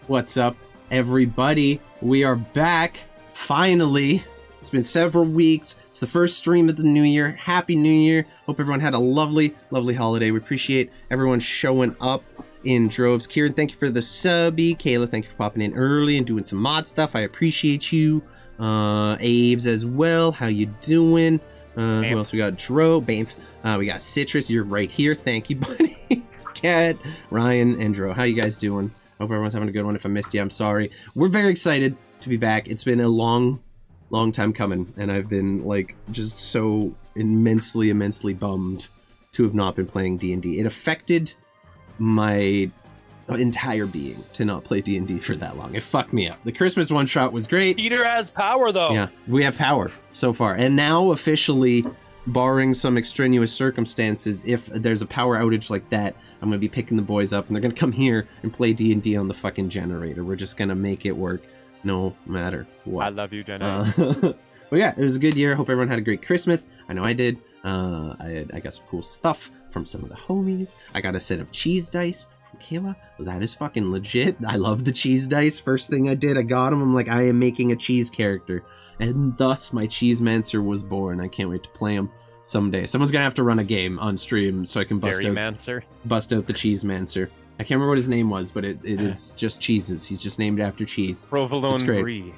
What's up, everybody? We are back, finally. It's been several weeks. It's the first stream of the new year. Happy New Year. Hope everyone had a lovely, lovely holiday. We appreciate everyone showing up in droves. Kieran, thank you for the subby. Kayla, thank you for popping in early and doing some mod stuff. I appreciate you. Aves as well. How you doing? Who else we got? Dro, Banff. We got Citrus. You're right here. Thank you, buddy. Kat, Ryan, and Dro. How you guys doing? Hope everyone's having a good one. If I missed you, I'm sorry. We're very excited to be back. It's been a long time coming, and I've been like just so immensely bummed to have not been playing D&D. It affected my entire being to not play D&D for that long. It fucked me up. The Christmas one shot was great. Peter has power, though. Yeah, we have power so far, and now officially, barring some extraneous circumstances, if there's a power outage like that, I'm going to be picking the boys up, and they're going to come here and play D&D on the fucking generator. We're just going to make it work no matter what. I love you, Jenna. But yeah, it was a good year. Hope everyone had a great Christmas. I know I did. I got some cool stuff from some of the homies. I got a set of cheese dice from Kayla. That is fucking legit. I love the cheese dice. First thing I did, I got them. I'm like, I am making a cheese character. And thus, my Cheesemancer was born. I can't wait to play him someday. Someone's gonna have to run a game on stream so I can bust out the Cheesemancer. I can't remember what his name was, but it is just cheeses. He's just named after cheese. Provolone Brie.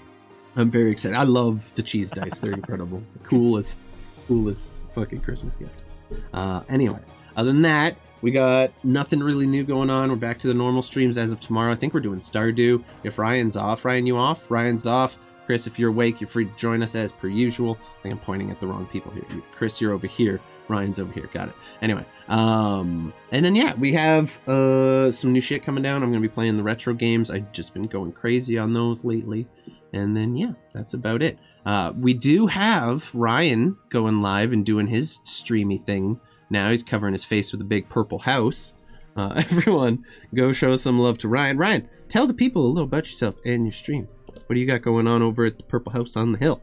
I'm very excited. I love the cheese dice. They're incredible. The coolest fucking Christmas gift. Anyway, other than that, we got nothing really new going on. We're back to the normal streams as of tomorrow. I think we're doing Stardew. If Ryan's off. Ryan, you off? Ryan's off. Chris, if you're awake, you're free to join us as per usual. I think I'm pointing at the wrong people here. Chris, you're over here. Ryan's over here. Got it. Anyway, and then yeah, we have some new shit coming down. I'm gonna be playing the retro games. I've just been going crazy on those lately. And then yeah, that's about it. We do have Ryan going live and doing his streamy thing now. He's covering his face with a big purple house. Everyone, go show some love to Ryan. Ryan, tell the people a little about yourself and your stream. What do you got going on over at the Purple House on the Hill?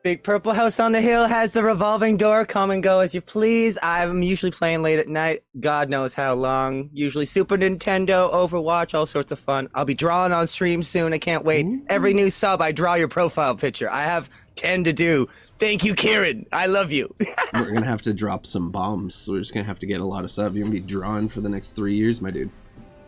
Big Purple House on the Hill has the revolving door. Come and go as you please. I'm usually playing late at night. God knows how long. Usually Super Nintendo, Overwatch, all sorts of fun. I'll be drawing on stream soon. I can't wait. Ooh. Every new sub, I draw your profile picture. I have 10 to do. Thank you, Kieran. I love you. We're going to have to drop some bombs. So we're just going to have to get a lot of subs. You're going to be drawing for the next 3 years, my dude.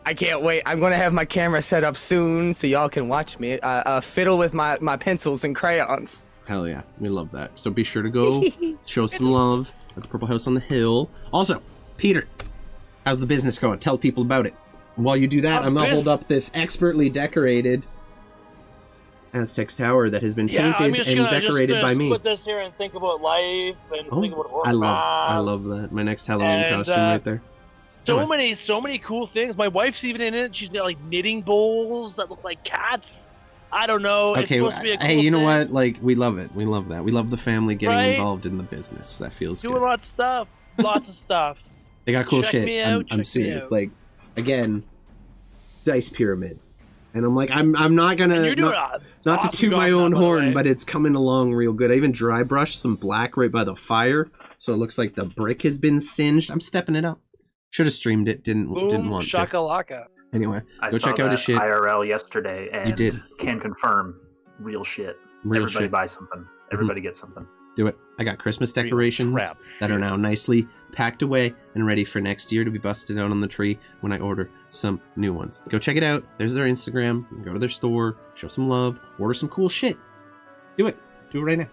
I can't wait. I'm going to have my camera set up soon so y'all can watch me fiddle with my pencils and crayons. Hell yeah. We love that. So be sure to go show some love at the Purple House on the Hill. Also, Peter, how's the business going? Tell people about it. While you do that, I'm going to hold up this expertly decorated Aztec's Tower that has been painted and decorated by me. Put this here and think about life and think about work. I love that. My next Halloween costume right there. So many cool things. My wife's even in it. She's got like knitting bowls that look like cats. I don't know. Okay, it's supposed to be a cool hey, you know thing. what? Like, we love it. We love that. We love the family getting involved in the business. That feels Doing good. lots of stuff. Lots of stuff. They got cool Check shit. me out, I'm check serious. me out. Like, again, dice pyramid. And I'm like, I'm not gonna not to toot my own horn, but it's coming along real good. I even dry brushed some black right by the fire, so it looks like the brick has been singed. I'm stepping it up. Should have streamed it. Didn't want to. Shakalaka. Anyway, I go saw check out that his shit. IRL yesterday, and You did. Can confirm real shit. Everybody buy something. Everybody get something. Do it. I got Christmas decorations that are now nicely packed away and ready for next year to be busted out on the tree when I order some new ones. Go check it out. There's their Instagram. Go to their store. Show some love. Order some cool shit. Do it. Do it right now.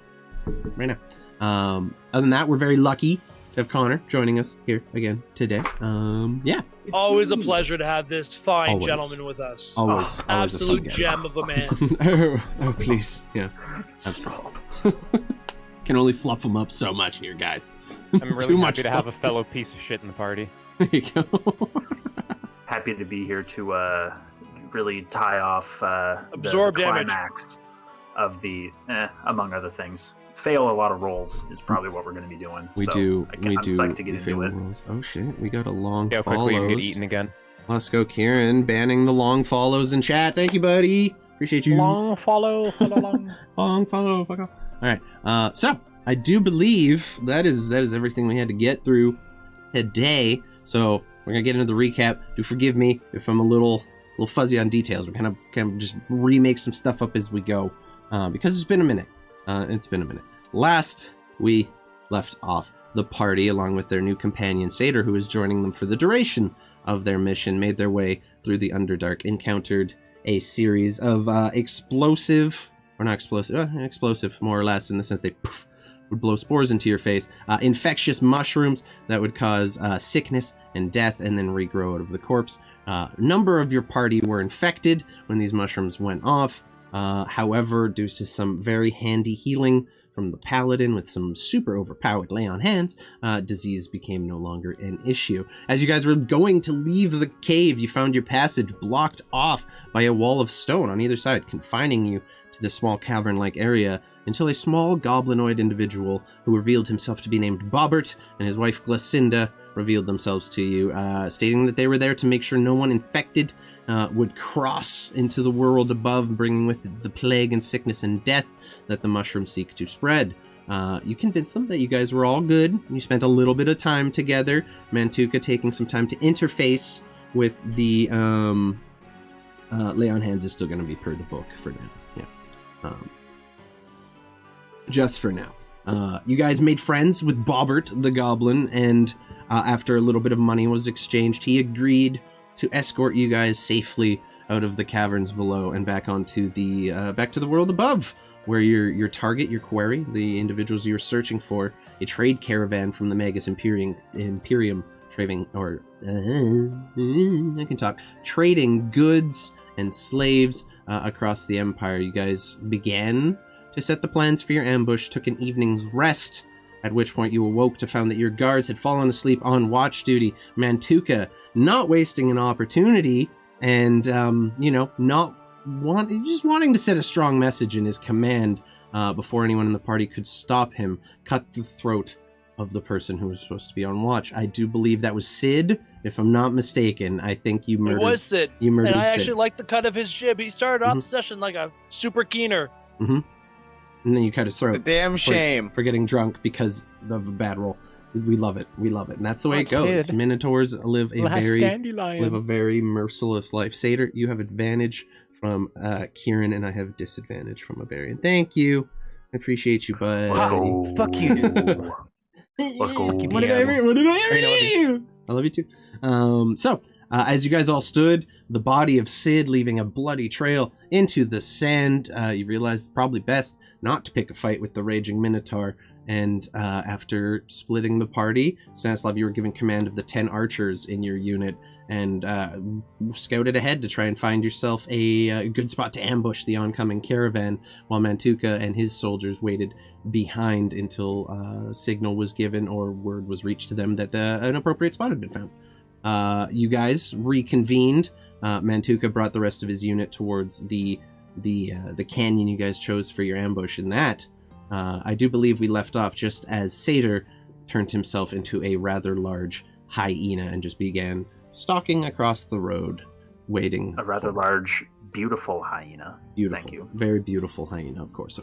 Right now. Other than that, we're very lucky to to have Connor joining us here again today. Yeah. Always a pleasure to have this fine Always. gentleman with us. Always a fun Absolute guest. gem of a man. Oh, please. Yeah. Stop. Can only fluff them up so much here, guys. I'm really Too much happy to have a fluff. fellow piece of shit in the party. There you go. Happy to be here to really tie off Absorb the damage. climax of the, among other things. Fail a lot of rolls is probably what we're going to be doing. We so do. I'm We do. psyched to get we into fail it. rolls. Oh shit! We got a long See how quickly you can get follows. eaten again. Let's go, Kieran. Banning the long follows in chat. Thank you, buddy. Appreciate you. Long follow, long. Long follow. Fuck off. All right. So I do believe that is everything we had to get through today. So we're gonna get into the recap. Do forgive me if I'm a little fuzzy on details. We're kind of just remake some stuff up as we go because it's been a minute. Last we left off, the party, along with their new companion Satyr, who is joining them for the duration of their mission, made their way through the Underdark, encountered a series of explosive more or less, in the sense they would blow spores into your face, infectious mushrooms that would cause sickness and death and then regrow out of the corpse. Number of your party were infected when these mushrooms went off. However, due to some very handy healing from the paladin with some super overpowered lay on hands, disease became no longer an issue. As you guys were going to leave the cave, you found your passage blocked off by a wall of stone on either side, confining you to this small cavern-like area until a small goblinoid individual who revealed himself to be named Bobbert and his wife Glacinda revealed themselves to you, stating that they were there to make sure no one infected would cross into the world above, bringing with it the plague and sickness and death that the mushrooms seek to spread. You convinced them that you guys were all good. You spent a little bit of time together, Mantuka taking some time to interface with the lay on hands is still going to be per the book for now. Yeah. Just for now. You guys made friends with Bobbert the goblin, and after a little bit of money was exchanged, he agreed to escort you guys safely out of the caverns below and back onto the back to the world above, where your target, your quarry, the individuals you're searching for, a trade caravan from the Magus Imperium trading, or I can talk, trading goods and slaves across the empire. You guys began to set the plans for your ambush, took an evening's rest, at which point you awoke to find that your guards had fallen asleep on watch duty. Mantuka, not wasting an opportunity, and not wanting to send a strong message in his command before anyone in the party could stop him, cut the throat of the person who was supposed to be on watch. I do believe that was Sid, if I'm not mistaken. I think you murdered. It was Sid. You murdered and I Sid. actually liked the cut of his jib. He started off the session like a super keener. Mm-hmm. And then you cut his throat. The damn shame. For getting drunk because of a bad roll. We love it. We love it. And that's the way it goes. Sid. Minotaurs live a Last very dandelion. merciless life. Satyr, you have advantage from Kieran, and I have disadvantage from Bavarian. Thank you. I appreciate you, bud. Let's go. Fuck you. Let's go. What did I do? I love you too. So, as you guys all stood, the body of Sid leaving a bloody trail into the sand, you realized probably best not to pick a fight with the raging Minotaur. And after splitting the party, Stanislav, you were given command of the 10 archers in your unit and scouted ahead to try and find yourself a good spot to ambush the oncoming caravan, while Mantuka and his soldiers waited behind until signal was given or word was reached to them that an appropriate spot had been found. You guys reconvened. Mantuka brought the rest of his unit towards the canyon you guys chose for your ambush, and that I do believe we left off just as Satyr turned himself into a rather large hyena and just began stalking across the road, waiting. A rather large, beautiful hyena. Beautiful. Thank you. Very beautiful hyena, of course.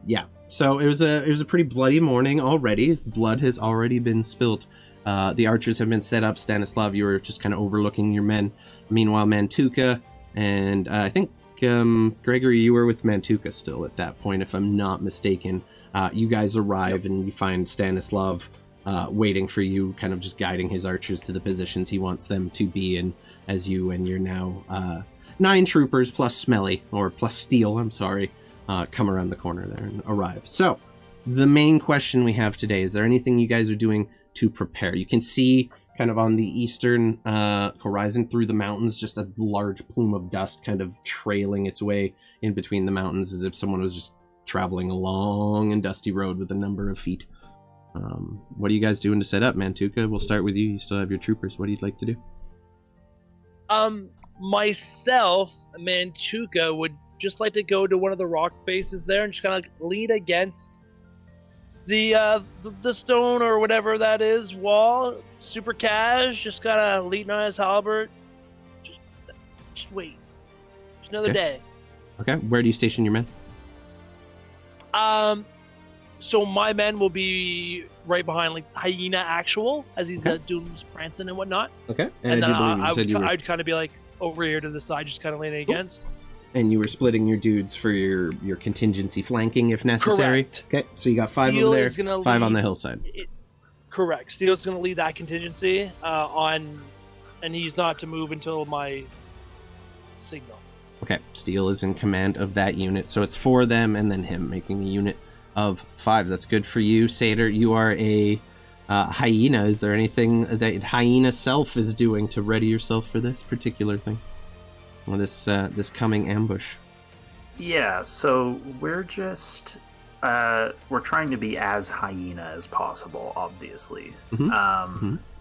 Yeah. So it was a pretty bloody morning already. Blood has already been spilt. The archers have been set up. Stanislav, you were just kind of overlooking your men. Meanwhile, Mantuka and I think Gregory, you were with Mantuka still at that point, if I'm not mistaken. You guys arrive and you find Stanislav waiting for you, kind of just guiding his archers to the positions he wants them to be in, as you and your now 9 troopers plus Smelly, or plus Steel, I'm sorry, come around the corner there and arrive. So, the main question we have today, is there anything you guys are doing to prepare? You can see kind of on the eastern horizon through the mountains, just a large plume of dust kind of trailing its way in between the mountains as if someone was just traveling a long and dusty road with a number of feet. What are you guys doing to set up, Mantuka? We'll start with you. You still have your troopers. What do you like to do? Myself, Mantuka, would just like to go to one of the rock faces there and just kind of lean against the stone or whatever that is wall, super cash, just kind of leaning on his halberd. Just wait. Just another day. Okay. Where do you station your men? So my men will be right behind like Hyena Actual as he's doing his prancing and whatnot. Okay. And then I'd kind of be like over here to the side, just kind of leaning against. And you were splitting your dudes for your contingency flanking if necessary. Correct. Okay, so you got 5 Steel over is there, gonna 5 on lead- the hillside. Correct. Steele's going to lead that contingency and he's not to move until my signal. Okay, Steel is in command of that unit, so it's 4 of them and then him, making a unit of 5. That's good for you, Satyr. You are a hyena. Is there anything that hyena self is doing to ready yourself for this particular thing? Or this coming ambush? Yeah, so we're just we're trying to be as hyena as possible, obviously.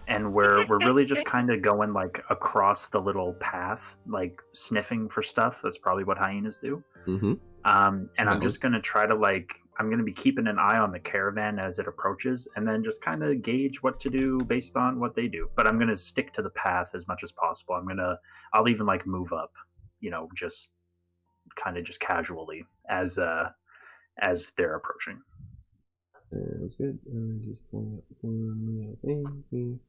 And we're really just kind of going like across the little path, like sniffing for stuff. That's probably what hyenas do. And I'm just gonna try to I'm gonna be keeping an eye on the caravan as it approaches, and then just kind of gauge what to do based on what they do. But I'm gonna stick to the path as much as possible. I'll even move up, just kind of just casually as they're approaching. That's good. Just pulling up one thing.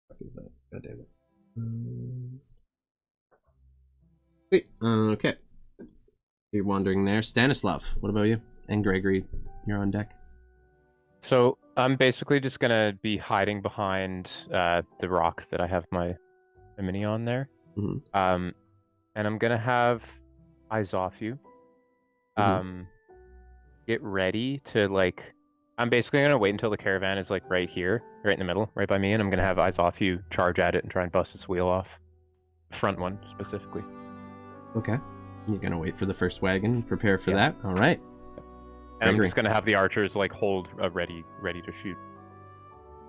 What is that? God damn it. Sweet. Okay. You're wandering there. Stanislav, what about you? And Gregory, you're on deck. So I'm basically just gonna be hiding behind the rock that I have my mini on there. And I'm gonna have eyes off you. Get ready to I'm basically gonna wait until the caravan is right here, right in the middle, right by me, and I'm gonna have eyes off you, charge at it, and try and bust its wheel off. Front one specifically. Okay. You're gonna wait for the first wagon, prepare for that. All right. And I'm just gonna have the archers hold ready to shoot.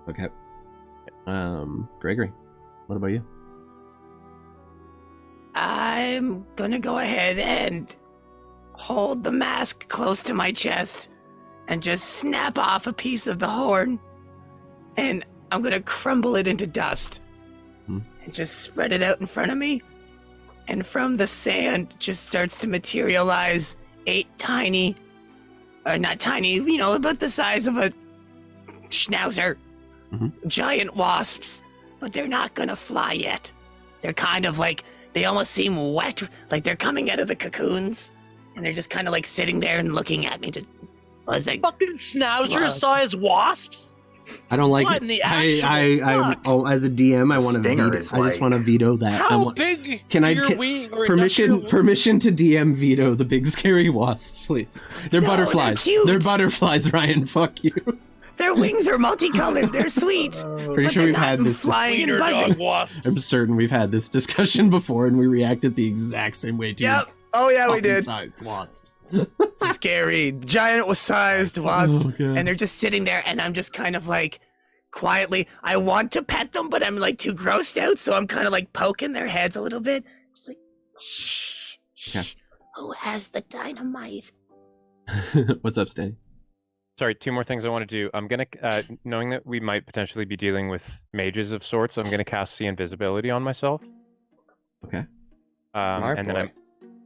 Okay. Gregory, what about you? I'm gonna go ahead and hold the mask close to my chest and just snap off a piece of the horn, and I'm gonna crumble it into dust and just spread it out in front of me. And from the sand just starts to materialize 8 tiny, or not tiny, about the size of a schnauzer, giant wasps, but they're not gonna fly yet. They're kind of they almost seem wet, like they're coming out of the cocoons, and they're just kind of sitting there and looking at me, just buzzing. Fucking schnauzer-sized wasps? I don't like What it. in the actual fuck? As a DM, I want to Stinger veto. is I just want to veto that. How big Can I your can, wing or permission to DM veto the big scary wasps, please? They're No, butterflies. they're cute. They're butterflies, Ryan. Fuck you. Their wings are multicolored. They're sweet. Pretty but sure they're we've not had this. flying and wiener buzzing. dog wasps? I'm certain we've had this discussion before, and we reacted the exact same way to Yep. Oh yeah, we did. Sized wasps. Scary, giant-sized wasps, Oh, God. and they're just sitting there, and I'm just kind of quietly. I want to pet them, but I'm too grossed out, so I'm kind of poking their heads a little bit, just shh, shh. Okay. Who has the dynamite? What's up, Stanny? Sorry, 2 more things I want to do. I'm gonna, knowing that we might potentially be dealing with mages of sorts, I'm gonna cast See Invisibility on myself. Okay. And then I'm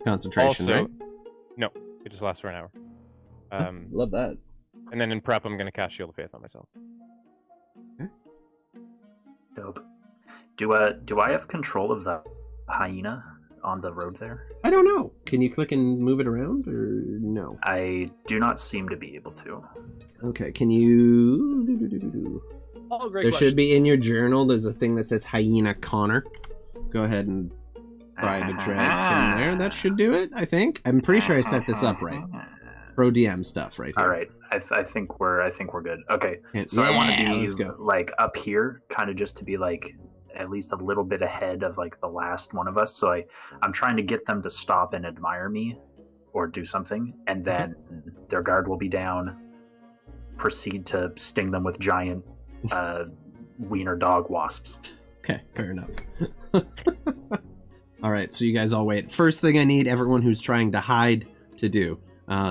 Concentration, also, right? no, it just lasts for an hour. Love that. And then in prep, I'm gonna cast Shield of Faith on myself. Dope. Do I have control of the hyena on the road there? I don't know. Can you click and move it around, or no? I do not seem to be able to. Okay. Can you? Oh, great There question. should be in your journal. There's a thing that says Hyena Connor. Go ahead and try to drag from there. That should do it. I think. I'm pretty sure I set this up right. pro DM stuff right here. All right, I think we're good. Okay, so I want to be like up here, kind of just to be like at least a little bit ahead of like the last one of us. So I'm trying to get them to stop and admire me, or do something, and then their guard will be down. Proceed to sting them with giant wiener dog wasps. Okay, fair enough. All right, so you guys all wait. First thing I need everyone who's trying to hide to do.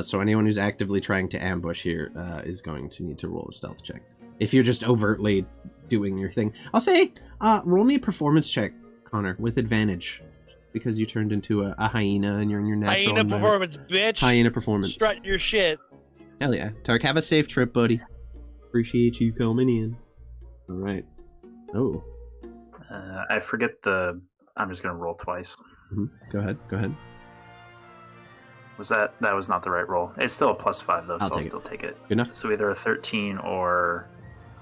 So anyone who's actively trying to ambush here is going to need to roll a stealth check. If you're just overtly doing your thing, I'll say roll me a performance check, Connor, with advantage, because you turned into a hyena and you're in your natural Hyena performance, bitch. Hyena performance. Strut your shit. Hell yeah. Tark, have a safe trip, buddy. Appreciate you coming in. All right. Oh. I forget I'm just going to roll twice. Mm-hmm. Go ahead. That was not the right roll. It's still a +5 though, so I'll still take it. Good enough. So either a 13 or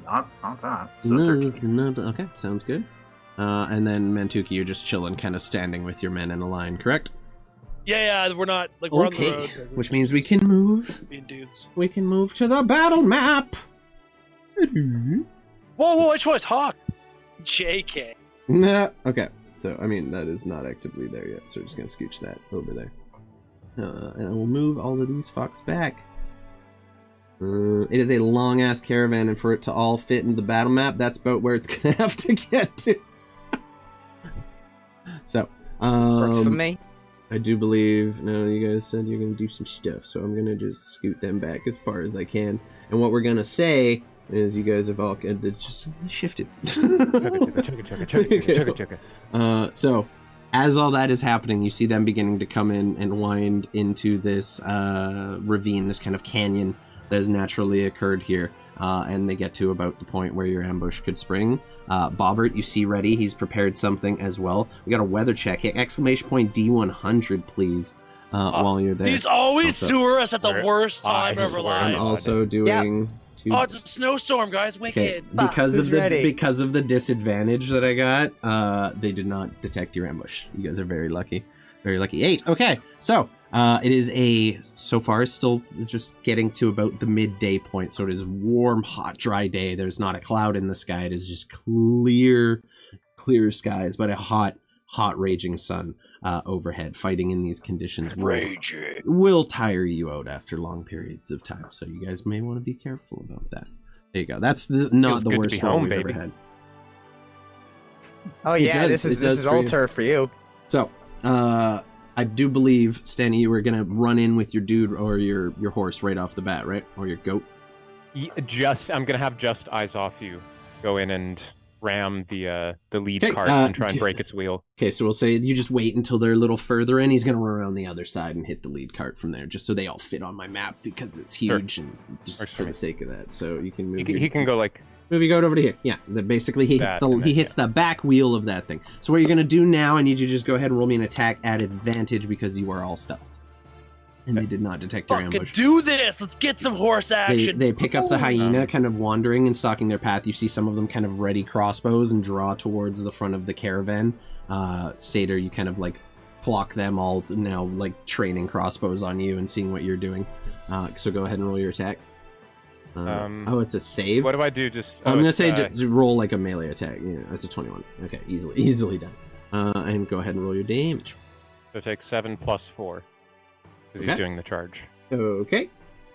not that. So a 13. Okay, sounds good. And then Mantuki, you're just chilling, kind of standing with your men in a line, correct? Yeah, we're not like we're on the road. Which means we can move. Being dudes. We can move to the battle map. Whoa, which one's Hawk? JK. Nah. Okay. So I mean that is not actively there yet, so we're just gonna scooch that over there. And I will move all of these fucks back. It is a long ass caravan, and for it to all fit into the battle map, that's about where it's gonna have to get to. So Works for me. I do believe, no, you guys said you're going to do some stuff, so I'm going to just scoot them back as far as I can. And what we're going to say is you guys have all just shifted. So, as all that is happening, you see them beginning to come in and wind into this ravine, this kind of canyon that has naturally occurred here. And they get to about the point where your ambush could spring. Bobbert, you see ready. He's prepared something as well. We got a weather check. Hit exclamation point D100, please, while you're there. These always sewer us at the worst time of our lives. I'm also doing... Oh, it's a snowstorm, guys. Wicked. Because of the disadvantage that I got, they did not detect your ambush. You guys are very lucky. Very lucky. 8. Okay, so... it is so far it's still just getting to about the midday point, so it is warm, hot, dry day. There's not a cloud in the sky. It is just clear skies, but a hot, raging sun overhead. Fighting in these conditions will tire you out after long periods of time, so you guys may want to be careful about that. There you go. That's not the worst one we've ever had. Oh yeah, this is all turf for you. So, I do believe, Stanny, you were gonna run in with your dude or your horse right off the bat, right? Or your goat? I'm gonna have just eyes off you go in and ram the lead cart and try and break its wheel. Okay, so we'll say you just wait until they're a little further in. He's gonna run around the other side and hit the lead cart from there, just so they all fit on my map because it's huge and just for the sake of that. So you can move. He can go like. Move your goat over to here. Yeah, basically he hits the back wheel of that thing. So what you're gonna do now, I need you to just go ahead and roll me an attack at advantage because you are all stealthed. And they did not detect your ambush. Do this! Let's get some horse action! They pick up the hyena, kind of wandering and stalking their path. You see some of them kind of ready crossbows and draw towards the front of the caravan. Satyr, you kind of like clock them all now, like training crossbows on you and seeing what you're doing. So go ahead and roll your attack. It's a save. What do I do? I'm gonna say just roll like a melee attack. Yeah, that's a 21. Okay, easily done. And go ahead and roll your damage. So take 7 plus 4 because he's doing the charge. Okay.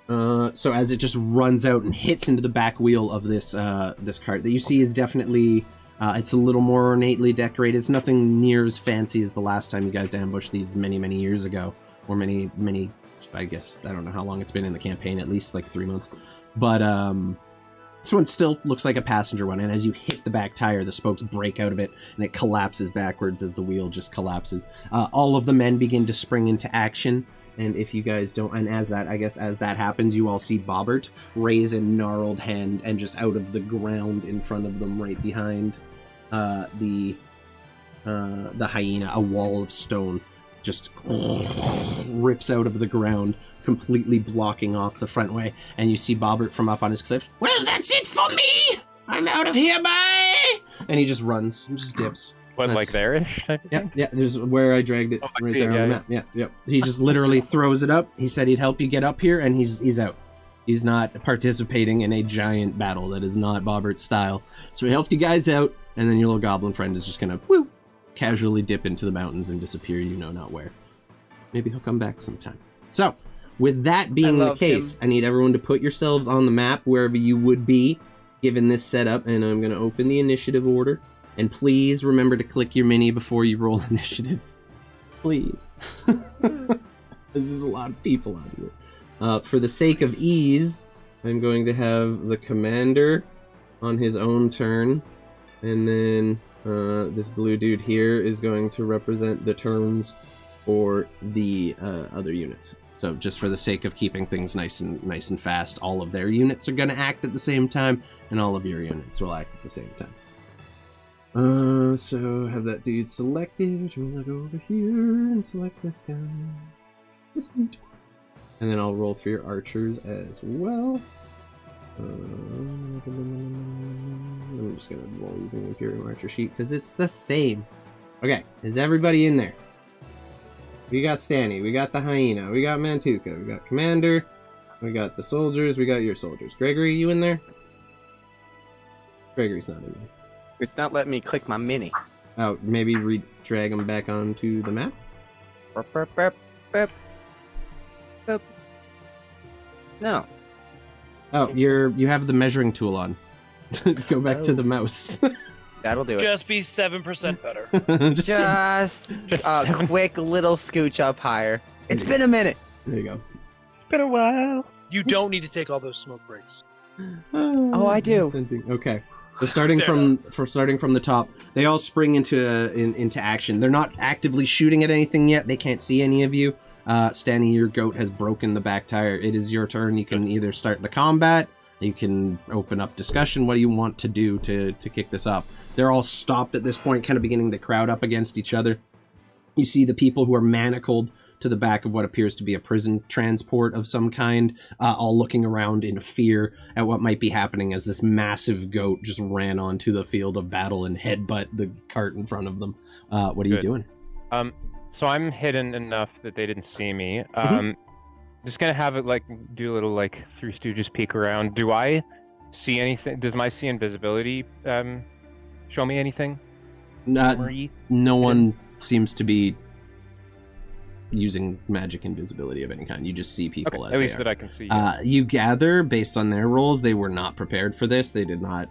So as it just runs out and hits into the back wheel of this this cart that you see is definitely it's a little more ornately decorated. It's nothing near as fancy as the last time you guys ambushed these many years ago, or many. I guess I don't know how long it's been in the campaign. At least like 3 months. But this one still looks like a passenger one, and as you hit the back tire, the spokes break out of it, and it collapses backwards as the wheel just collapses. All of the men begin to spring into action, and if you guys don't, and as that happens, you all see Bobbert raise a gnarled hand, and just out of the ground in front of them, right behind the hyena, a wall of stone just rips out of the ground, completely blocking off the front way, and you see Bobbert from up on his cliff. Well, that's it for me! I'm out of here, bye! And he just runs and just dips What, like That's- there-ish? type of Yeah, thing? yeah. There's where I dragged it Oh, I right see there it, on the yeah, map. Yeah, yep. He just literally throws it up. He said he'd help you get up here, and he's out. He's not participating in a giant battle. That is not Bobbert's style. So he helped you guys out, and then your little goblin friend is just gonna casually dip into the mountains and disappear. You know not where. Maybe he'll come back sometime. So, with that being the love case, him. I need everyone to put yourselves on the map wherever you would be given this setup, and I'm gonna open the initiative order. And please remember to click your mini before you roll initiative. Please. This is a lot of people on here. For the sake of ease, I'm going to have the commander on his own turn. And then this blue dude here is going to represent the turns for the other units. So just for the sake of keeping things nice and fast, all of their units are going to act at the same time, and all of your units will act at the same time. So have that dude selected. I'm gonna go over here and select this guy. This dude. And then I'll roll for your archers as well. I'm just gonna roll using the Imperium archer sheet because it's the same. Okay, is everybody in there? We got Stanny, we got the hyena, we got Mantuka, we got Commander, we got the soldiers, we got your soldiers. Gregory, you in there? Gregory's not in there. It's not letting me click my mini. Oh, maybe drag them back onto the map? Burp, burp, burp, burp. Burp. No. Oh, you have the measuring tool on. Go back to Oh. the mouse. That'll do it. Just be 7% better. Just Just a quick little scooch up higher. It's been a minute. there you go. Been a while. You don't need to take all those smoke breaks. Oh, I do. Okay. So starting from the top, they all spring into action. They're not actively shooting at anything yet. They can't see any of you. Stanny, your goat has broken the back tire. It is your turn. You can either start the combat, you can open up discussion. What do you want to do to kick this off? They're all stopped at this point, kind of beginning to crowd up against each other. You see the people who are manacled to the back of what appears to be a prison transport of some kind, all looking around in fear at what might be happening as this massive goat just ran onto the field of battle and headbutt the cart in front of them. What are you doing? So I'm hidden enough that they didn't see me. Just gonna have it do a little Three Stooges peek around. Do I see anything? Does my see invisibility show me anything? No one seems to be using magic invisibility of any kind. You just see people as at they least are. that I can see. You gather, based on their roles, they were not prepared for this. They did not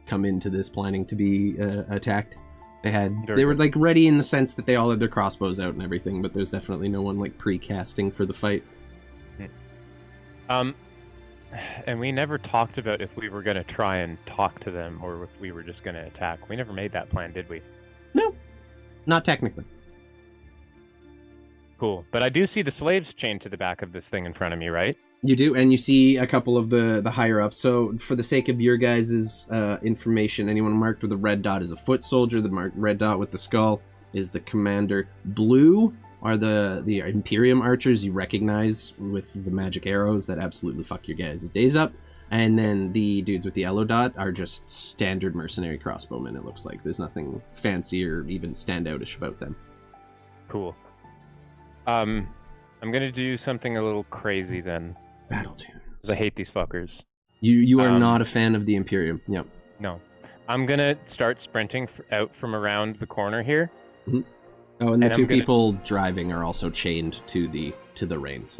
come into this planning to be attacked. They were ready in the sense that they all had their crossbows out and everything, but there's definitely no one pre-casting for the fight. And we never talked about if we were going to try and talk to them or if we were just going to attack. We never made that plan, did we? No, not technically. Cool. But I do see the slaves chained to the back of this thing in front of me, right? You do, and you see a couple of the higher ups. So for the sake of your guys' information, anyone marked with a red dot is a foot soldier. The red dot with the skull is the commander. Blue are the Imperium archers you recognize with the magic arrows that absolutely fuck your guys' days up. And then the dudes with the yellow dot are just standard mercenary crossbowmen, it looks like. There's nothing fancy or even standoutish about them. Cool. I'm gonna do something a little crazy then. Battle tunes. 'Cause I hate these fuckers. You are not a fan of the Imperium. Yep. No. I'm gonna start sprinting out from around the corner here. Mm-hmm. Oh, and the And two I'm gonna- people driving are also chained to the reins.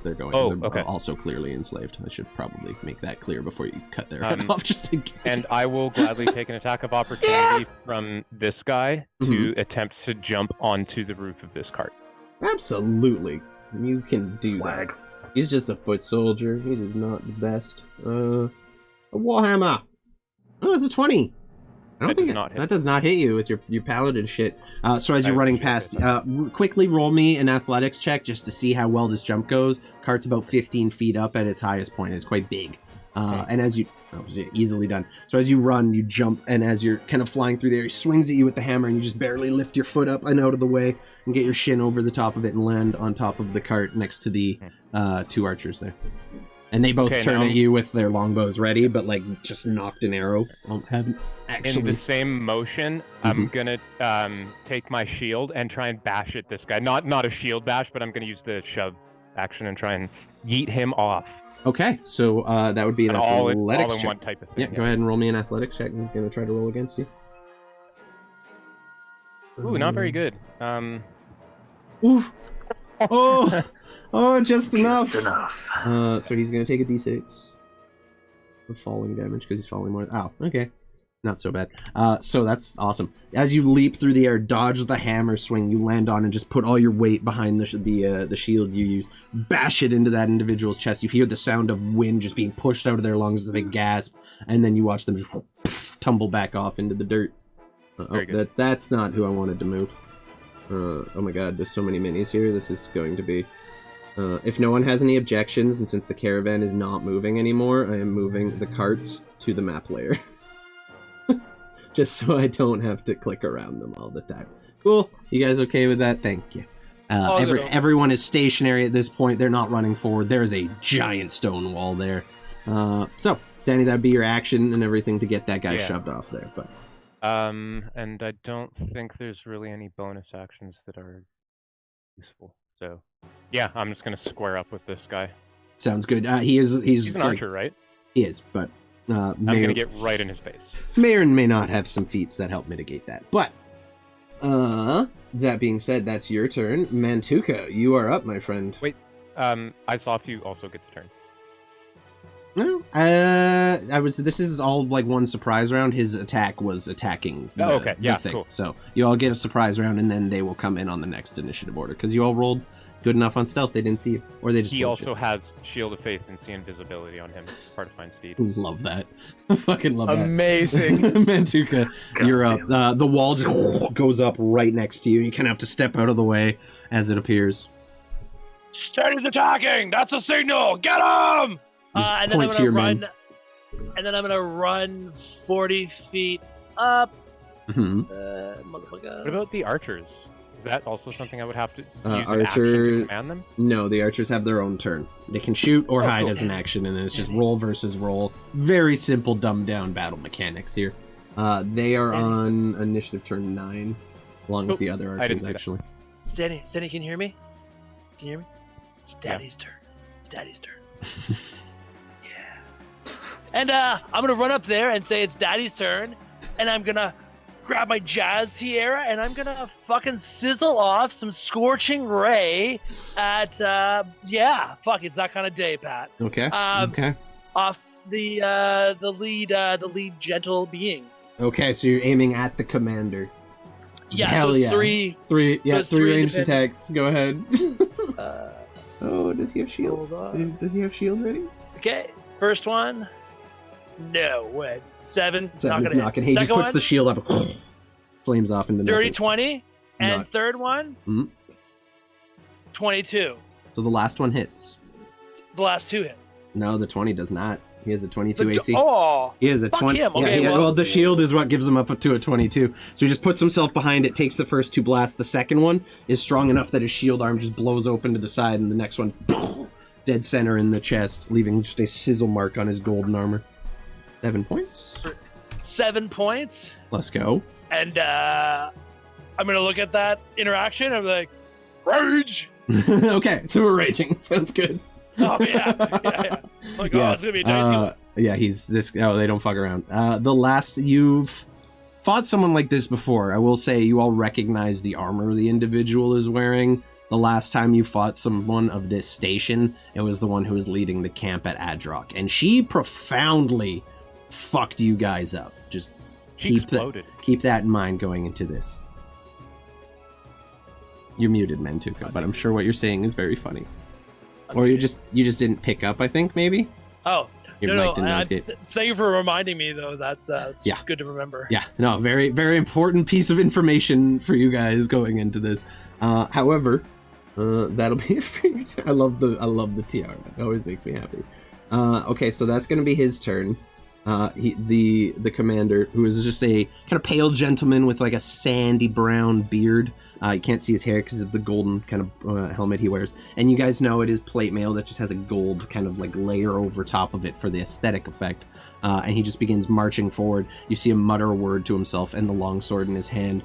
They're going. Oh, they're okay. also clearly enslaved. I should probably make that clear before you cut their head Um, off, just in case. And I will gladly take an attack of opportunity from this guy to attempt to jump onto the roof of this cart. Absolutely, you can do Swag. that. He's just a foot soldier. He is not the best. A warhammer. Oh, it's a 20. I don't That think does not hit. that does not hit you with your paladin shit. So as you're I running appreciate past, quickly roll me an athletics check just to see how well this jump goes. Cart's about 15 feet up at its highest point. It's quite big. And as you... Oh, easily done. So as you run, you jump, and as you're kind of flying through there, he swings at you with the hammer, and you just barely lift your foot up and out of the way and get your shin over the top of it and land on top of the cart next to the two archers there. And they both Okay, turn now- at you with their longbows ready, but like just knocked an arrow. Haven't In actually. the same motion, I'm gonna take my shield and try and bash at this guy. Not a shield bash, but I'm gonna use the shove action and try and yeet him off. Okay, so that would be an And all athletics in check. one type of thing. Yeah, go ahead and roll me an athletics check. I'm gonna try to roll against you. Ooh, not very good. Ooh. Oh, just enough. Just enough. So he's gonna take a d6 of falling damage because he's falling more. Oh, okay, not so bad. So that's awesome. As you leap through the air, dodge the hammer swing, you land on and just put all your weight behind the shield you use. Bash it into that individual's chest. You hear the sound of wind just being pushed out of their lungs as they gasp, and then you watch them just tumble back off into the dirt. Very good. That's not who I wanted to move. Oh my god, there's so many minis here. This is going to be... if no one has any objections, and since the caravan is not moving anymore, I am moving the carts to the map layer. Just so I don't have to click around them all the time. Cool. You guys okay with that? Thank you. Everyone is stationary at this point. They're not running forward. There is a giant stone wall there. So, Stanley, that'd be your action and everything to get that guy shoved off there. But And I don't think there's really any bonus actions that are useful. So, yeah, I'm just gonna square up with this guy. Sounds good. He's an archer, right? He is, but I'm gonna get right in his face. May or may not have some feats that help mitigate that. But that being said, that's your turn. Mantuka, you are up, my friend. Wait, Isofu also gets a turn. No, this is all like one surprise round. His attack was attacking the thing. Cool. So you all get a surprise round, and then they will come in on the next initiative order because you all rolled good enough on stealth. They didn't see you, or they just. He also has Shield of Faith and see invisibility on him. It's part of Find Steed. Love that. I fucking love that. Amazing. Mantuka, you're up. The wall just goes up right next to you. You kind of have to step out of the way as it appears. Steady's attacking! That's a signal! Get him! And then I'm gonna run. And then I'm gonna run 40 feet up. Motherfucker. What about the archers? Is that also something I would have to use an action to command them? No, the archers have their own turn. They can shoot or hide as an action, and then it's just roll versus roll. Very simple, dumbed down battle mechanics here. They are on initiative turn 9, along with the other archers, actually. Steady, can you hear me? Can you hear me? It's Daddy's turn. It's Daddy's turn. Yeah. And I'm gonna run up there and say it's Daddy's turn, and I'm gonna grab my jazz tiara and I'm gonna fucking sizzle off some scorching ray at it's that kind of day, Pat. Okay. Okay. Off the lead gentle being. Okay, so you're aiming at the commander. Yeah, Hell so yeah. three Three ranged independent. attacks. Go ahead. Oh, does he have shield? Hold on. Does he have shield ready? Okay, first one. No way. 7. Seven is not gonna hit. He just puts the shield up. Flames off into dirty nothing. 20. And Not- third one. 22. So the last one hits. The last 2 hit. No, the 20 does not. He has a 22 AC. Oh, He has a fuck 20. him. Yeah, Okay, well, the shield is what gives him up to a 22. So he just puts himself behind it, takes the first 2 blasts. The second one is strong enough that his shield arm just blows open to the side, and the next one, dead center in the chest, leaving just a sizzle mark on his golden armor. 7 points. 7 points. Let's go. And I'm gonna look at that interaction. I'm like, rage. Okay, so we're raging. Sounds good. Oh yeah. Like, oh, it's gonna be a dicey one. Yeah, he's this. Oh, they don't fuck around. The last you've fought someone like this before. I will say you all recognize the armor the individual is wearing. The last time you fought someone of this station, it was the one who was leading the camp at Adrock, and she profoundly fucked you guys up. Just keep that in mind going into this. You're muted, Mantuka, but I'm sure what you're saying is very funny. Or you just didn't pick up, I think, maybe? Oh, Your mic didn't nosegate. thank you for reminding me, though. That's Yeah. good to remember. Yeah, no, very, very important piece of information for you guys going into this. However, that'll be it for your turn. I love the tiara. It always makes me happy. Okay, so that's gonna be his turn. The commander, who is just a kind of pale gentleman with like a sandy brown beard, You can't see his hair because of the golden kind of helmet he wears. And you guys know it is plate mail that just has a gold kind of like layer over top of it for the aesthetic effect. And he just begins marching forward. You see him mutter a word to himself, and the longsword in his hand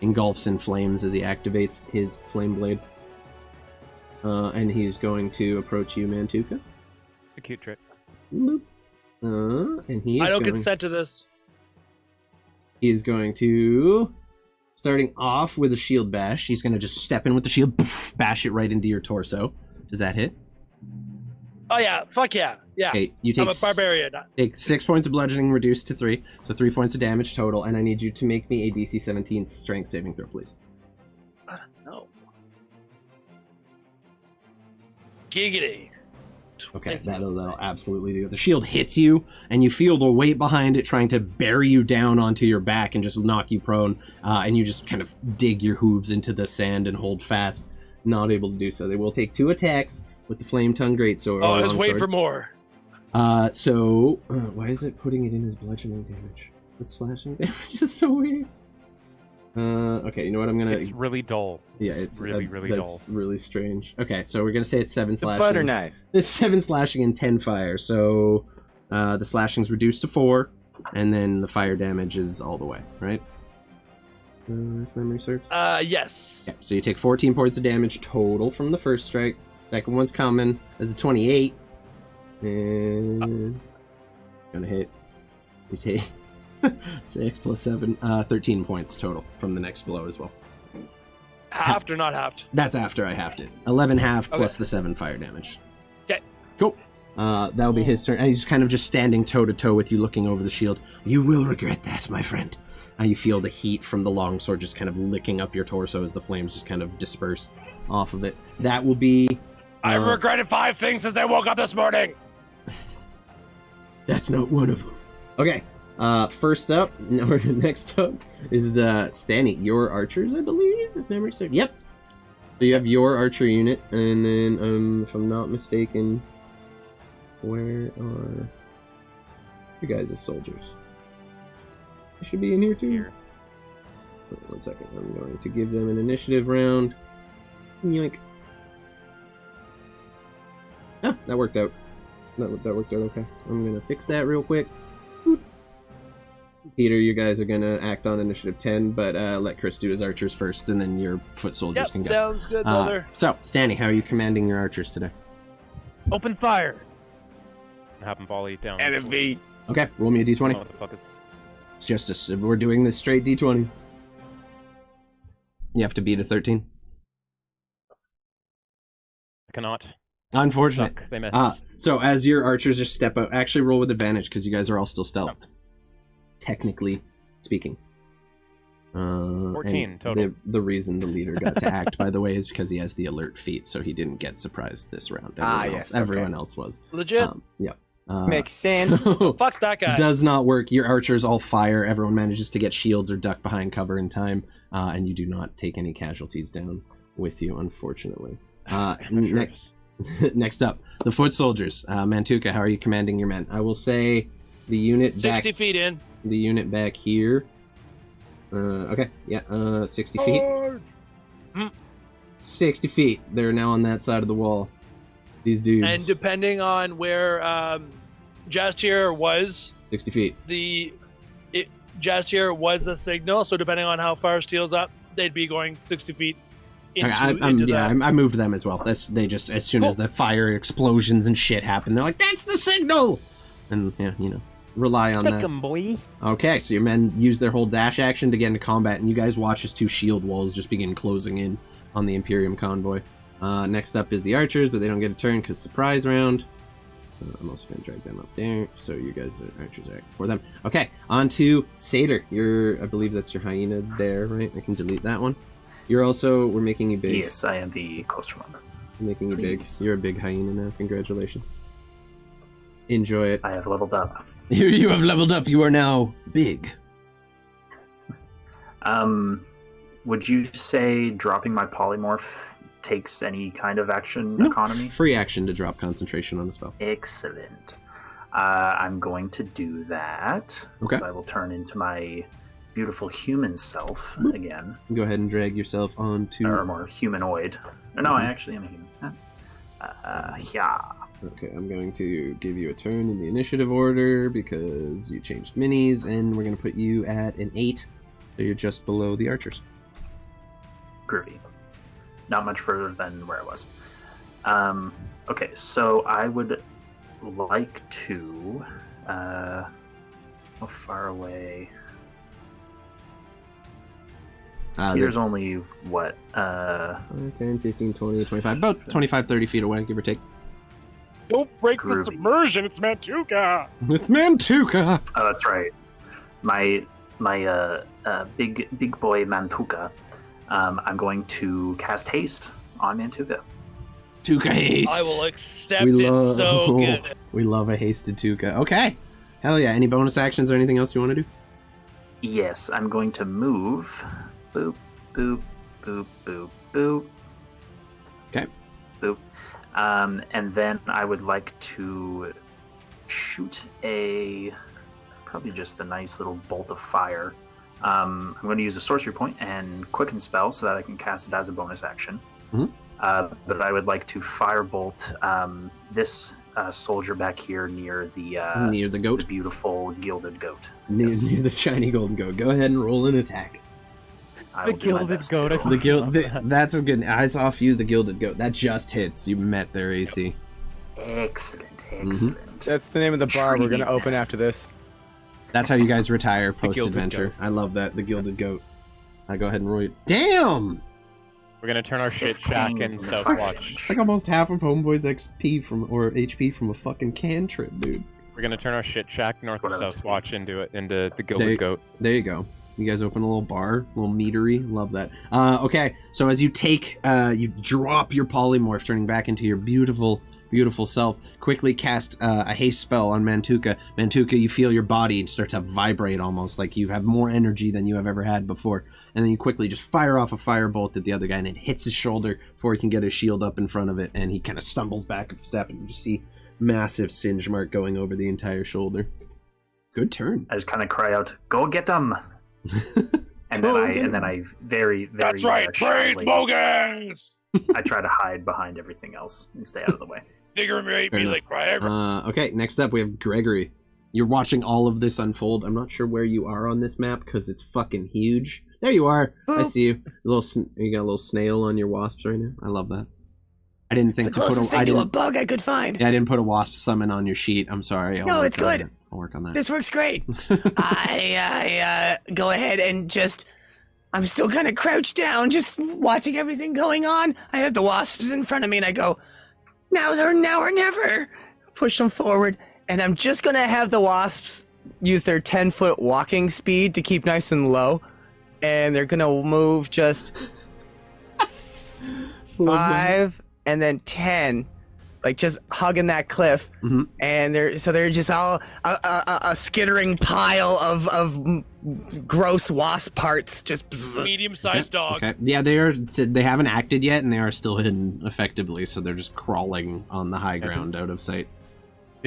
engulfs in flames as he activates his flame blade. And he's going to approach you, Mantuka. A cute trick. And he is I don't going, consent to this. He is going to, starting off with a shield bash, he's going to just step in with the shield, poof, bash it right into your torso. Does that hit? Oh yeah, fuck yeah, yeah. Okay, you take I'm a barbarian. Take 6 points of bludgeoning, reduced to 3, so 3 points of damage total, and I need you to make me a DC 17 strength saving throw, please. No. Giggity. Okay, that'll absolutely do it. The shield hits you, and you feel the weight behind it trying to bury you down onto your back and just knock you prone, and you just kind of dig your hooves into the sand and hold fast. Not able to do so. They will take 2 attacks with the flame tongue greatsword. Oh, just wait for more. Why is it putting it in as bludgeoning damage? The slashing damage is so weird. Okay, you know what? I'm gonna. It's really dull. Yeah, it's really that's dull. really strange. Okay, so we're gonna say it's 7 slashing. Butter knife. It's 7 slashing and 10 fire. So, the slashing's reduced to 4, and then the fire damage is all the way, right? If memory serves. Yes. Yeah, so you take 14 points of damage total from the first strike. Second one's coming as a 28, and gonna hit. You take 6 plus 7, 13 points total from the next blow as well. Halved or not halved? That's after I halved it. 11 half Okay. plus the 7 fire damage. Okay. Cool. That'll be his turn. And he's kind of just standing toe to toe with you, looking over the shield. You will regret that, my friend. You feel the heat from the longsword just kind of licking up your torso as the flames just kind of disperse off of it. That will be. I regretted 5 things since I woke up this morning. That's not one of them. Okay. Next up is the Stanny. Your archers, I believe, if memory serves. Yep. So you have your archer unit, and then, if I'm not mistaken, where are you guys as soldiers? They should be in here too. Here. Wait 1 second. I'm going to give them an initiative round. Yoink. Ah, that worked out. That worked out okay. I'm gonna fix that real quick. Boop. Peter, you guys are gonna act on initiative 10, but let Chris do his archers first, and then your foot soldiers can go. Sounds good, brother. So, Stanny, how are you commanding your archers today? Open fire. Have them volley down. Enemy. Okay, roll me a I don't d20. know what the fuck is. It's just we're doing this straight d20. You have to beat a 13. I cannot. Unfortunate. Suck. They missed. So as your archers just step out, actually roll with advantage because you guys are all still stealthed. Technically speaking. 14 and total. The reason the leader got to act, by the way, is because he has the alert feat, so he didn't get surprised this round. Everyone else was. Legit. Yeah. Makes sense. So, Fuck that guy. does not work. Your archers all fire. Everyone manages to get shields or duck behind cover in time, and you do not take any casualties down with you, unfortunately. Next up, the foot soldiers. Mantuka, how are you commanding your men? I will say the unit 60 feet in. The unit back here. 60 feet. 60 feet. They're now on that side of the wall. These dudes. And depending on where Jastier was, 60 feet. Jastier was a signal, so depending on how far Steel's up, they'd be going 60 feet into, I moved them as well. They just, as soon as the fire explosions and shit happen, they're like, that's the signal! And, yeah, rely on that. Boy. Okay, so your men use their whole dash action to get into combat, and you guys watch as 2 shield walls just begin closing in on the Imperium convoy. Next up is the archers, but they don't get a turn because surprise round. I'm also going to drag them up there, so you guys are archers act for them. Okay, on to Satyr. I believe that's your hyena there, right? I can delete that one. We're making you big. Yes, I am the closer one. Making you big. Please. You're a big hyena now. Congratulations. Enjoy it. I have leveled up. You have leveled up. You are now big. Would you say dropping my polymorph takes any kind of action economy? Free action to drop concentration on the spell. Excellent. I'm going to do that. Okay. So I will turn into my beautiful human self again. Go ahead and drag yourself onto... Or more humanoid. No, I actually am a human. Yeah. Okay, I'm going to give you a turn in the initiative order because you changed minis, and we're going to put you at an 8, so you're just below the archers. Groovy. Not much further than where I was. Okay, so I would like to... how far away... Here's only, what, 10, 15, 20, 25, about 25, 30 feet away, give or take. Don't break Groovy. the submersion, it's Mantuka! It's Mantuka! Oh, that's right. My big boy Mantuka. I'm going to cast haste on Mantuka. Tuka haste! I will accept it so good. We love a hasted Tuka. Okay. Hell yeah. Any bonus actions or anything else you want to do? Yes, I'm going to move. Boop, boop, boop, boop, boop. Okay. Boop. And then I would like to shoot probably just a nice little bolt of fire. I'm going to use a sorcery point and quicken spell so that I can cast it as a bonus action. Mm-hmm. But I would like to firebolt this soldier back here near the goat, the beautiful gilded goat. Near the shiny golden goat. Go ahead and roll an attack. I will do my best to. That's a good. Eyes off you, the gilded goat. That just hits. You met their AC. Excellent. That's the name of the bar we're gonna open after this. That's how you guys retire post-adventure. I love that. The gilded goat. I go ahead and roll it. Damn! We're gonna turn our shit shack in Southwatch. It's like almost half of Homeboy's XP or HP from a fucking cantrip, dude. We're gonna turn our shit shack north of Southwatch into the Gilded Goat. There you go. You guys open a little bar, a little meadery. Love that. Okay, so as you you drop your polymorph, turning back into your beautiful self, quickly cast a haste spell on Mantuka. Mantuka, you feel your body start to vibrate almost like you have more energy than you have ever had before. And then you quickly just fire off a firebolt at the other guy, and it hits his shoulder before he can get his shield up in front of it, and he kind of stumbles back a step, and you just see massive singe mark going over the entire shoulder. Good turn. I just kind of cry out, "Go get them!" and then I very That's right, praise bogus! I try to hide behind everything else and stay out of the way. Figure me like Viagra. Okay, next up we have Gregory. You're watching all of this unfold. I'm not sure where you are on this map because it's fucking huge. There you are. Boop. I see you. You got a little snail on your wasps right now. I love that. I didn't think it's the closest thing to a bug I could find. Yeah, I didn't put a wasp summon on your sheet. I'm sorry. No, it's good. I'll work on that. This works great. I go ahead and I'm still kind of crouched down, just watching everything going on. I have the wasps in front of me, and I go, now or never. Push them forward, and I'm just going to have the wasps use their 10-foot walking speed to keep nice and low, and they're going to move just 5 and then 10, like just hugging that cliff. Mm-hmm. And they're just all a skittering pile of gross wasp parts, just medium-sized dog. Okay. Yeah, they haven't acted yet, and they are still hidden effectively, so they're just crawling on the high ground out of sight.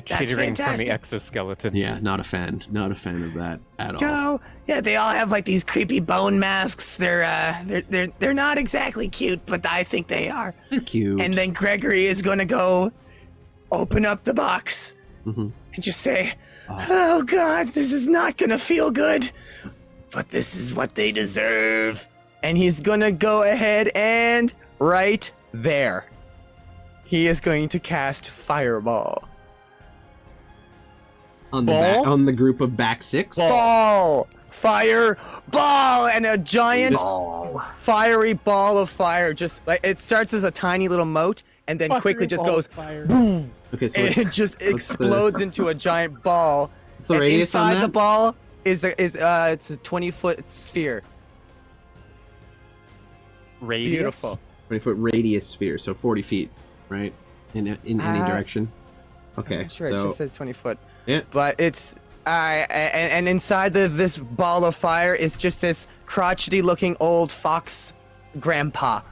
Chittering from the exoskeleton. Yeah, not a fan of that at all. No, yeah, they all have like these creepy bone masks. They're not exactly cute, but I think they are. They're cute. And then Gregory is going to go open up the box and just say, "Oh God, this is not going to feel good, but this is what they deserve." And he's going to go ahead and right there, he is going to cast Fireball. On the group of back 6? Ball! Fire! Ball! And a giant fiery ball of fire. Just like it starts as a tiny little mote and then quickly just goes boom. Okay, so and it just explodes into a giant ball. What's the radius on that? Inside the ball is it's a 20-foot sphere. Radius? Beautiful. 20-foot radius sphere, so 40 feet, right? In any direction. Okay, I'm sure so it just says 20 foot. Yeah. But it's and inside this ball of fire is just this crotchety looking old fox grandpa.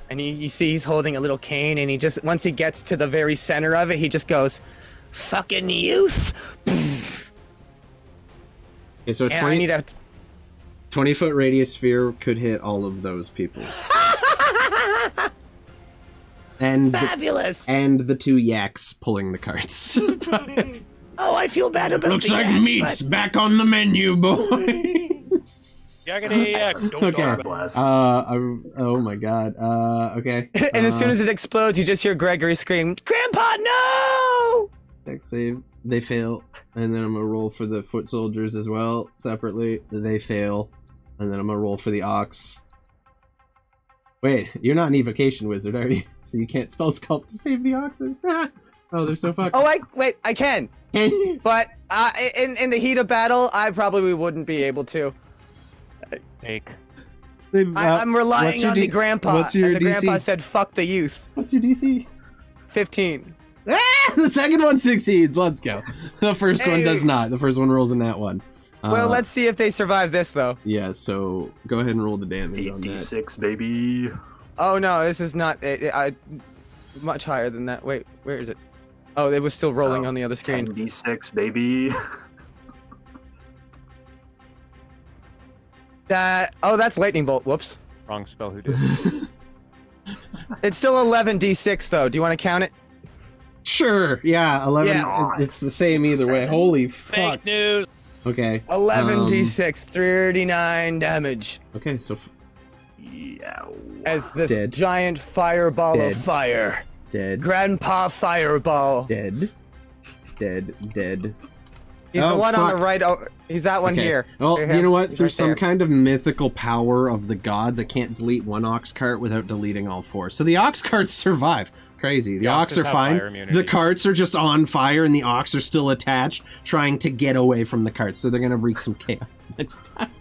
And you see he's holding a little cane, and he just, once he gets to the very center of it, he just goes, "Fucking youth." Okay, so and I need a 20-foot radius sphere could hit all of those people. And Fabulous! And the 2 yaks pulling the carts. Oh, I feel bad about Looks the like yaks, meat's back on the menu, boys. Yakety yak. Don't Okay. God bless. Oh my god. Okay. And as soon as it explodes, you just hear Gregory scream, "Grandpa, no!" Dex save, they fail, and then I'm gonna roll for the foot soldiers as well separately. They fail, and then I'm gonna roll for the ox. Wait, you're not an evocation wizard, are you? So you can't spell sculpt to save the oxes. Oh, they're so fucked. Oh, I can. Can you? But in the heat of battle, I probably wouldn't be able to. Take. I'm relying on the grandpa. What's your and the DC? grandpa said, "Fuck the youth." What's your DC? 15. The second one succeeds. Let's go. The first one does Hey. not. The first one rolls in that one. Well, let's see if they survive this, though. Yeah, so go ahead and roll the damage on that. 8d6, baby. Oh, no, this is not... much higher than that. Wait, where is it? Oh, it was still rolling on the other screen. 10d6, baby. That's lightning bolt. Whoops. Wrong spell. Who did? It's still 11d6, though. Do you want to count it? Sure, yeah, 11. Yeah. It's the same either way. Holy fuck. Fake news. Okay. 11d6, 39 damage. Okay, so Yeah. As this Dead. giant fireball Dead. of fire. dead. Grandpa Fireball. Dead. He's Oh, the one on fuck. the right. Oh, he's that one Okay. here. Well, Hear you him? know what? He's Through right some there. kind of mythical power of the gods, I can't delete one ox cart without deleting all 4. So the ox carts survive. Crazy. The ox oxes are have fine. fire immunity. The carts are just on fire, and the ox are still attached, trying to get away from the carts. So they're gonna wreak some chaos next time.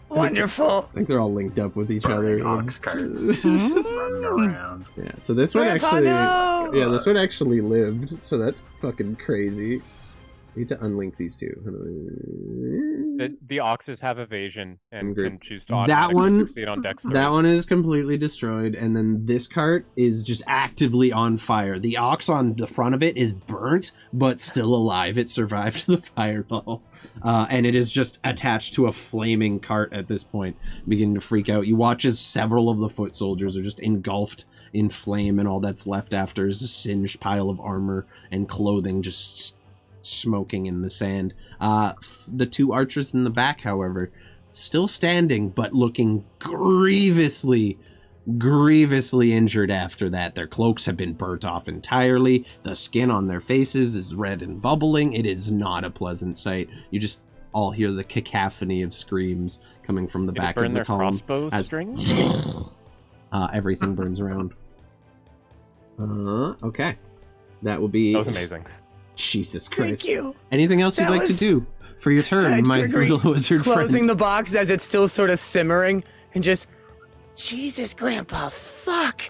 Wonderful. I think they're all linked up with each other. Ox carts running around. Yeah. So this one Grandpa, actually. no! Yeah, this one actually lived. So that's fucking crazy. I need to unlink these two. The oxes have evasion and Good. can choose to That automatically one- succeed on dex That throws. one is completely destroyed, and then this cart is just actively on fire. The ox on the front of it is burnt, but still alive. It survived the fireball. And it is just attached to a flaming cart at this point, beginning to freak out. You watch as several of the foot soldiers are just engulfed in flame, and all that's left after is a singed pile of armor and clothing just smoking in the sand. The 2 archers in the back, however, still standing, but looking grievously injured after that. Their cloaks have been burnt off entirely. The skin on their faces is red and bubbling. It is not a pleasant sight. You just all hear the cacophony of screams coming from the Did it back burn of the their column. crossbow as- strings? Everything burns around. Okay. That will be... That was amazing. Jesus Christ. Thank you. Anything else you'd That like to was- do for your turn, my Gregory little wizard closing friend? the box as it's still sort of simmering and just, Jesus, Grandpa, fuck.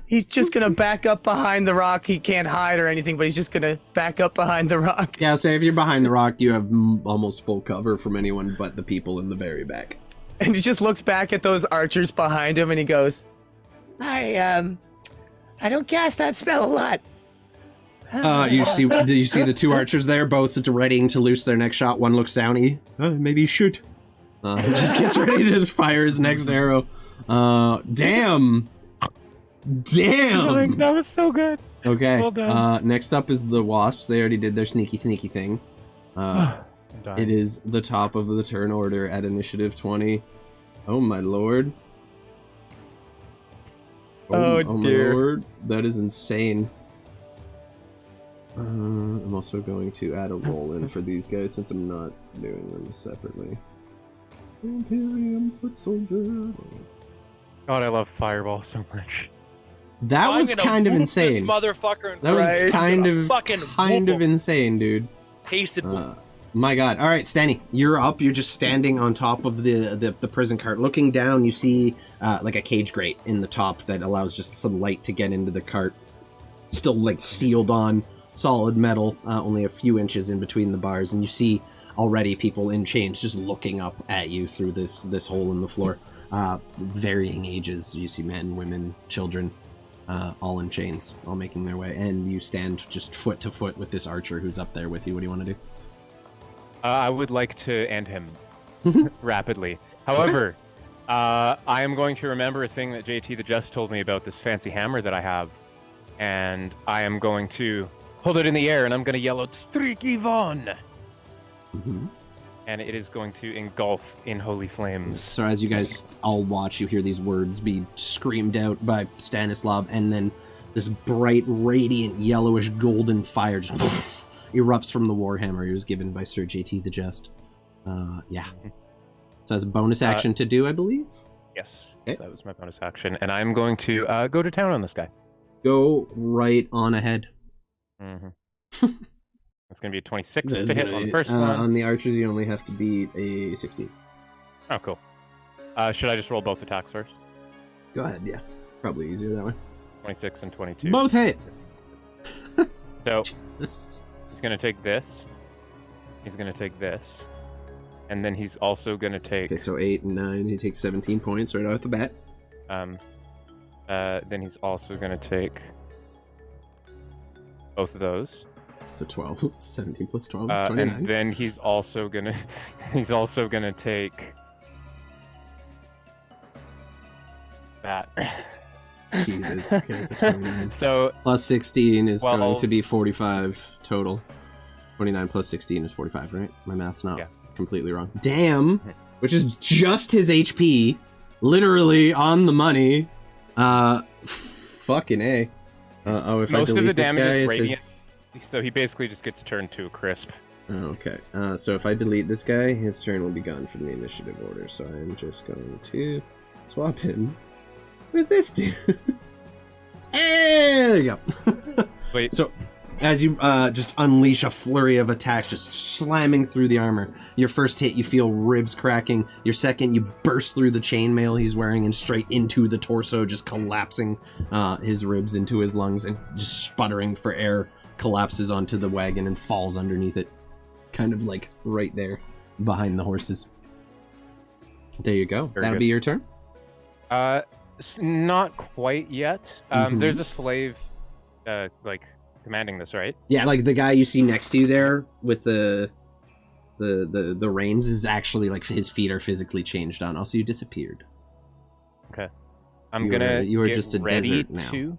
He's just gonna back up behind the rock. He can't hide or anything, but he's just gonna back up behind the rock. Yeah, so if you're behind the rock, you have almost full cover from anyone but the people in the very back. And he just looks back at those archers behind him and he goes, I don't cast that spell a lot. You see the 2 archers there, both readying to loose their next shot. One looks down at you. Maybe you shoot. He just gets ready to fire his next arrow. Damn. That was so good. Okay. Well done. Next up is the wasps. They already did their sneaky thing. I'm dying. It is the top of the turn order at initiative 20. Oh my lord. Oh, my dear. lord. That is insane. I'm also going to add a roll in for these guys since I'm not doing them separately. Imperium foot soldier. God, I love Fireball so much. That I'm was gonna kind of whoop insane. This motherfucker. That was Right. kind of Fucking kind whoop of him. insane, dude. Tasted. My god. All right, Stanny, you're up. You're just standing on top of the prison cart. Looking down, you see like a cage grate in the top that allows just some light to get into the cart. Still like sealed on, solid metal, only a few inches in between the bars, and you see already people in chains just looking up at you through this hole in the floor. Varying ages. You see men, women, children, all in chains, all making their way, and you stand just foot to foot with this archer who's up there with you. What do you want to do? I would like to end him rapidly. However, I am going to remember a thing that JT the Just told me about this fancy hammer that I have, and I am going to hold it in the air, and I'm going to yell out, Streaky Von! And it is going to engulf in holy flames. So as you guys all watch, you hear these words be screamed out by Stanislav, and then this bright, radiant, yellowish, golden fire just erupts from the warhammer he was given by Sir JT the Just. Yeah. So as a bonus action to do, I believe? Yes, Okay. so that was my bonus action, and I'm going to go to town on this guy. Go right on ahead. It's going to be a 26 to hit on the first one. On the archers, you only have to beat a 16. Oh, cool. Should I just roll both attacks first? Go ahead, yeah. Probably easier that way. 26 and 22. Both hit! So, he's going to take this. He's going to take this. And then he's also going to take... Okay, so 8 and 9. He takes 17 points right off the bat. Then he's also going to take both of those. So 12. 17 plus 12 is 29. And then he's also going to take that. Jesus. Okay, so 29. So plus 16 is 12. going to be 45 total. 29 plus 16 is 45, right? My math's not completely wrong. Damn! Which is just his HP. Literally on the money. Fucking A. If most I of delete the this damage guy, is it radiant, says... so he basically just gets turned to a crisp. Okay. So if I delete this guy, his turn will be gone from the initiative order. So I'm just going to swap him with this dude. There you go. Wait. So as you just unleash a flurry of attacks, just slamming through the armor. Your first hit, you feel ribs cracking. Your second, you burst through the chainmail he's wearing and straight into the torso, just collapsing his ribs into his lungs and just sputtering for air, collapses onto the wagon and falls underneath it. Kind of like right there behind the horses. There you go. That'll be your turn? Not quite yet. There's a slave, like, commanding this, right? Yeah, like the guy you see next to you there with the reins is actually like his feet are physically changed on. Also, you disappeared. Okay. You are get just a ready desert now.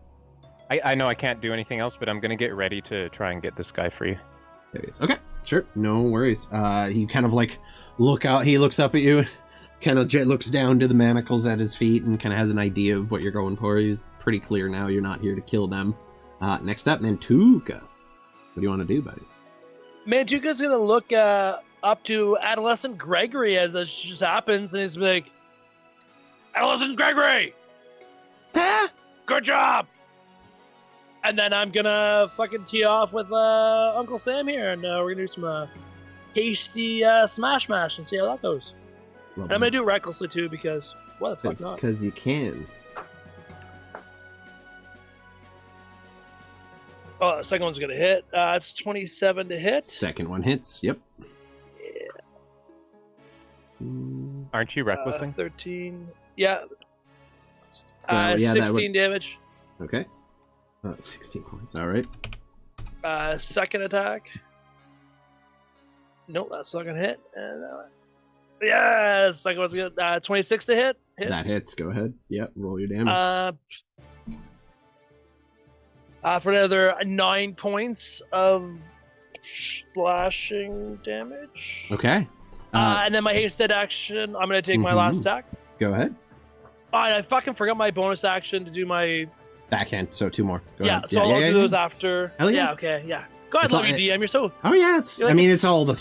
I know I can't do anything else, but I'm gonna get ready to try and get this guy free. There he is. Okay, sure, no worries. He kind of like look out. He looks up at you, kind of looks down to the manacles at his feet, and kind of has an idea of what you're going for. He's pretty clear now. You're not here to kill them. Next up, Mantuka. What do you want to do, buddy? Mantuka's gonna look up to adolescent Gregory as this just happens, and he's like, "Adolescent Gregory, good job!" And then I'm gonna fucking tee off with Uncle Sam here, and we're gonna do some hasty smash and see how that goes. And I'm gonna do it recklessly too, because what the fuck not? Because you can. Oh, the second one's gonna hit. It's 27 to hit. Second one hits. Yep. Yeah. Aren't you recklessing? 13. Yeah. Yeah, 16 damage. Okay. 16 points. All right. Second attack. Nope, that's not gonna hit. Yeah, second one's good. 26 to hit. Hits. That hits. Go ahead. Yep. Roll your damage. For another 9 points of slashing damage. Okay. And then my hasted action, I'm gonna take my last attack. Go ahead. Oh, and I fucking forgot my bonus action to do my Backhand. So 2 more. Go ahead. So I'll do those after. Hell yeah. Okay, yeah. Go ahead, love you, DM. You're so. Oh yeah, it's all the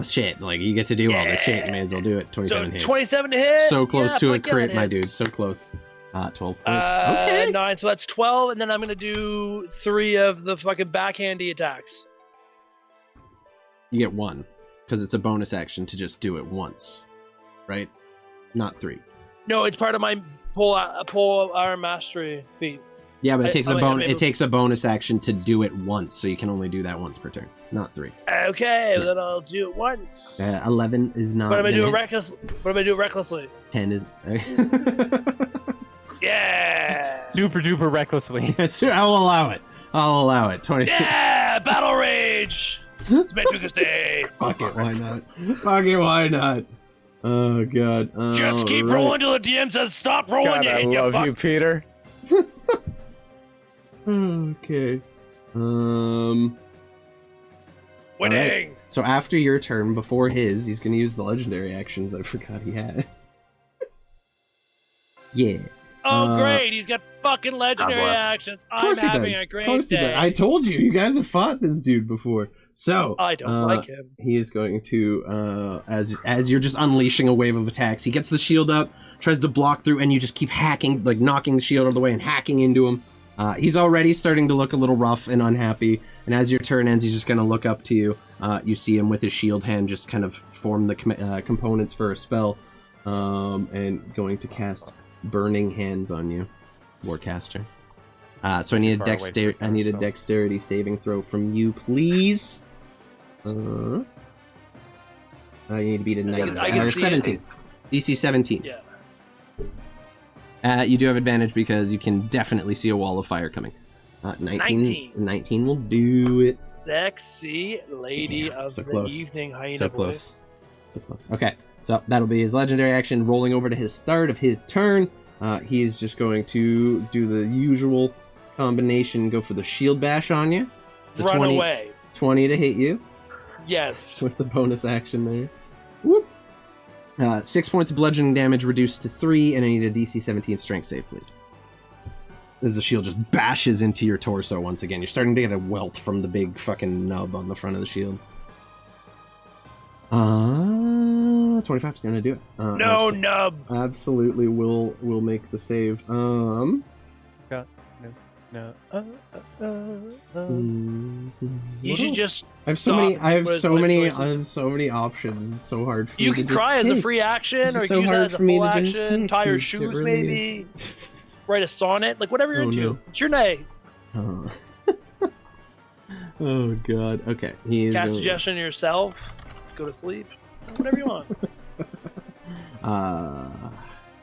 shit. Like you get to do all the shit. You may as well do it. 27 hits. 27 to hit. So close to a crit, my dude. So close. 12 points. Okay. 9. So that's 12, and then I'm gonna do 3 of the fucking backhandy attacks. You get 1 because it's a bonus action to just do it once, right? Not 3. No, it's part of my pole arm mastery feat. Yeah, but it takes a bonus action to do it once, so you can only do that once per turn, not 3. Okay, then I'll do it once. 11 is not. But I'm gonna do it recklessly. 10 is. Yeah. Super duper recklessly. I'll allow it. 20. Yeah, battle rage. It's Mantuka's day. Fuck it, why not? Fuck it, why not? Oh god. Just keep rolling till the DM says stop rolling. God, I love you, Peter. Okay. Winning. Right. So after your turn, before his, he's gonna use the legendary actions I forgot he had. Yeah. Oh great, he's got fucking legendary actions. I'm having a great day. I told you, you guys have fought this dude before. So I don't like him. He is going to, as you're just unleashing a wave of attacks, he gets the shield up, tries to block through, and you just keep hacking, like knocking the shield out of the way and hacking into him. He's already starting to look a little rough and unhappy, and as your turn ends, he's just going to look up to you. You see him with his shield hand just kind of form the components for a spell, and going to cast Burning Hands on you, Warcaster. So I need a dexterity saving throw from you, please. You need to beat a 17. DC 17. Yeah. You do have advantage because you can definitely see a wall of fire coming. 19 will do it. Sexy lady of so the close. evening, hyena So boy. close. So close. Okay, so that'll be his legendary action, rolling over to his start of his turn. He's just going to do the usual combination, go for the shield bash on you. Run away. 20 to hit you. Yes. With the bonus action there. Whoop. 6 points of bludgeoning damage reduced to 3, and I need a DC 17 strength save, please. As the shield just bashes into your torso once again. You're starting to get a welt from the big fucking nub on the front of the shield. 25 is gonna do it. No nub. Absolutely will make the save. No. You should just. I have so many options. It's so hard for me. You can cry as a free action, or use it as a full action. Tie your shoes, maybe. Write a sonnet, like whatever you're into. No. It's your name. Oh god. Okay. Cast suggestion yourself. Go to sleep. Whatever you want.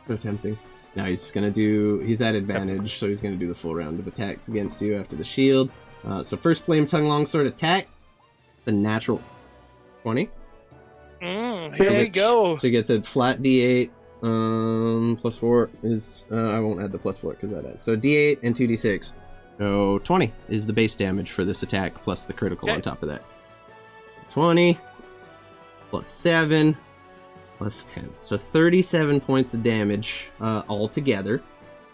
So tempting. Now he's gonna do. He's at advantage, so he's gonna do the full round of attacks against you after the shield. So first flame tongue longsword attack. The natural 20. Here we go. So he gets a flat D8. Plus 4 is I won't add the plus 4 because that adds. So D8 and 2D6. So 20 is the base damage for this attack plus the critical on top of that. 20 plus 7 plus 10. So 37 points of damage altogether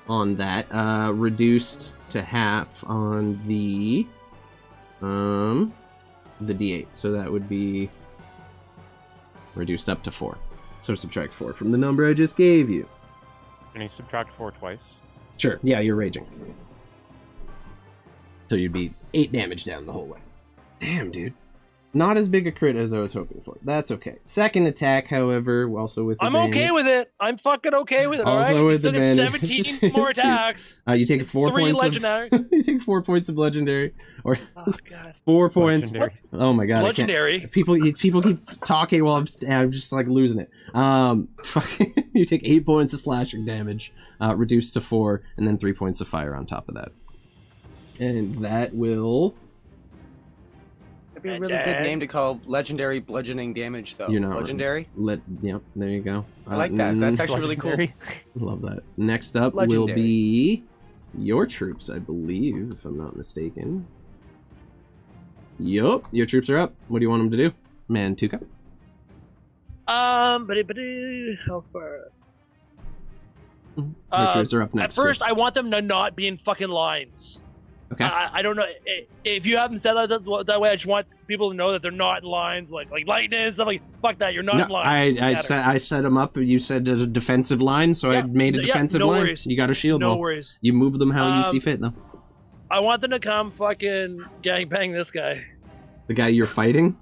on that. Reduced to half on the D8. So that would be reduced up to 4. So subtract 4 from the number I just gave you. Can you subtract 4 twice? Sure. Yeah, you're raging. So you'd be 8 damage down the whole way. Damn, dude. Not as big a crit as I was hoping for. That's okay. Second attack, however, also with advantage. I'm okay with it. I'm fucking okay with it. Also all right? with Still get advantage. 17 more attacks. You take 4 3 points legendary. you take 4 points of legendary, or Oh god. 4 points. Legendary. Oh my god! Legendary. People keep talking while I'm just like losing it. You take 8 points of slashing damage, reduced to 4, and then 3 points of fire on top of that. And that will. That'd be a really good name to call legendary bludgeoning damage, though. You know, legendary. Yep, there you go. I like that. That's actually really cool. Love that. Next up Legendary. will be your troops, I believe, if I'm not mistaken. Yup, your troops are up. What do you want them to do, man? Tuka? How far? Your troops are up next. At first, Chris. I want them to not be in fucking lines. Okay. I don't know if you haven't said that way. I just want people to know that they're not in lines, like lightning and stuff. Like fuck that, you're not in lines. I set them up. You said a defensive line, so I made a defensive line. Worries. You got a shield. No worries. You move them how you see fit, though. I want them to come fucking gangbang this guy. The guy you're fighting.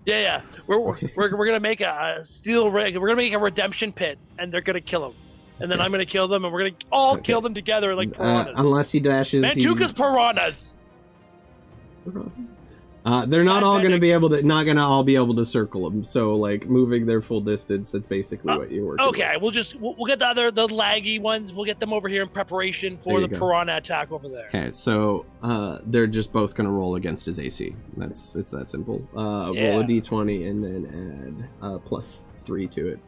Yeah. We're gonna make a steel rig. We're gonna make a redemption pit, and they're gonna kill him. And then I'm gonna kill them, and we're gonna all kill them together like piranhas. Unless he dashes. Mantuka's piranhas. They're not all going to be able to, not going to all be able to circle them. So, like, moving their full distance, that's basically what you're working Okay, with. we'll get the laggy ones. We'll get them over here in preparation for the piranha attack over there. Okay, so they're just both going to roll against his AC. It's that simple. Roll a d20 and then add +3 to it.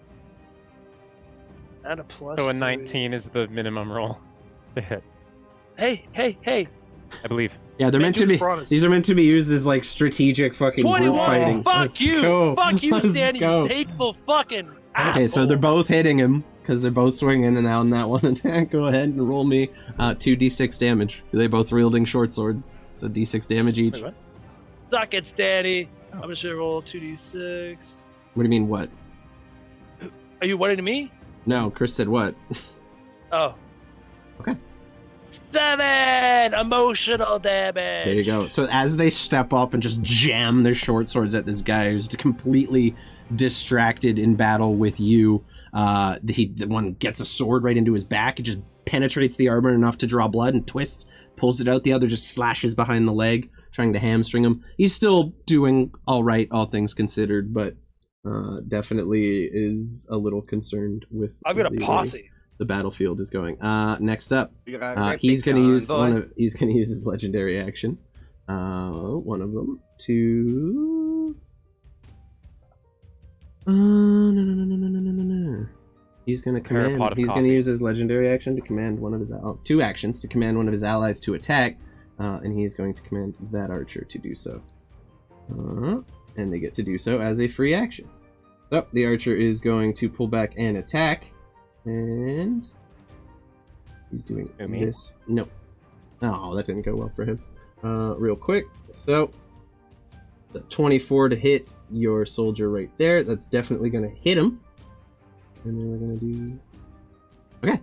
Add a plus. So a 3. 19 is the minimum roll to hit. Hey! I believe. Yeah, they're meant to be. These are meant to be used as like strategic fucking group fighting. Fuck you! Fuck you, Stan! You hateful fucking. Okay, so they're both hitting him because they're both swinging and out in that one attack. Go ahead and roll me 2d6 damage. They both wielding short swords, so d6 damage each. Wait, what? Suck it, Stanny. I'm just gonna roll 2d6. What do you mean what? Are you whating to me? No, Chris said what? Oh. Okay. 7 emotional damage. There you go. So as they step up and just jam their short swords at this guy who's completely distracted in battle with you, the one gets a sword right into his back. It just penetrates the armor enough to draw blood and twists, pulls it out. The other just slashes behind the leg, trying to hamstring him. He's still doing all right, all things considered, but definitely is a little concerned with. I've got a posse. The battlefield is going. Next up, he's going to use he's going to use his legendary action. One of them to. No. He's going to command. He's going to use his legendary action to command one of his 2 actions to command one of his allies to attack, and he is going to command that archer to do so. And they get to do so as a free action. So the archer is going to pull back and attack. And he's doing this. No. Oh, that didn't go well for him. Real quick. So, the 24 to hit your soldier right there. That's definitely going to hit him. And then we're going to do... Okay.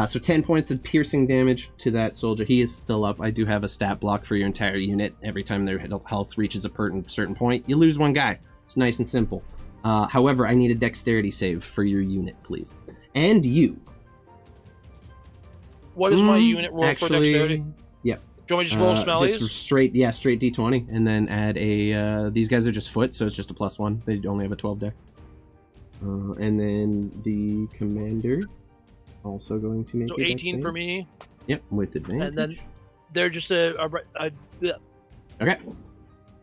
So 10 points of piercing damage to that soldier. He is still up. I do have a stat block for your entire unit. Every time their health reaches a certain point, you lose one guy. It's nice and simple. However, I need a dexterity save for your unit, please. And you. What is my unit roll for dexterity? Yep. Do you want me to just roll smellies? Just straight d20, and then add a... these guys are just foot, so it's just a +1. They only have a 12 deck. And then the commander also going to make so 18 for me. Yep, with advantage. And then they're just a okay.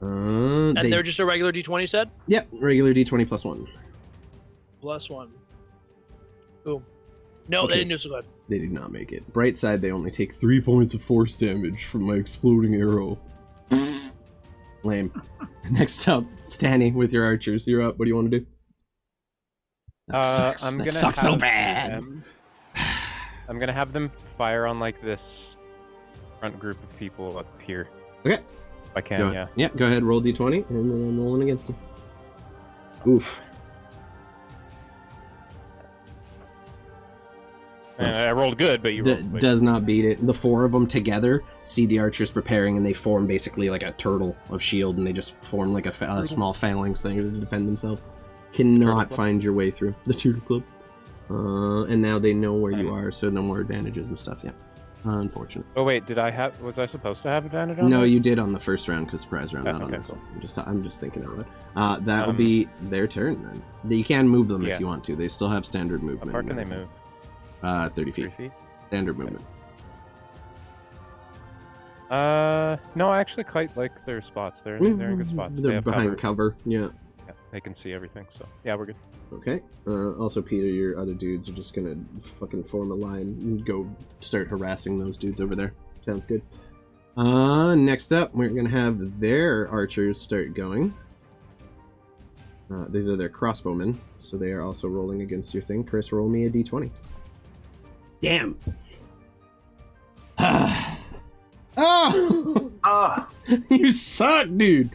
And they're just a regular d20 set? Yep, regular d20 +1. +1. Boom. No, okay. They didn't do so good. They did not make it. Bright side, they only take 3 points of force damage from my exploding arrow. Lame. Next up, Stanny with your archers. You're up. What do you want to do? That sucks. That sucks so bad. I'm gonna have them fire on like this front group of people up here. Okay. If I can, yeah. Yeah, go ahead, roll d20, and then I'm rolling against him. Oof. I rolled good, but you rolled does not beat it. The 4 of them together see the archers preparing, and they form basically like a turtle of shield, and they just form like a small phalanx thing to defend themselves. Cannot find your way through the Turtle Club. And now they know where you are, so no more advantages and stuff. Yeah, unfortunate. Oh wait, was I supposed to have advantage on No, that? you did on the first round because surprise round not on this one. I'm just thinking of it. That will be their turn then. You can move them if you want to. They still have standard movement. How far can they move? 30 feet. 3 feet? Standard movement. No, I actually quite like their spots. They're in good spots. They're behind cover. Yeah. They can see everything, so yeah, we're good. Okay. Also, Peter, your other dudes are just gonna fucking form a line and go start harassing those dudes over there. Sounds good. Next up, we're gonna have their archers start going. These are their crossbowmen, so they are also rolling against your thing. Chris, roll me a d20. Damn. Oh! You suck, dude!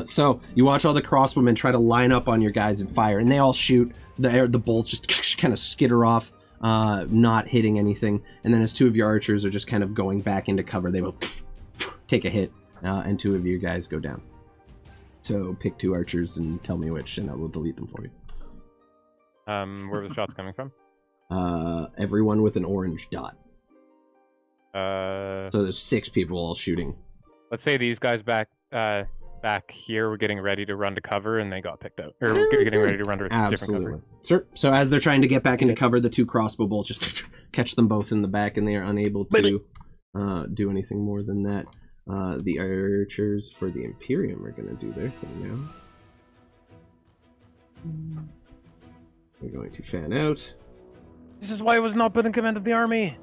So you watch all the crossbowmen try to line up on your guys and fire, and they all shoot. The bolts just kind of skitter off, not hitting anything. And then as 2 of your archers are just kind of going back into cover, they will take a hit, and 2 of you guys go down. So pick 2 archers and tell me which, and I will delete them for you. Where were the shots coming from? Everyone with an orange dot. So there's 6 people all shooting. Let's say these guys back back here were getting ready to run to cover, and they got picked out. Or getting ready to run to a different Absolutely. cover. Sure. So as they're trying to get back into cover, the 2 crossbow bolts just catch them both in the back, and they are unable to do anything more than that. The archers for the Imperium are going to do their thing now. They're going to fan out. This is why I was not put in command of the army.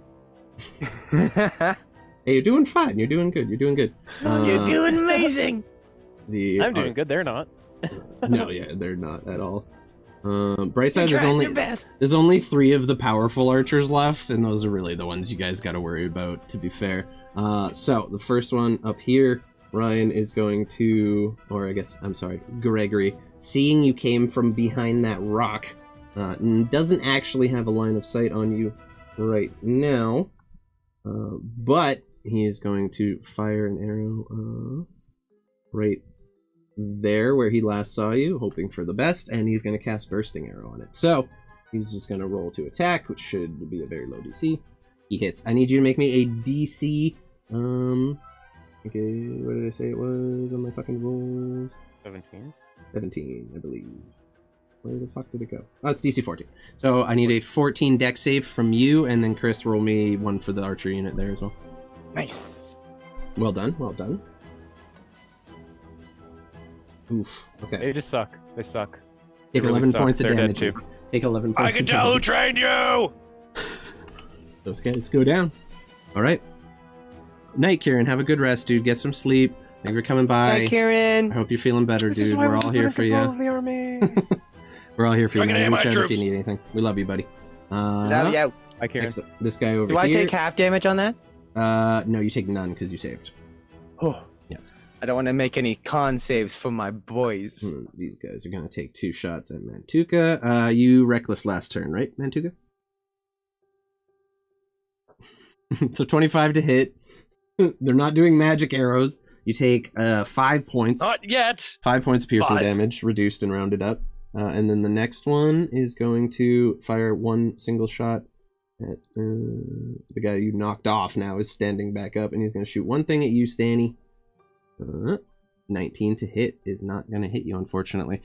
Hey, you're doing fine. You're doing good. You're doing good. You're doing amazing. I'm doing good. They're not. No, yeah, they're not at all. Bright side, Your best. there's only 3 of the powerful archers left, and those are really the ones you guys got to worry about, to be fair. So the first one up here, Ryan is going to, or I guess, I'm sorry, Gregory, seeing you came from behind that rock, doesn't actually have a line of sight on you right now, but he is going to fire an arrow right there where he last saw you, hoping for the best, and he's going to cast Bursting Arrow on it. So he's just going to roll to attack, which should be a very low DC. He hits. I need you to make me a DC. Okay, what did I say it was on my fucking rolls? 17. 17, I believe. Where the fuck did it go? Oh, it's DC 14. So I need a 14 dex save from you, and then Chris, roll me one for the archer unit there as well. Nice. Well done, well done. Oof, okay. They just suck. They suck. Take They really 11 suck. points of They're dead damage. too. Take 11 points I can of tell who damage. trained you! Those guys go down. Alright. Night, Kieran. Have a good rest, dude. Get some sleep. Thanks for coming by. Hi, Kieran. I hope you're feeling better, This is dude. why I We're was all put here in for control you. of the army. We're all here for you, Bring it man. in, my Reach out if troops. you need anything. We love you, buddy. Love you. Hi, Kieran. Next up, this guy over Do here. I take half damage on that? No, you take none because you saved. Oh. Yeah. I don't want to make any con saves for my boys. These guys are going to take 2 shots at Mantuka. You reckless last turn, right, Mantuka? So 25 to hit. They're not doing magic arrows. You take 5 points. Not yet. 5 points of piercing 5. damage, reduced and rounded up. And then the next one is going to fire 1 single shot at the guy you knocked off now is standing back up, and he's going to shoot 1 thing at you, Stanny. 19 to hit is not going to hit you, unfortunately.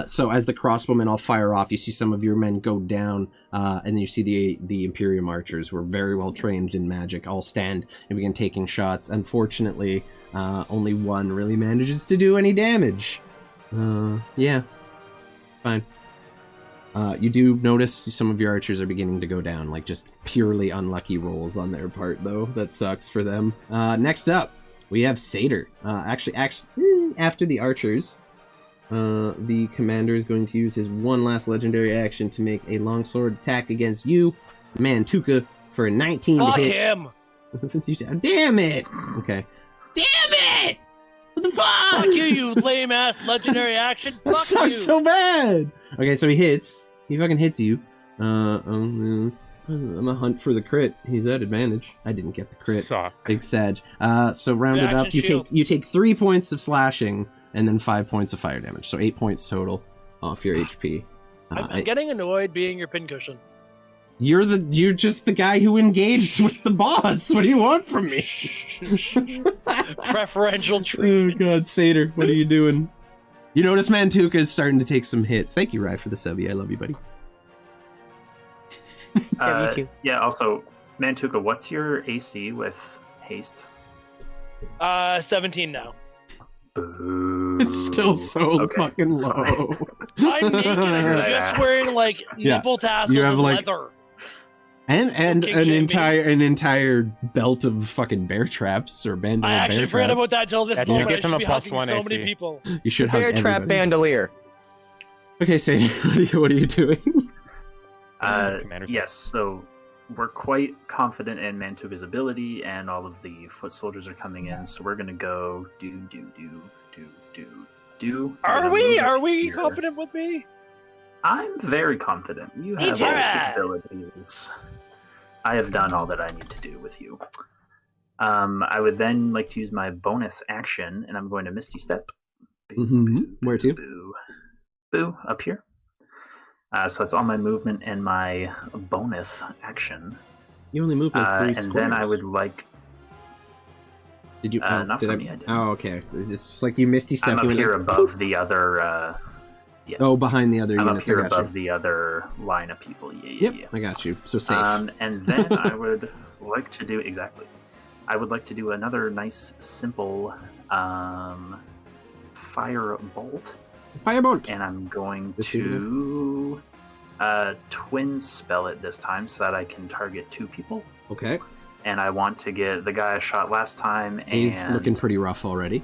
So as the crossbowmen all fire off, you see some of your men go down, and then you see the Imperium archers, who are very well trained in magic, all stand and begin taking shots. Unfortunately, only 1 really manages to do any damage. Yeah. Fine. You do notice some of your archers are beginning to go down, like just purely unlucky rolls on their part, though. That sucks for them. Next up, we have Satyr. Actually, after the archers, the commander is going to use his 1 last legendary action to make a longsword attack against you, Mantuka, for a 19 Fuck to hit. him. Damn it! Okay. Damn it! What the fuck? Fuck you, you lame ass legendary action. That Fuck sucks you. so bad. Okay, so he hits. He fucking hits you. I'm a hunt for the crit. He's at advantage. I didn't get the crit. Suck. Big Sag. So rounded Reaction up, shield. you take 3 points of slashing and then 5 points of fire damage. So 8 points total off your HP. I'm getting annoyed being your pincushion. You're just the guy who engaged with the boss. What do you want from me? Preferential Oh treatment. god, Satyr, what are you doing? You notice Mantuka is starting to take some hits. Thank you, Rye, for the subby. I love you, buddy. Yeah, me too. Yeah, also, Mantuka, what's your AC with haste? 17 now. Boo. It's still so Okay, fucking it's low. fine. I'm naked and Yeah. just wearing like Yeah. nipple tassels You have, and like, leather. And Fucking an Jimmy. entire belt of fucking bear traps or bandolier I bear actually traps. forgot about that till this Yeah, you moment. get I them should a be plus hugging 1 so AC. many people. You should hug Bear trap everybody. bandolier. Okay, Sadie, what are you doing? Commander's Yes, so we're quite confident in Mantuka's ability, and all of the foot soldiers are coming in, so we're gonna go do. Are Gonna we? move it Are we here. confident with me? I'm very confident. You have too. all the abilities. I have done all that I need to do with you. I would then like to use my bonus action, and I'm going to Misty Step. Where to? Boo, up here. So that's all my movement and my bonus action. You only move like 3 And then I squares. would like... Did you? Not for me, I didn't. Oh, okay. It's like you misty step. I'm up here above the other... yeah. Oh, behind the other I'm units. up here I got above you. the other line of people. Yeah. I got you. So safe. And then I would like to do... Exactly. I would like to do another nice, simple firebolt. Firebolt! And I'm going to twin spell it this time so that I can target 2 people. Okay. And I want to get the guy I shot last time and He's looking pretty rough already.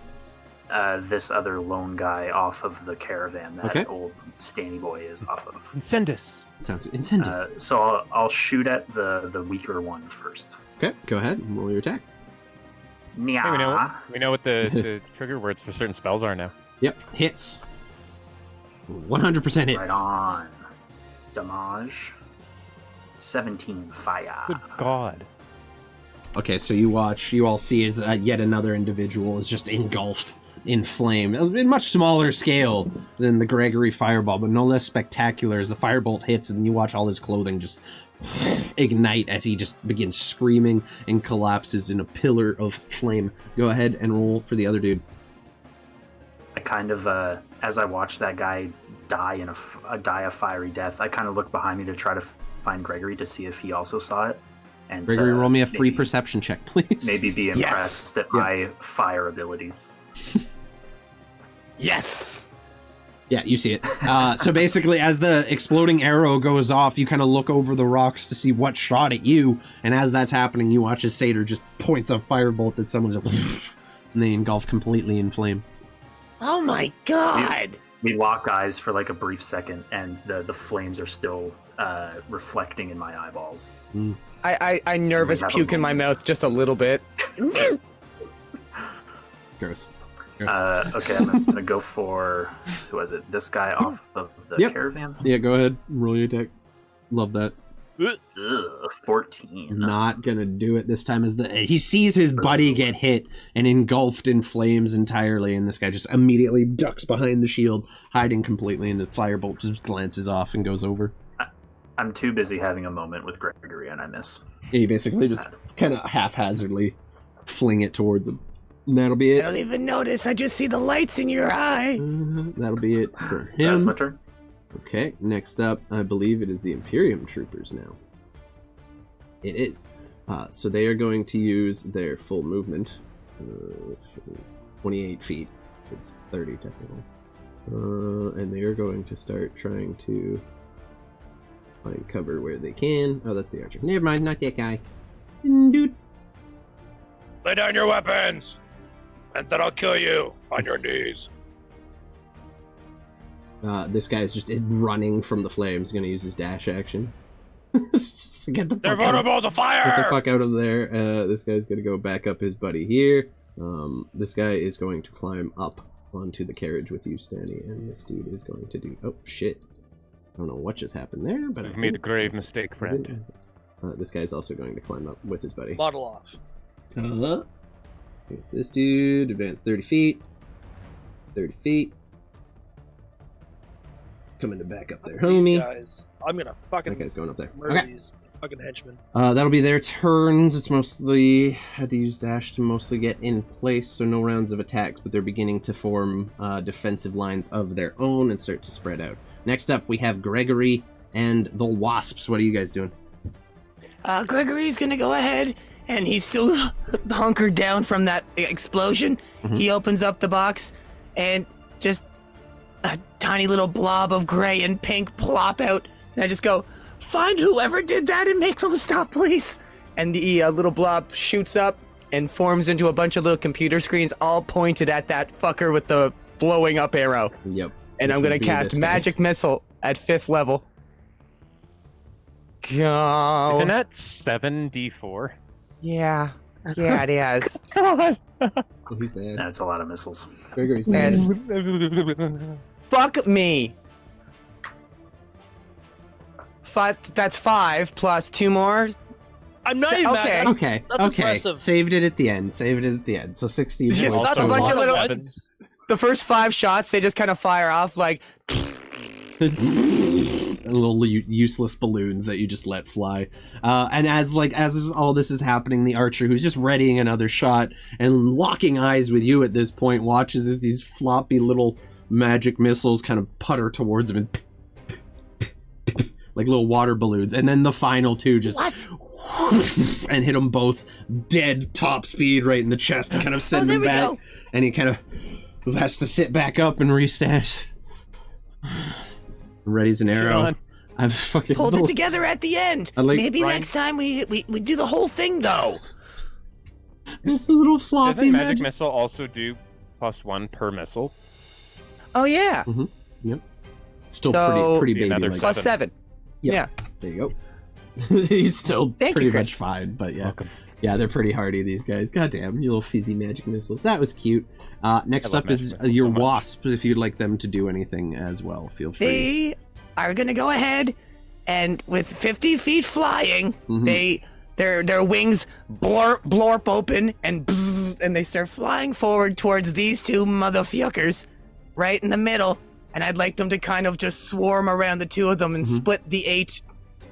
This other lone guy off of the caravan that old Stanny boy is off of. Incendus. Sounds incendus. So I'll shoot at the weaker one first. Okay, go ahead. Roll your attack. Nya. Hey, we know what the trigger words for certain spells are now. Yep, hits. 100% hits. Right on. Damage. 17 fire. Good God. Okay, so you all see is yet another individual is just engulfed in flame. In much smaller scale than the Gregory fireball, but no less spectacular as the firebolt hits and you watch all his clothing just ignite as he just begins screaming and collapses in a pillar of flame. Go ahead and roll for the other dude. I kind of, as I watch that guy die a fiery death, I kind of look behind me to try to find Gregory to see if he also saw it. And Gregory, roll me a free perception check, please. Maybe be impressed at my fire abilities. Yes! Yeah, you see it. So basically, as the exploding arrow goes off, you kind of look over the rocks to see what shot at you, and as that's happening, you watch as Satyr just points a firebolt at someone, and they engulf completely in flame. Oh my god! We lock eyes for like a brief second, and the flames are still reflecting in my eyeballs. I nervous puke in my mouth just a little bit. Gross. Okay, I'm gonna go for who was it? This guy off of the caravan. Yeah, go ahead. Roll your attack. Love that. 14. Not gonna do it this time. As he sees his buddy get hit and engulfed in flames entirely, and this guy just immediately ducks behind the shield, hiding completely, and the firebolt just glances off and goes over. I'm too busy having a moment with Gregory, and I miss. Yeah, you basically just kind of haphazardly fling it towards him. And that'll be it. I don't even notice. I just see the lights in your eyes. That'll be it for him. That's my turn. Okay, next up, I believe it is the Imperium troopers now. It is. So they are going to use their full movement. 28 feet. It's 30 technically. And they are going to start trying to find cover where they can. Oh, that's the archer. Never mind, not that guy. Dude. Lay down your weapons, and then I'll kill you on your knees. This guy is just running from the flames. Going to use his dash action. Just get the fuck They're vulnerable to fire! Get the fuck out of there. This guy's going to go back up his buddy here. This guy is going to climb up onto the carriage with you, Stanny, and this dude is going to do... Oh, shit. I don't know what just happened there, but You've made a grave mistake, friend. This guy's also going to climb up with his buddy. Model off. Here's this dude. Advance 30 feet. 30 feet. Coming to back up there, homie. These guys. I'm gonna fucking That guy's going up there. murder Okay. these fucking henchmen. That'll be their turns. It's mostly... had to use dash to mostly get in place, so no rounds of attacks, but they're beginning to form defensive lines of their own and start to spread out. Next up, we have Gregory and the Wasps. What are you guys doing? Gregory's gonna go ahead, and he's still hunkered down from that explosion. Mhm. He opens up the box, and just a tiny little blob of gray and pink plop out. And I just go, find whoever did that and make them stop, please. And the little blob shoots up and forms into a bunch of little computer screens all pointed at that fucker with the blowing up arrow. Yep. And I'm gonna cast Magic Missile at 5th level. Go. Isn't that 7d4? Yeah. Yeah, it is. God! Oh, he's bad. That's a lot of missiles. Gregory's bad. That's fuck me. That's 5 plus 2 more. I'm not even okay. mad. Okay, That's okay. impressive. Saved it at the end. So 16 Just points not a total. bunch of little- Weapons. The first 5 shots, they just kind of fire off like, Little useless balloons that you just let fly. And as all this is happening, the archer, who's just readying another shot and locking eyes with you at this point, watches as these floppy little magic missiles kind of putter towards him and like little water balloons, and then the final two just and hit them both dead top speed right in the chest and kind of send him back. Go. And he kind of has to sit back up and restand. Ready's an arrow. I'm fucking hold it together at the end. Maybe next time we do the whole thing though. Just a little floppy. Doesn't magic missile also do +1 per missile? Oh yeah. Mm-hmm. Yep. Still pretty baby. Like +7. Yep. Yeah. There you go. He's still pretty much fine, but yeah. Welcome. Yeah, they're pretty hardy, these guys. Goddamn, you little fizzy magic missiles. That was cute. Next up is your wasp. If you'd like them to do anything as well, feel free. They are gonna go ahead and with 50 feet flying, their wings blorp open and bzz, and they start flying forward towards these two motherfuckers right in the middle. And I'd like them to kind of just swarm around the two of them and split the 8.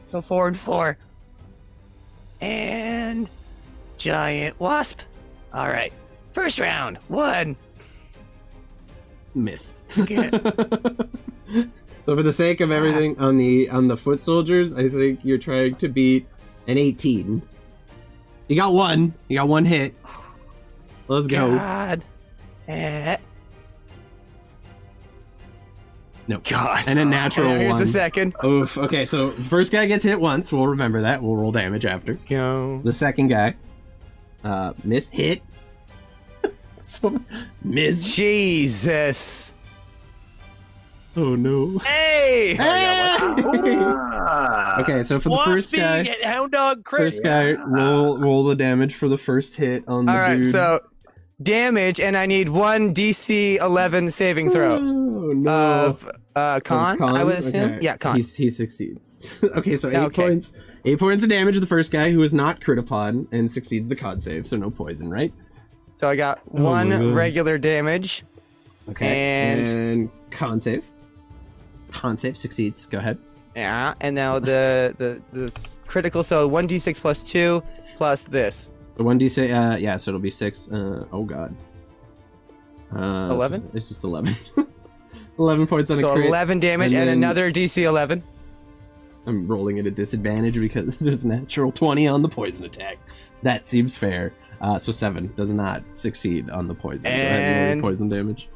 So 4 and 4. And giant wasp. All right. First round. 1. Miss. Okay. So for the sake of everything on the foot soldiers, I think you're trying to beat an 18. You got one. You got one hit. Let's go. God. No. God. And a natural one. Here's the second. Oof. Okay, so first guy gets hit once. We'll remember that. We'll roll damage after. Go. The second guy. Miss. Hit. So, miss. Jesus. Oh, no. Hey! Okay, so for the first guy. Hound dog crit. First guy, roll the damage for the first hit on the dude. All right, so damage, and I need 1 DC 11 saving throw. Oh, no. Of con, I would assume. Okay. Yeah, con. He succeeds. Okay, so 8 points. 8 points of damage to the first guy who is not crit upon and succeeds the con save, so no poison, right? So I got 1 regular damage. Okay, and con save. Con save succeeds. Go ahead. Yeah, and now the critical, so 1d6 plus 2 plus this. The 1d6, yeah, so it'll be 6. Oh god. 11? So it's just 11. 11 points on a crit. 11 damage and another DC 11. I'm rolling at a disadvantage because there's a natural 20 on the poison attack. That seems fair. So 7 does not succeed on the poison. And go ahead and roll poison damage.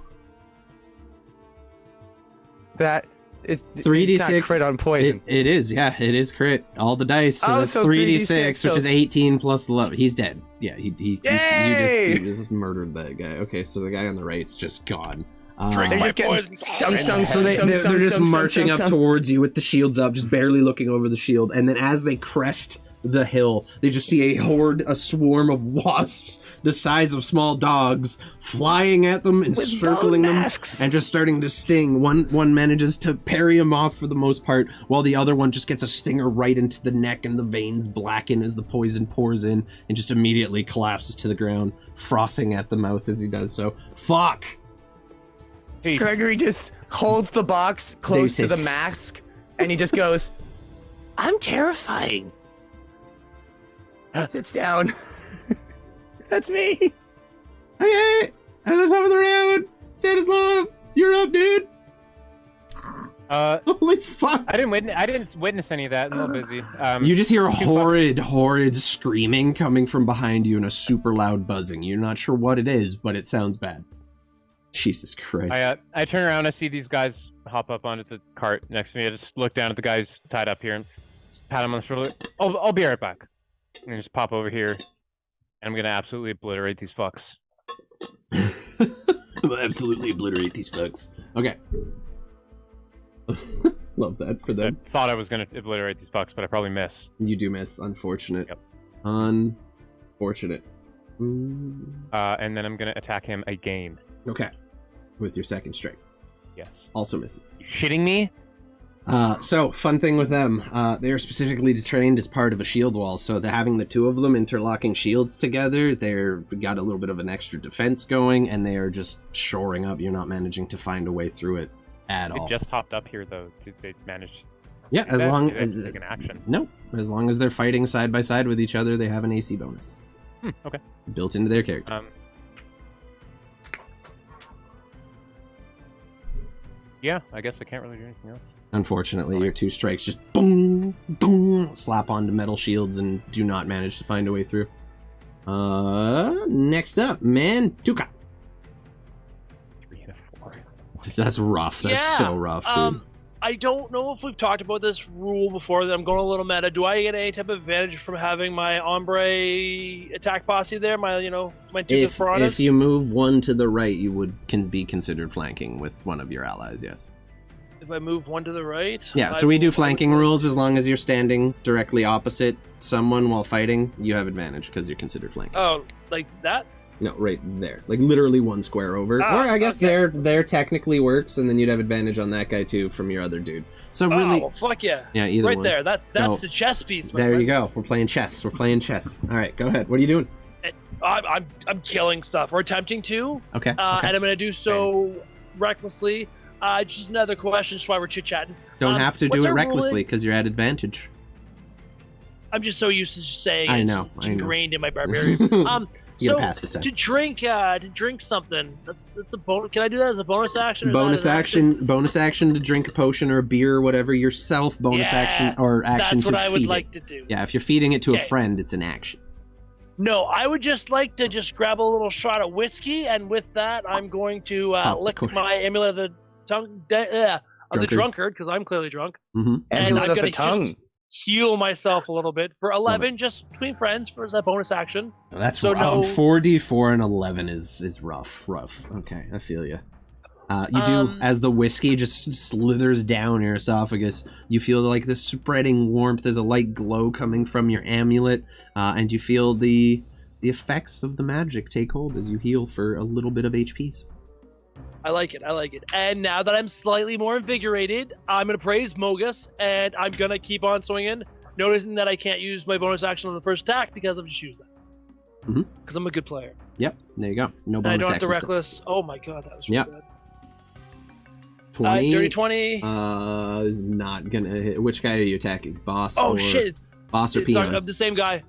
That is 3d6 not crit on poison. It is, yeah, it is crit. All the dice. So that's 3d6, which is 18 plus 11. He's dead. Yeah, he just murdered that guy. Okay, so the guy on the right's just gone. Drink They're my just getting poison. They're just marching up towards you with the shields up, just barely looking over the shield. And then as they crest the hill, they just see a swarm of wasps the size of small dogs flying at them and with circling them masks. and just starting to sting. One manages to parry him off for the most part, while the other one just gets a stinger right into the neck, and the veins blacken as the poison pours in and just immediately collapses to the ground, frothing at the mouth as he does so. Fuck! Gregory just holds the box close to the mask, and he just goes, "I'm terrifying." Sits down. That's me. Okay, at the top of the round, status love. You're up, dude. Holy fuck! I didn't witness any of that. I'm a little busy. You just hear horrid screaming coming from behind you and a super loud buzzing. You're not sure what it is, but it sounds bad. Jesus Christ! I turn around. I see these guys hop up onto the cart next to me. I just look down at the guys tied up here and pat him on the shoulder. I'll be right back. And just pop over here, and I'm gonna absolutely obliterate these fucks. I'll absolutely obliterate these fucks. Okay. Love that for them. I thought I was gonna obliterate these fucks, but I probably miss. You do miss. Unfortunate. Yep. Unfortunate. And then I'm gonna attack him again. Okay. With your second strike. Yes. Also misses. You shitting me? So, fun thing with them, they are specifically trained as part of a shield wall, so having the two of them interlocking shields together, they've got a little bit of an extra defense going, and they are just shoring up. You're not managing to find a way through it. at They all. just hopped up here though. They managed. Yeah, to do as that? long Did they take an action. no, as long as they're fighting side by side with each other, they have an AC bonus Okay. built into their character. Yeah, I guess I can't really do anything else. Unfortunately, your 2 strikes just boom, boom, slap onto metal shields and do not manage to find a way through. Next up, Mantuka. 3 and a 4. That's rough. That's so rough, dude. I don't know if we've talked about this rule before. That I'm going a little meta. Do I get any type of advantage from having my ombre attack posse there? My two piranhas? If you move 1 to the right, you can be considered flanking with one of your allies. Yes. If I move 1 to the right? Yeah. So we do flanking rules as long as you're standing directly opposite someone while fighting. You have advantage because you're considered flanking. Oh, like that? No, right there. Like literally 1 square over. Or I guess there technically works, and then you'd have advantage on that guy too from your other dude. So really, well, fuck yeah. Yeah, either right one. there. That's the chess piece. My There friend. you go. We're playing chess. All right, go ahead. What are you doing? I'm killing stuff, or attempting to. Okay. And I'm gonna do so recklessly. Just another question, just while we're chit chatting. Don't have to what's do it our recklessly ruling? because you're at advantage. I'm just so used to just saying. I know. It's ingrained in my barbarian. You So gotta pass this time. to drink something. That's a bonus. Can I do that as a bonus action? Or Bonus is that an action. Bonus action to drink a potion or a beer or whatever yourself. Bonus Yeah, action or action That's to what I would feed like it. to do. Yeah, if you're feeding it to a Okay. friend, it's an action. No, I would just like to just grab a little shot of whiskey, and with that, I'm going to lick course. my amulet of the tongue of the Drunkard. drunkard because I'm clearly drunk, Mm-hmm. and Amulet I'm of gonna the tongue. just heal myself a little bit for 11, just between friends for that bonus action. That's So rough. no- 4d4 and 11 is rough. Okay, I feel you. You do, as the whiskey just slithers down your esophagus, you feel like this spreading warmth. There's a light glow coming from your amulet, and you feel the effects of the magic take hold as you heal for a little bit of HPs. I like it. And now that I'm slightly more invigorated, I'm going to praise Mogus, and I'm going to keep on swinging, noticing that I can't use my bonus action on the first attack because I've just used that. Mhm. Because I'm a good player. Yep, there you go. No And I bonus don't have to action. reckless. Oh my god, that was really Yep. bad. 20. Dirty 20. Is not gonna hit. Which guy are you attacking? Boss Oh or shit. boss or Sorry, peon? I'm the same guy.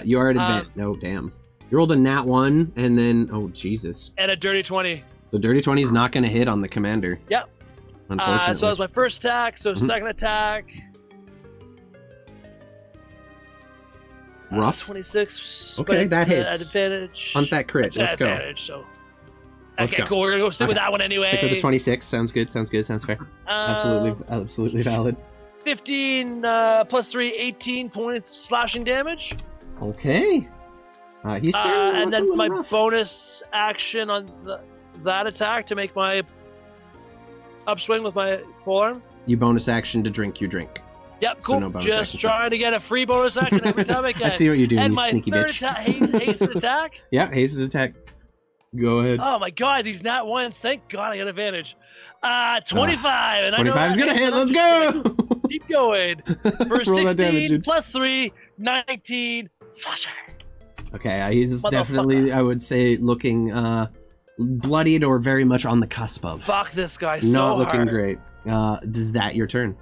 You are at advantage. No, damn. You rolled a nat 1, and then oh Jesus. And a dirty 20. The dirty 20 is not going to hit on the commander. Yep. Unfortunately. So that was my first attack. So Mhm. second attack. Rough. 26. Okay, but it's, that hits. At advantage. Hunt that crit. It's Let's at go. advantage, so. Let's Okay, go. cool. We're gonna go stick with Okay. that one anyway. Stick with the 26. Sounds good. Sounds fair. Absolutely valid. 15 plus 3, 18 points slashing damage. Okay. He's starting to And look a then little my rough. bonus action on that attack to make my upswing with my polearm. You bonus action to drink your drink. Yep, So cool. no bonus Just action. trying to get a free bonus action every time I can. I see what you're doing, And you my sneaky third bitch. hasted attack. Yeah, haste's attack. Go ahead. Oh my god, these nat ones. Thank god I got advantage. 25. And 25 is I know gonna that hit. I'm Let's just go. gonna Keep going. For Roll that 16 damage, dude. plus 3, 19. Slasher. Okay, he's Motherfucker. definitely, I would say, looking bloodied or very much on the cusp of. Fuck this guy so Not looking hard. great. Is that your turn?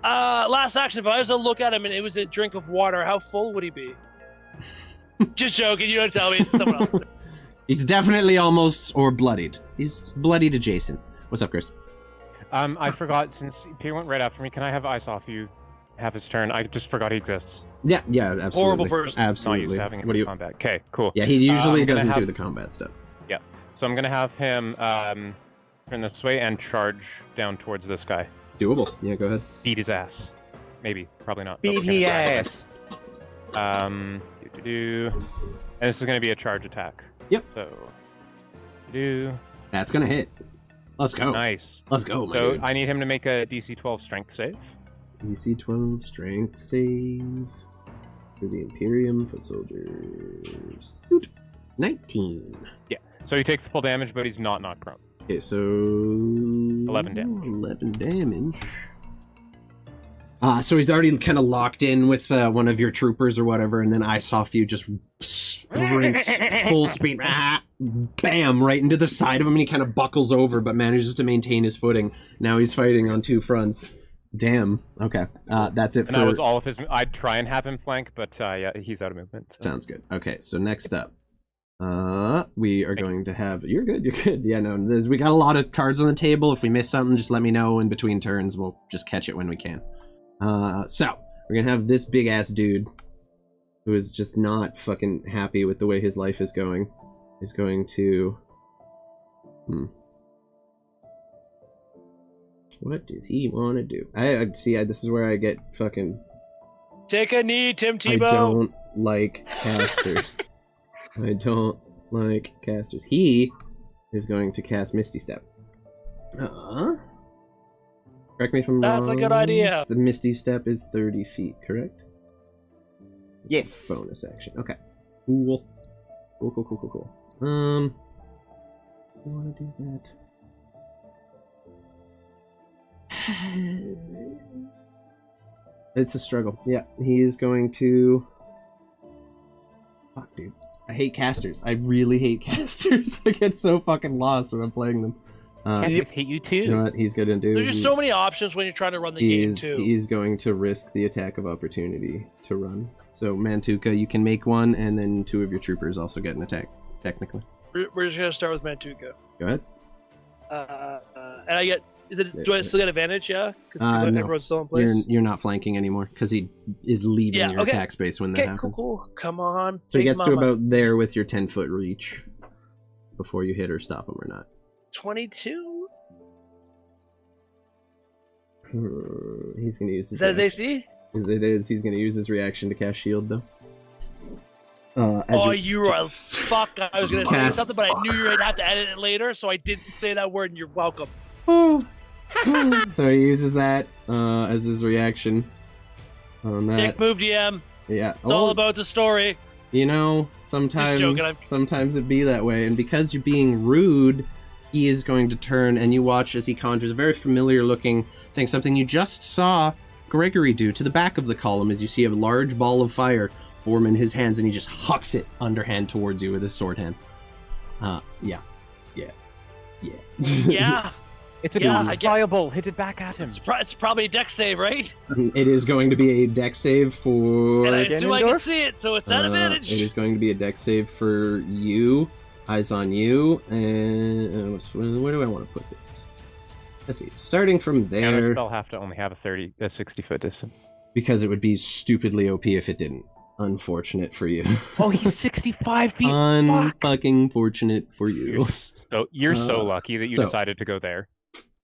Last action. If I was to look at him and it was a drink of water, how full would he be? Just joking. You don't tell me. It's someone else. He's definitely almost or bloodied. He's bloodied adjacent. What's up, Chris? I forgot, since Pierre went right after me, can I have ice off you have his turn? I just forgot he exists. Yeah, absolutely. Horrible person. Not used Absolutely. to having it What do in you? combat. Okay, cool. Yeah, he usually I'm gonna doesn't do have- the combat stuff. So I'm gonna have him turn this way and charge down towards this guy. Doable. Yeah, go ahead. Beat his ass. Maybe, probably not. Beat But we're he gonna try. ass. And this is gonna be a charge attack. Yep. So, do That's gonna hit. Let's go. nice. Let's go, my So dude. I need him to make a DC 12 strength save. DC 12 strength save for the Imperium foot soldiers. Oot. 19. So he takes full damage, but he's not knocked prone. Okay, so 11 damage. 11 damage. So he's already kind of locked in with one of your troopers or whatever, and then I saw you just sprints full speed, bam, right into the side of him, and he kind of buckles over, but manages to maintain his footing. Now he's fighting on two fronts. Damn. Okay. That's it. And that was all of his. I'd try and have him flank, but yeah, he's out of movement. So. Sounds good. Okay, so next up, we are going to have. You're good. You're good. Yeah, no, we got a lot of cards on the table. If we miss something, just let me know in between turns. We'll just catch it when we can. So we're gonna have this big ass dude, who is just not fucking happy with the way his life is going. Is going to. What does he want to do? I see. This is where I get fucking. Take a knee, Tim Tebow. I don't like casters. I don't like casters. He is going to cast Misty Step. Correct me if I'm wrong. That's a good idea. The Misty Step is 30 feet, correct? Yes. Bonus action. Okay. Cool. Cool. I want to do that. It's a struggle. Yeah, he is going to. Fuck, dude. I hate casters. I really hate casters. I get so fucking lost when I'm playing them. I just hate you too. You know what he's going to do? There's just so many options when you're trying to run the game too. He's going to risk the attack of opportunity to run. So Mantuka, you can make one, and then two of your troopers also get an attack. Technically. We're just gonna start with Mantuka. Go ahead. And I get. Do I still get advantage? Yeah. No. Everyone's still in place. You're not flanking anymore because he is leaving your attack space when that happens. Cool. Come on. So he gets to about there with your 10-foot reach before you hit or stop him or not. 22. He's gonna use his. Is that his AC? It is. He's gonna use his reaction to cast shield though. You were a fuck. I was gonna say something, but I knew you were gonna have to edit it later, so I didn't say that word. And you're welcome. So he uses that as his reaction on that. Dick move, DM. Yeah, It's all about the story. You know, sometimes it be that way, and because you're being rude, he is going to turn, and you watch as he conjures a very familiar-looking thing, something you just saw Gregory do to the back of the column, as you see a large ball of fire form in his hands, and he just hucks it underhand towards you with his sword hand. Yeah. Yeah. It's a fireball. Hit it back at him. It's probably a dex save, right? It is going to be a dex save for. And I assume I can see it, so it's that advantage. It is going to be a dex save for you. Eyes on you, and where do I want to put this? Let's see. Starting from there. And our spell have to only have a 60-foot distance. Because it would be stupidly OP if it didn't. Unfortunate for you. Oh, he's 65 feet. Unfucking fortunate for you. You're so lucky that you decided to go there.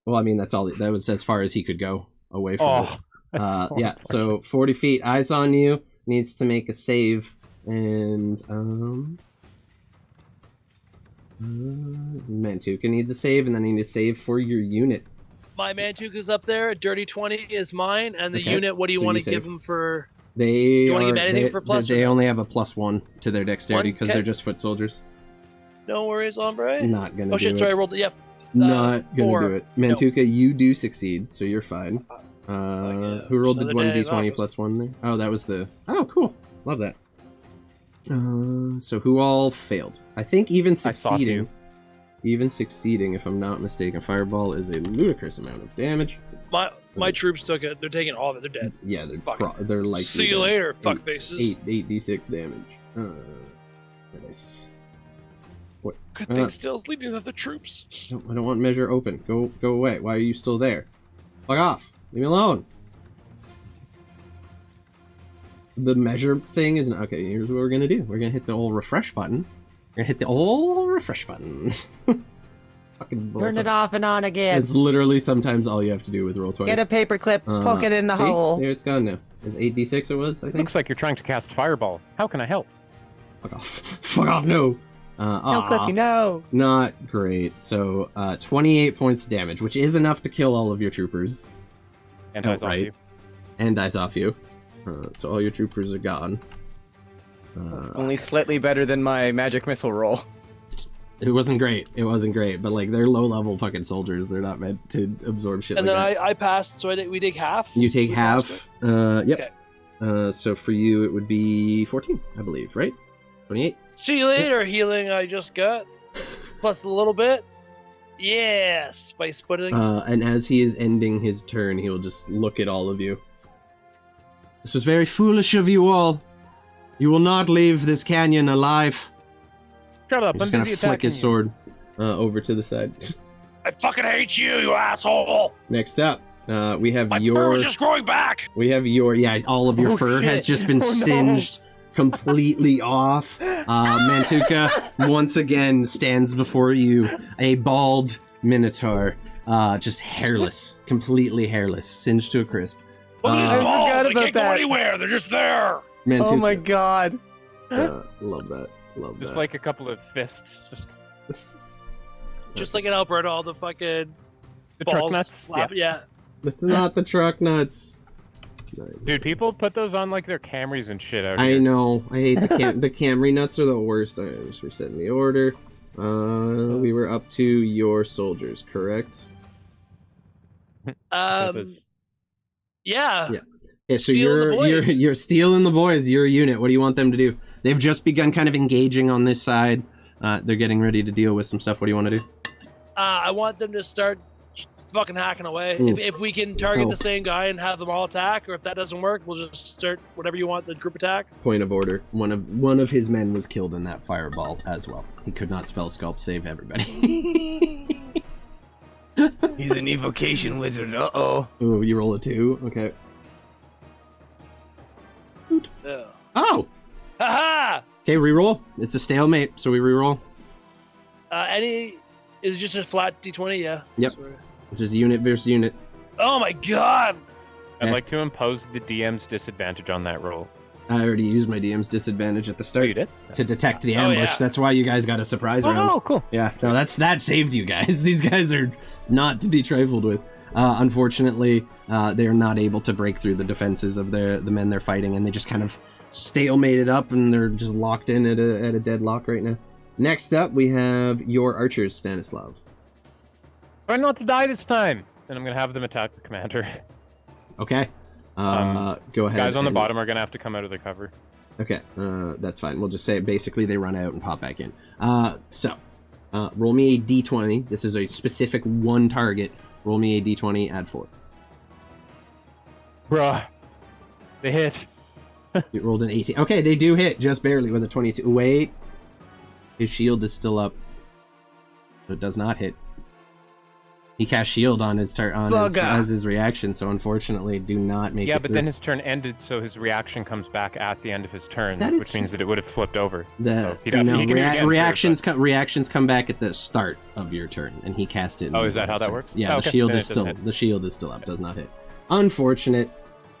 Well, I mean, that's all. That was as far as he could go away from it. Yeah, so 40 feet. Eyes on you. Needs to make a save. And, Mantuka needs a save, and then I need a save for your unit. My Mantuka's up there. A dirty 20 is mine. And the unit, what do you want to give them for... Do you want to give anything for plus? They only have a +1 to their dexterity because they're just foot soldiers. No worries, Ombre. Not gonna do it. Oh shit, sorry, I rolled it. Yep. Not gonna 4. do it. Mantuka, you do succeed, so you're fine. Who rolled the 1d20 +1 there? Oh, that was the... Oh, cool. Love that. So who all failed? I think even succeeding, if I'm not mistaken, fireball is a ludicrous amount of damage. My troops took it. They're taking all of it. They're dead. Yeah, they're like. See you later, fuck faces. 8d6 damage. Nice. What? Good thing Still's leading the troops. No, I don't want measure open. Go away. Why are you still there? Fuck off. Leave me alone. The measure thing is okay. Here's what we're gonna do. We're gonna hit the old refresh button. Fucking turn it off and on again. It's literally sometimes all you have to do with roll 20. Get a paperclip, poke it in the hole. There, it's gone now. It's 8d6 it was, I think. Looks like you're trying to cast fireball. How can I help? Fuck off. Fuck off, no. No, Cliffy, no. Not great. So, 28 points of damage, which is enough to kill all of your troopers. And dies off you. And dies off you. So all your troopers are gone. Only slightly better than my magic missile roll. It wasn't great, but like they're low-level fucking soldiers. They're not meant to absorb shit and like then that. I passed, so we take half? You take half. Yep. Okay. So for you it would be 14, I believe, right? 28? See you later, healing I just got. Plus a little bit. Yeah, spice pudding. And as he is ending his turn, he will just look at all of you. This was very foolish of you all. You will not leave this canyon alive. Shut up! He's just I'm gonna busy flick attacking his sword over to the side. I fucking hate you, you asshole! Next up, we have My fur your. was just growing back! All of your Oh, fur shit. has just been Oh, no. singed completely off. Mantuka once again stands before you, a bald minotaur, just hairless, completely hairless, singed to a crisp. Look at I these balls! forgot They about can't go that. anywhere! They're just there! Mantuka, Oh my god. love that, love Just that. like a couple of fists. Just Just like in Alberta, all the fucking the balls truck nuts. flap. Yeah. But not the truck nuts. Dude, people put those on like their Camrys and shit out I here. know. I hate the Camry nuts are the worst. I just resetting the order. We were up to your soldiers, correct? Yeah. Yeah. Yeah, so Stealing the boys. you're stealing the boys. Your unit. What do you want them to do? They've just begun kind of engaging on this side. They're getting ready to deal with some stuff. What do you want to do? I want them to start fucking hacking away. Ooh. If we can target Oh. the same guy and have them all attack, or if that doesn't work, we'll just start whatever you want, the group attack. Point of order. One of his men was killed in that fireball as well. He could not spell sculpt save everybody. He's an evocation wizard. Uh-oh. Ooh, you roll a 2. Okay. Yeah. Oh. Haha! Okay, reroll. It's a stalemate, so we reroll. Is it just a flat d20? Yeah. Yep. It's just unit versus unit. Oh my god! I'd Yeah. like to impose the DM's disadvantage on that roll. I already used my DM's disadvantage at the Oh, start you did? to detect the Oh, ambush. yeah. That's why you guys got a surprise round. Oh, cool. Yeah, no, that saved you guys. These guys are not to be trifled with. Unfortunately, they are not able to break through the defenses of the men they're fighting, and they just kind of stalemated up, and they're just locked in at a deadlock right now. Next up, we have your archers, Stanislav. Try not to die this time. And I'm gonna have them attack the commander. Okay. Go ahead. Guys on the and- bottom are gonna have to come out of their cover. Okay, that's fine. We'll just say basically they run out and pop back in. Roll me a d20. This is a specific one target. Roll me a d20, add 4. Bruh. They hit. You rolled an 18. Okay, they do hit, just barely with a 22. Wait. His shield is still up. It does not hit. He cast shield on his as his reaction, so unfortunately do not make it Yeah, but through. then his turn ended, so his reaction comes back at the end of his turn, That is which means that it would have flipped over. The, So he can do it again, reactions sure, reactions come back at the start of your turn, and he cast it. Oh, is that how that works? Yeah, Oh, the okay. shield Then is it doesn't still hit. the shield is still up. Does not hit. Unfortunate.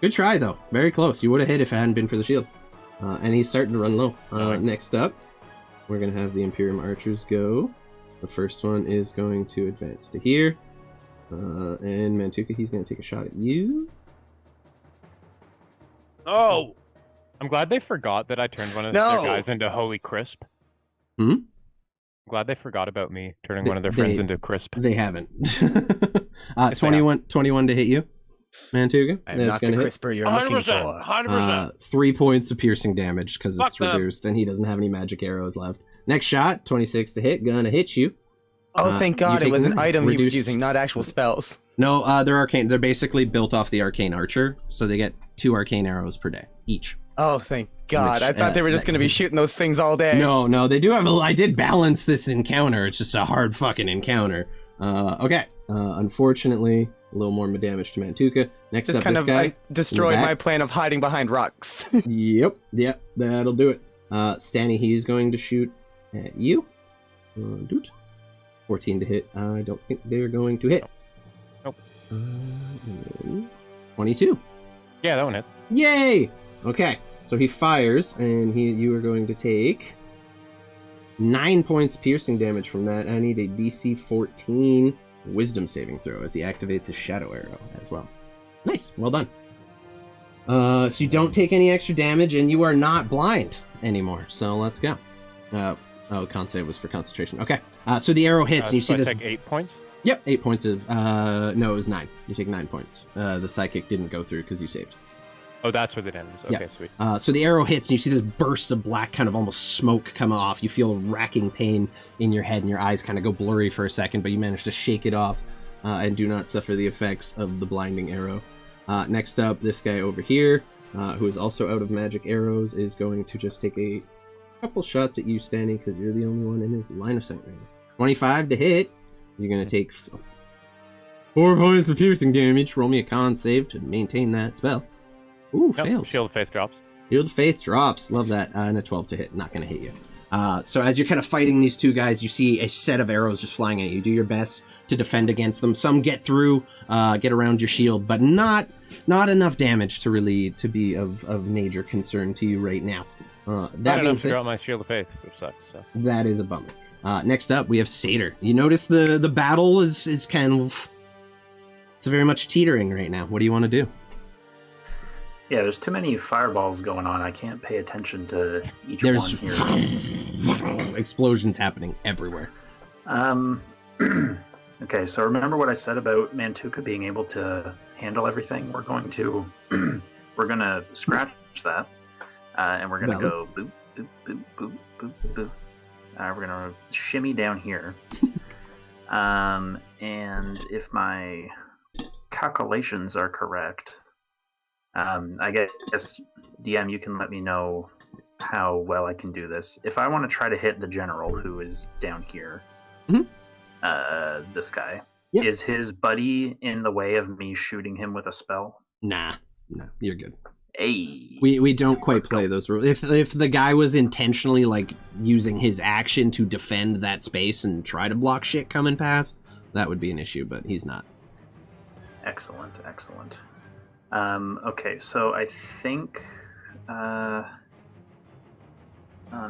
Good try though. Very close. You would have hit if it hadn't been for the shield. And he's starting to run low. Alright. Next up, we're gonna have the Imperium archers go. The first one is going to advance to here. And Mantuka, he's going to take a shot at you. Oh! I'm glad they forgot that I turned one of No. their guys into Holy Crisp. Hmm? I'm glad they forgot about me turning one of their They- friends into Crisp. They haven't. Yes, they 21 to hit you, Mantuka. I'm That's not the gonna hit. crisper you're looking 100%! for. 100%! 3 points of piercing damage because Fuck it's them. reduced, and he doesn't have any magic arrows left. Next shot, 26 to hit. Gonna hit you. Oh, thank God, you it was take an item he was reduced- using, not actual spells. No, they're arcane. They're basically built off the arcane archer, so they get 2 arcane arrows per day each. Oh, thank God. Which, I thought they were just going to be shooting those things all day. No, they do have I did balance this encounter. It's just a hard fucking encounter. Okay. Unfortunately, a little more damage to Mantuka. Next Just up, kind this of guy. I destroyed back. my plan of hiding behind rocks. Yep, that'll do it. Stanny, he's going to shoot at you. Doot. 14 to hit. I don't think they're going to hit. Nope. 22. Yeah, that one hits. Yay! Okay, so he fires, and you are going to take 9 points piercing damage from that. I need a DC 14 Wisdom saving throw as he activates his Shadow Arrow as well. Nice, well done. So you don't take any extra damage, and you are not blind anymore. So let's go. Con save was for concentration. Okay, so the arrow hits, and you So see I this. take 8 points. Yep, 8 points of. No, it was 9. You take 9 points. The psychic didn't go through because you saved. Oh, that's where the damage is. Okay, sweet. So the arrow hits, and you see this burst of black, kind of almost smoke come off. You feel racking pain in your head, and your eyes kind of go blurry for a second, but you manage to shake it off and do not suffer the effects of the blinding arrow. Next up, this guy over here, who is also out of magic arrows, is going to just take a couple shots at you, Stanny, because you're the only one in his line of sight right now. 25 to hit. You're going to take 4 points of piercing damage. Roll me a con save to maintain that spell. Ooh, fails. Shield of Faith drops. Shield of Faith drops. Love that. And a 12 to hit. Not going to hit you. So as you're kind of fighting these two guys, you see a set of arrows just flying at you. Do your best to defend against them. Some get through, get around your shield, but not enough damage to really to be of major concern to you right now. That enough to drop my Shield of Faith, which sucks. So. That is a bummer. Next up, we have Satyr. You notice the battle is kind of... It's very much teetering right now. What do you want to do? Yeah, there's too many fireballs going on. I can't pay attention to each one here. Explosions happening everywhere. Okay, so remember what I said about Mantuka being able to handle everything? We're going to scratch that, and we're going to go boop, boop, boop, boop, boop, boop. We're going to shimmy down here. And if my calculations are correct, I guess, DM, you can let me know how well I can do this. If I want to try to hit the general who is down here, this guy, is his buddy in the way of me shooting him with a spell? No, you're good. Hey, we don't quite play those rules. If the guy was intentionally like using his action to defend that space and try to block shit coming past, that would be an issue, but he's not. Excellent. Okay, so I think I'm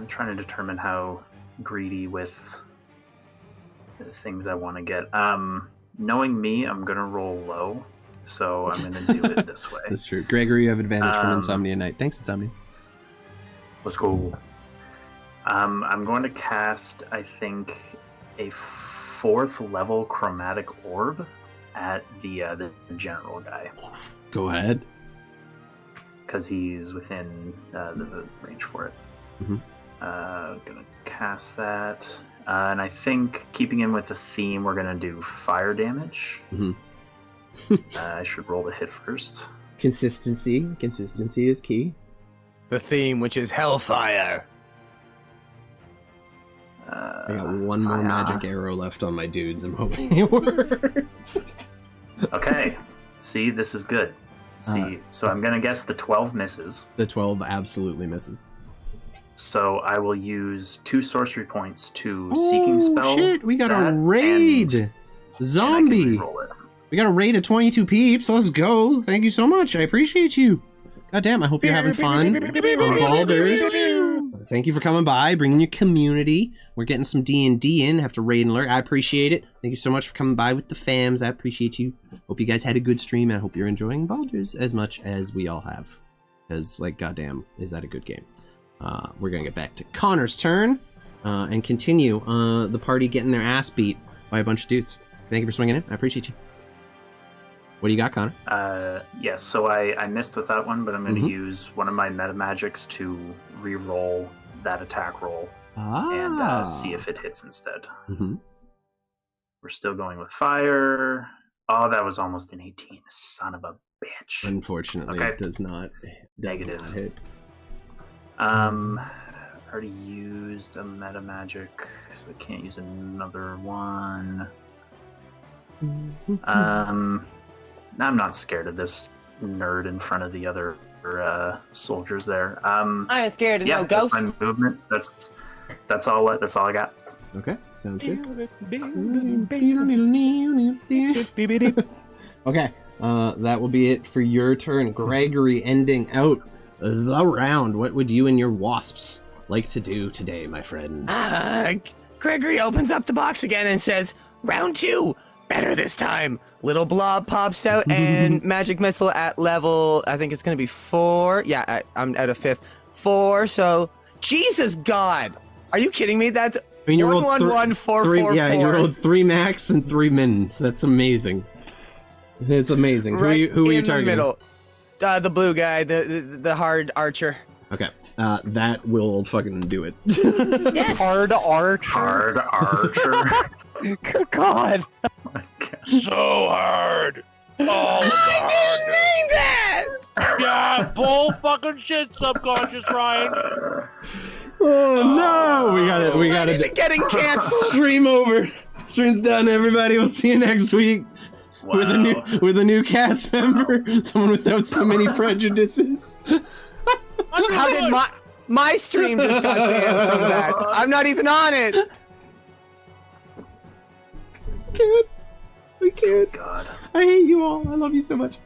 trying to determine how greedy with the things I want to get. Knowing me, I'm going to roll low, so I'm going to do it this way. That's true. Gregory, you have advantage from Insomnia Night. Thanks, Insomnia. Let's go. I'm going to cast, I think, a 4th level chromatic orb at the general guy. Go ahead. Because he's within the range for it. Gonna cast that. And I think, keeping in with the theme, we're gonna do fire damage. I should roll the hit first. Consistency is key. The theme, which is Hellfire. I got one more magic arrow left on my dudes. I'm hoping it works. Okay. See, this is good. So I'm gonna guess the 12 misses. The 12 absolutely misses. So I will use 2 sorcery points to Seeking Spell. Oh shit, we got a raid! Zombie! We got a raid of 22 peeps, let's go! Thank you so much, I appreciate you! God damn, I hope you're having fun on Baldur's. Thank you for coming by, bringing your community. We're getting some D&D in, have to raid and lurk. I appreciate it. Thank you so much for coming by with the fams, I appreciate you. Hope you guys had a good stream, and I hope you're enjoying Baldur's as much as we all have. Because, like, goddamn, is that a good game. We're gonna get back to Connor's turn, and continue the party getting their ass beat by a bunch of dudes. Thank you for swinging in, I appreciate you. What do you got, Connor? Yes, so I missed with that one, but I'm going to use one of my meta magics to re-roll that attack roll and see if it hits instead. We're still going with fire. Oh, that was almost an 18. Son of a bitch. Unfortunately, it does not. Negative. Not hit. Already used a meta magic, so I can't use another one. I'm not scared of this nerd in front of the other soldiers there. I ain't scared of no that's ghost. my movement. That's all I got. Okay, sounds good. Okay, that will be it for your turn. Gregory, ending out the round. What would you and your wasps like to do today, my friend? Gregory opens up the box again and says, "Round 2, better this time." Little blob pops out and magic missile at level, I think it's going to be 4. Yeah, I'm at a 5th. 4, so Jesus God. Are you kidding me? That's 1, 1, 1, 4, 4, yeah, 4. you rolled 3 max and 3 mins. That's amazing. It's amazing. Right who are you in the targeting? middle. The blue guy, the hard archer. Okay. That will fucking do it. Yes. Hard archer. Hard archer. Good God. Oh my God. So hard. All of the I didn't hardness. mean that. Yeah, bull fucking shit, subconscious Ryan. Oh no! We got it. Getting canceled. Stream over. Stream's done, everybody. We'll see you next week Wow. with a new cast member, someone without so many prejudices. How did my stream just got banned from that? I'm not even on it. I can't. God. I hate you all. I love you so much.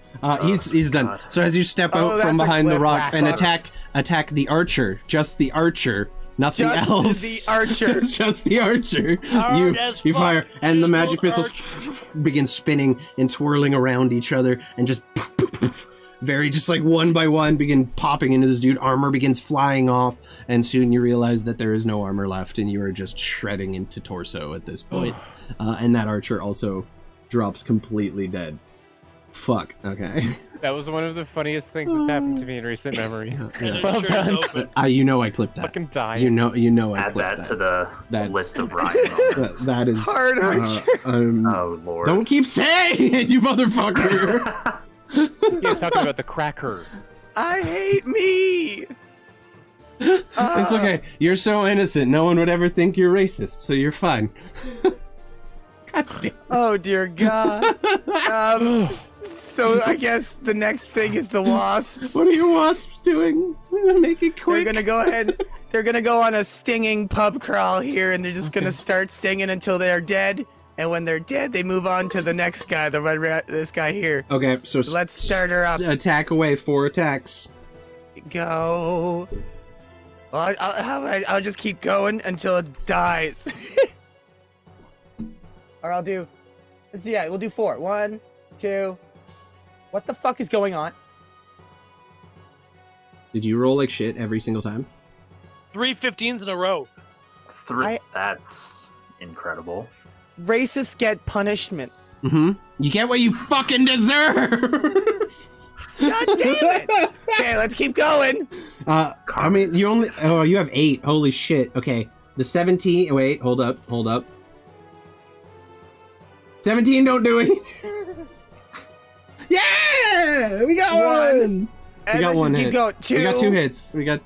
He's done. God. So as you step out that's from a behind the clip, rock and Blacklock. attack the archer, just the archer, nothing Just else. the archer. It's just the archer. Hard as You fuck. fire, and the Shoot magic those missiles begin spinning and twirling around each other, and just very just like one by one begin popping into this dude. Armor begins flying off, and soon you realize that there is no armor left, and you are just shredding into torso at this point. And that archer also drops completely dead. Fuck. Okay. That was one of the funniest things that's happened to me in recent memory. And Well it sure done. is open. You know I clipped that. Fucking die. You know I Add clipped that to the That- list of Ryan moments. That is Hard archer. Oh, Lord. Don't keep saying it, you motherfucker. He's talking about the cracker. I hate me. It's okay. You're so innocent. No one would ever think you're racist, so you're fine. God damn. Oh dear God. So I guess the next thing is the wasps. What are you wasps doing? We're gonna make it They're quick. gonna go ahead. They're gonna go on a stinging pub crawl here, and they're just gonna start stinging until they're dead. And when they're dead, they move on to the next guy, the red rat. This guy here. Okay, so So let's start her up. Attack away. 4 attacks. Go. Well, I'll just keep going until it dies. Or I'll do. Yeah, we'll do 4. 1, 2. What the fuck is going on? Did you roll like shit every single time? 3 15s in a row. That's incredible. Racists get punishment. Mm-hmm. You get what you fucking deserve. God damn it! Okay, let's keep going. I mean, you only. Oh, you have 8. Holy shit. Okay, the 17. Wait, hold up. 17 don't do anything. Yeah, we got one. And We got let's one just hit. keep going. 2, We got 2 hits. We got.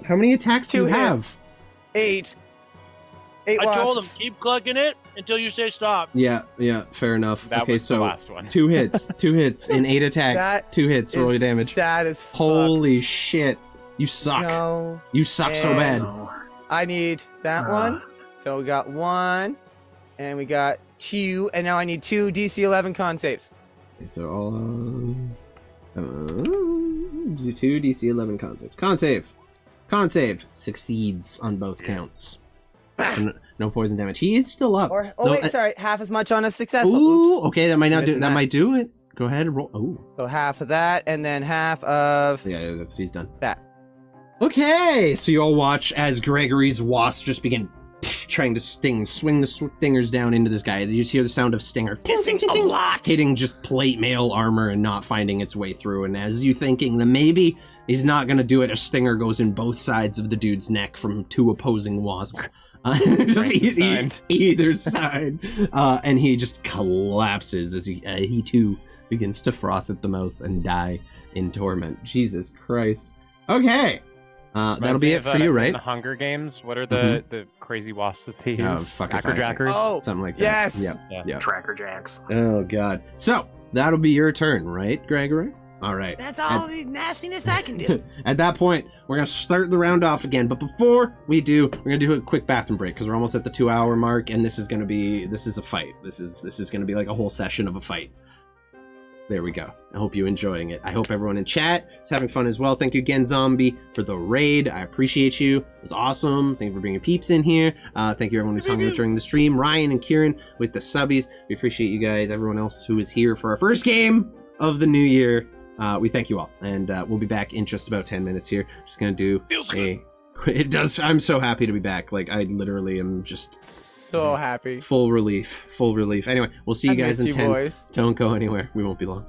How many attacks do 2 you hits. have? 8. 8 I told him, wasps. keep clicking it until you say stop. Yeah, fair enough. That okay, was so the last one. 2 hits, 2 hits, and 8 attacks. That 2 hits, roll your Is damage. Sad as fuck. Holy shit. You suck. No. You suck so bad. No. I need that one. So we got 1, and we got 2, and now I need 2 DC 11 con saves. Okay, so I'll do 2 DC 11 con saves. Con save succeeds on both counts. So no poison damage. He is still up. Or No, sorry, half as much on a successful. Ooh, Oops. okay, that might not do. Missing That that. might do it. Go ahead and roll. Oh, So half of that, and then half of yeah, he's done. that. Okay, so you all watch as Gregory's wasp just begin trying to swing the stingers down into this guy. You just hear the sound of stinger hitting just plate mail armor and not finding its way through. And as you thinking that maybe he's not gonna do it, a stinger goes in both sides of the dude's neck from 2 opposing wasps. Just either side, and he just collapses as he too begins to froth at the mouth and die in torment. Jesus Christ. Okay. That'll be it for you, In right? the Hunger Games, what are the crazy wasps that they use? Oh, fuck if I- Crackerjackers? Oh, Something like that. yes. Yep. Yeah. Yep. Tracker Jacks. Oh god. So that'll be your turn, right, Gregory? All right. That's all the nastiness I can do. At that point, we're gonna start the round off again. But before we do, we're gonna do a quick bathroom break because we're almost at the 2-hour mark, and this is a fight. This is gonna be like a whole session of a fight. There we go. I hope you're enjoying it. I hope everyone in chat is having fun as well. Thank you again, Zombie, for the raid. I appreciate you. It was awesome. Thank you for bringing peeps in here. Thank you everyone who's hung out during the stream. Ryan and Kieran with the subbies. We appreciate you guys. Everyone else who is here for our first game of the new year. We thank you all. And we'll be back in just about 10 minutes here. Just going to do Feels good. It does. I'm so happy to be back. Like, I literally am just So happy. full relief. Anyway, we'll see you I guys miss in you, 10. boys. Don't go anywhere. We won't be long.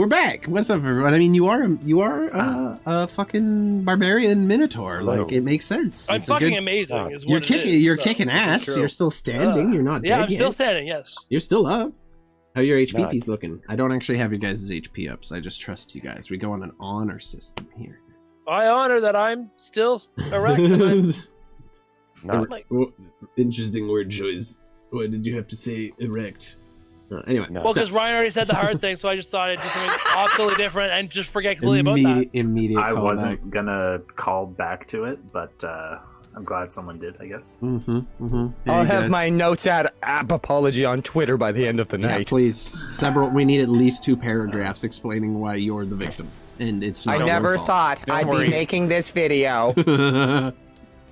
We're back. What's up, everyone? I mean, you are a fucking barbarian minotaur. Like, it makes sense. I'm It's a fucking good- amazing. Is what You're it kicking. is, You're so. kicking ass. true. You're still standing. You're not Yeah, dead I'm still yet. standing. Yes. You're still up. How are your HPPs Nice. looking? I don't actually have your guys' HP ups. I just trust you guys. We go on an honor system here. I honor that I'm still erect. and I'm- Not, like- Interesting word choice. Why did you have to say erect? Anyway, no. Well, because Ryan already said the hard thing, so I just thought I'd do something absolutely different and just forget completely about that. Immediate I callback. wasn't gonna call back to it, but I'm glad someone did, I guess. I'll have my notes at app apology on Twitter by the end of the Yeah, night. please. We need at least 2 paragraphs explaining why you're the victim, and it's not I your never fault. thought Don't I'd worry. be making this video.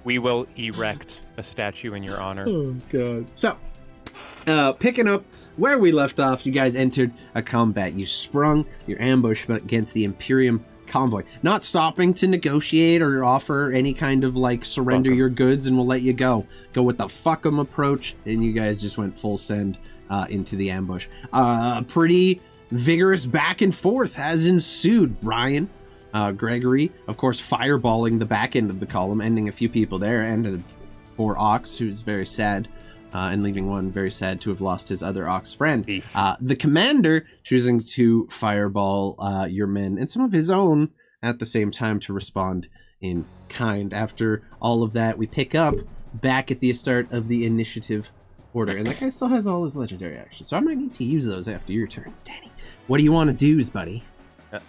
we will erect a statue in your honor. Oh god. So, picking up where we left off, you guys entered a combat. You sprung your ambush against the Imperium convoy, not stopping to negotiate or offer any kind of like surrender your goods and we'll let you go. Go with the fuck 'em approach, and you guys just went full send into the ambush. Pretty vigorous back and forth has ensued. Brian, Gregory, of course, fireballing the back end of the column, ending a few people there, and poor Ox, who's very sad. And leaving one very sad to have lost his other Ox friend. Beef. The commander choosing to fireball your men and some of his own at the same time to respond in kind. After all of that, we pick up back at the start of the initiative order. And that guy still has all his legendary actions, so I might need to use those after your turns, Danny. What do you want to do, buddy?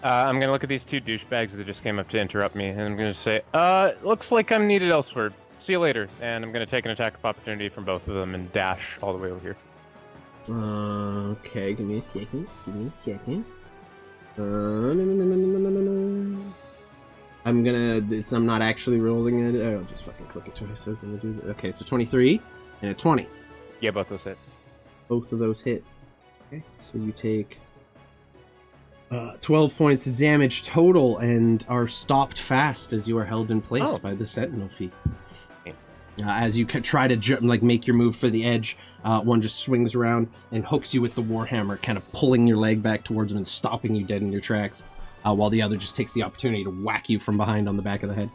I'm going to look at these 2 douchebags that just came up to interrupt me, and I'm going to say, looks like I'm needed elsewhere. See you later. And I'm going to take an attack of opportunity from both of them and dash all the way over here. Okay, give me a second. I'm not actually rolling it. I'll just fucking click it twice. I was gonna do that. Okay, so 23 and a 20. Yeah, both those hit. Both of those hit. Okay, so you take 12 points of damage total and are stopped fast as you are held in place by the Sentinel feat. As you try to make your move for the edge, one just swings around and hooks you with the warhammer, kind of pulling your leg back towards him and stopping you dead in your tracks, while the other just takes the opportunity to whack you from behind on the back of the head.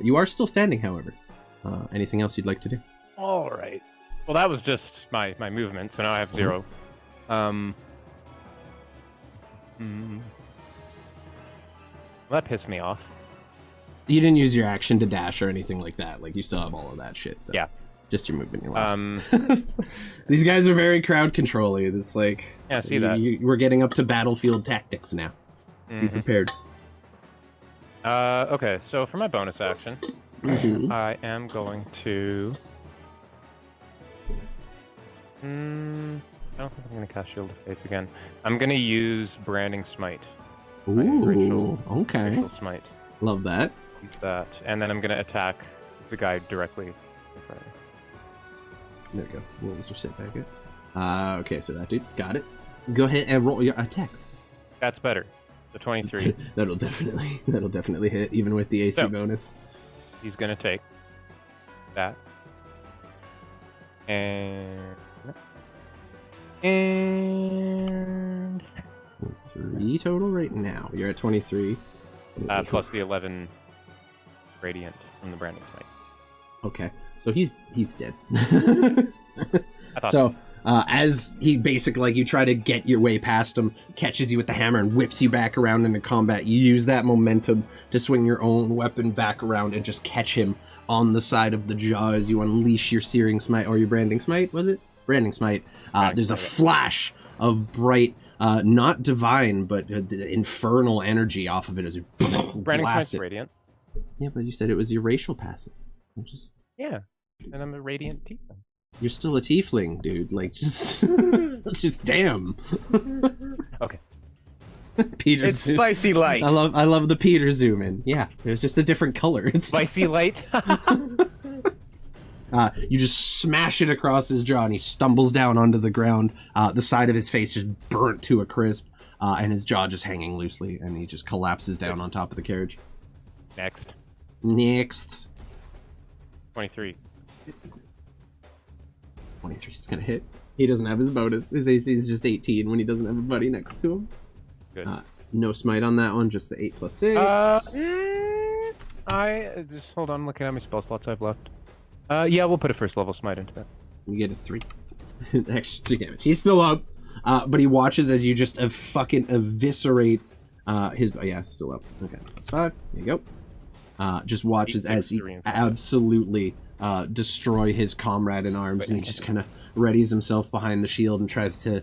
You are still standing, however. Anything else you'd like to do? All right. Well, that was just my movement, so now I have 0. Well, that pissed me off. You didn't use your action to dash or anything like that. Like, you still have all of that shit. So Yeah. Just your movement. Your last. These guys are very crowd controlling. It's like... Yeah, I see that. We're getting up to battlefield tactics now. Be prepared. Okay, so for my bonus action, Mhm. I am going to... I don't think I'm going to cast Shield of Faith again. I'm going to use Branding Smite. Ooh, okay. Racial Smite. Love that. Use that. And then I'm going to attack the guy directly in front of me. There we go. What was your sit back at? Okay, so that dude. Got it. Go ahead and roll your attacks. That's better. The 23. That'll definitely hit, even with the AC So- bonus. He's going to take that. And 3 total right now. You're at 23. plus the 11 radiant from the Branding Smite. Okay, so he's dead. I thought So as he basically, like, you try to get your way past him, catches you with the hammer and whips you back around into combat. You use that momentum to swing your own weapon back around and just catch him on the side of the jaw as you unleash your Searing Smite, or your Branding Smite, was it? Branding Smite. There's a flash of bright, not divine, but infernal energy off of it as you Branding blast Smite's it. radiant. Yeah, but you said it was your racial passive. Just... Yeah. And I'm a radiant tiefling. You're still a tiefling, dude. Like, just... just damn. Okay. Peter It's spicy light. I love the Peter zoom in. Yeah, it was just a different color. It's Spicy light. you just smash it across his jaw and he stumbles down onto the ground. The side of his face just burnt to a crisp, and his jaw just hanging loosely, and he just collapses down on top of the carriage. Next. Next. 23. 23 is gonna hit. He doesn't have his bonus. His AC is just 18 when he doesn't have a buddy next to him. Good. No smite on that one, just the 8 plus 6. I just hold on. I'm looking at how many spell slots I've left. Yeah, we'll put a first level smite into that. You get a 3. Extra 3 damage. He's still up, but he watches as you just fucking eviscerate his. Yeah, still up. Okay, that's 5. There you go. Just watches as he absolutely destroy his comrade in arms, and he just kind of readies himself behind the shield and tries to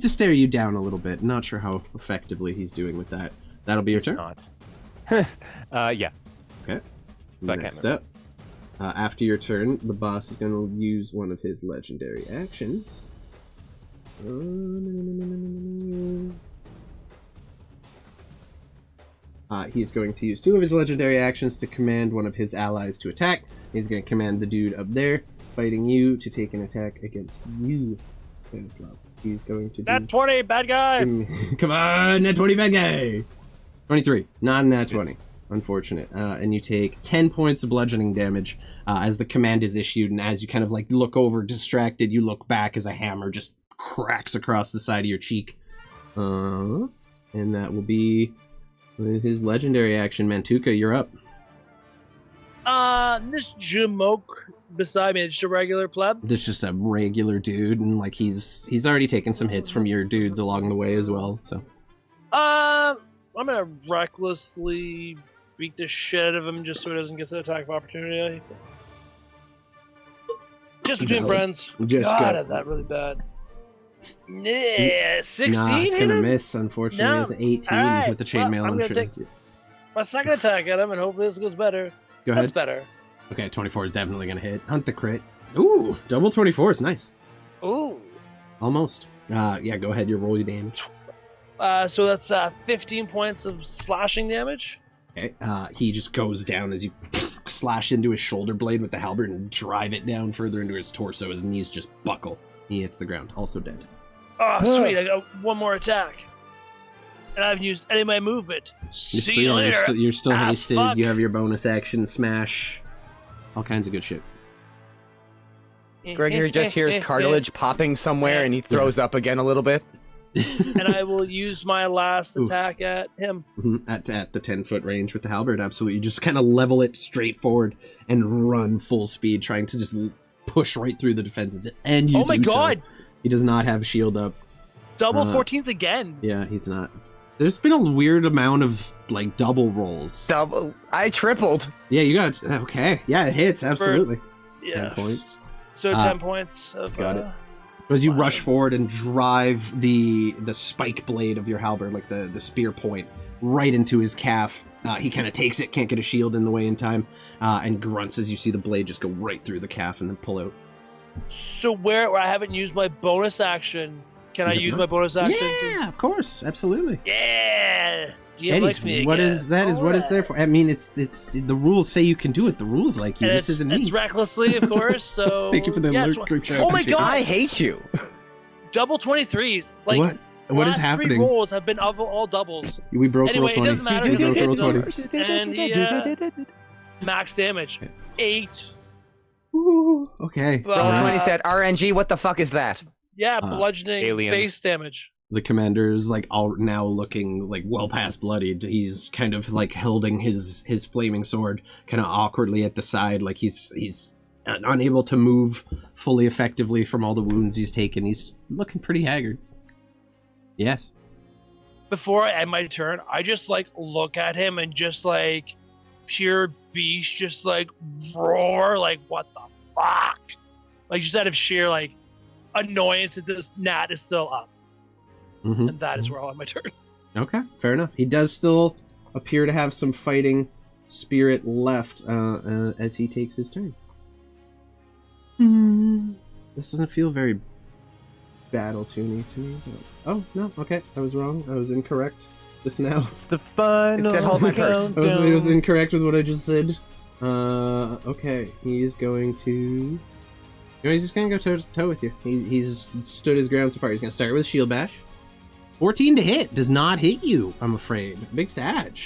stare you down a little bit. Not sure how effectively he's doing with that. That'll be your turn. Not. Yeah. Okay. Next up, after your turn, the boss is going to use one of his legendary actions. He's going to use 2 of his legendary actions to command one of his allies to attack. He's going to command the dude up there fighting you to take an attack against you, Stanislav. He's going to do... Nat 20, bad guy! Come on, Nat 20, bad guy! 23, not Nat 20. Unfortunate. And you take 10 points of bludgeoning damage as the command is issued, and as you kind of like look over distracted, you look back as a hammer just cracks across the side of your cheek. And that will be his legendary action. Mantuka, you're up. This Jamoke beside me, just a regular pleb? This just a regular dude, and like he's already taken some hits from your dudes along the way as well, so. I'm gonna recklessly beat the shit out of him just so he doesn't get the attack of opportunity. Just between friends. Just God, I'm that really bad. Yeah, 16. Nah, it's gonna miss. Unfortunately, No. it's an 18 Alright, with the chainmail. I'm I'm gonna sure. take my second attack at him, and hopefully this goes better. Go ahead. That's better. Okay, 24 is definitely gonna hit. Hunt the crit. Ooh, double 24 is nice. Ooh. Almost. Yeah, go ahead. You roll your damage. So that's 15 points of slashing damage. Okay. He just goes down as you slash into his shoulder blade with the halberd and drive it down further into his torso. His knees just buckle. He hits the ground. Also dead. Oh, sweet. I got one more attack. And I haven't used any of my movement. See you later. You're still ass hasted. fuck. You have your bonus action, smash. All kinds of good shit. Gregory just hears cartilage popping somewhere, and he throws up again a little bit. And I will use my last attack at him. At the 10-foot range with the halberd, absolutely. You just kind of level it straight forward and run full speed, trying to just push right through the defenses. And you Oh my god! So. He does not have a shield up. Double 14th again. Yeah, he's not. There's been a weird amount of, like, double rolls. Double? I tripled. Yeah, you got... Okay. Yeah, it hits, absolutely. Yeah. 10 points. So 10 points of... Got it. As you rush forward and drive the spike blade of your halberd, like the spear point, right into his calf, he kind of takes it, can't get a shield in the way in time, and grunts as you see the blade just go right through the calf and then pull out. So where I haven't used my bonus action, can I use my bonus action? Yeah, of course, absolutely. Yeah! DM Eddie, likes me what again. is that? Is what it's there for? I mean, it's the rules say you can do it. The rules like you. And This isn't me. It's recklessly, of course. So Thank you for the alert, creep show. Oh my god! I hate you. Double 23s. Like What is last happening? 3 rolls have been all doubles. We broke Anyway, roll 20. it doesn't matter. We because broke I roll hit 20. them, and he max damage 8. Ooh, okay. Roll 20 said, RNG, what the fuck is that? Yeah, bludgeoning alien. base damage. The commander is like all now looking like well past bloodied. He's kind of like holding his flaming sword kind of awkwardly at the side, like he's unable to move fully effectively from all the wounds he's taken. He's looking pretty haggard. Yes. Before I end my turn, I just like look at him and just like pure beast, just like roar, like what the fuck, like just out of sheer like annoyance that this gnat is still up. Mm-hmm. And that is where I'll end my turn. Okay, fair enough. He does still appear to have some fighting spirit left as he takes his turn. This doesn't feel very battle-toony to me. Oh, no, okay. I was wrong. I was incorrect just now. It's the final. It said hold my purse. I was incorrect with what I just said. Okay. He is going to... he's just going to go toe-to-toe with you. He's stood his ground so far. He's going to start with Shield Bash. 14 to hit. Does not hit you, I'm afraid. Big Sag.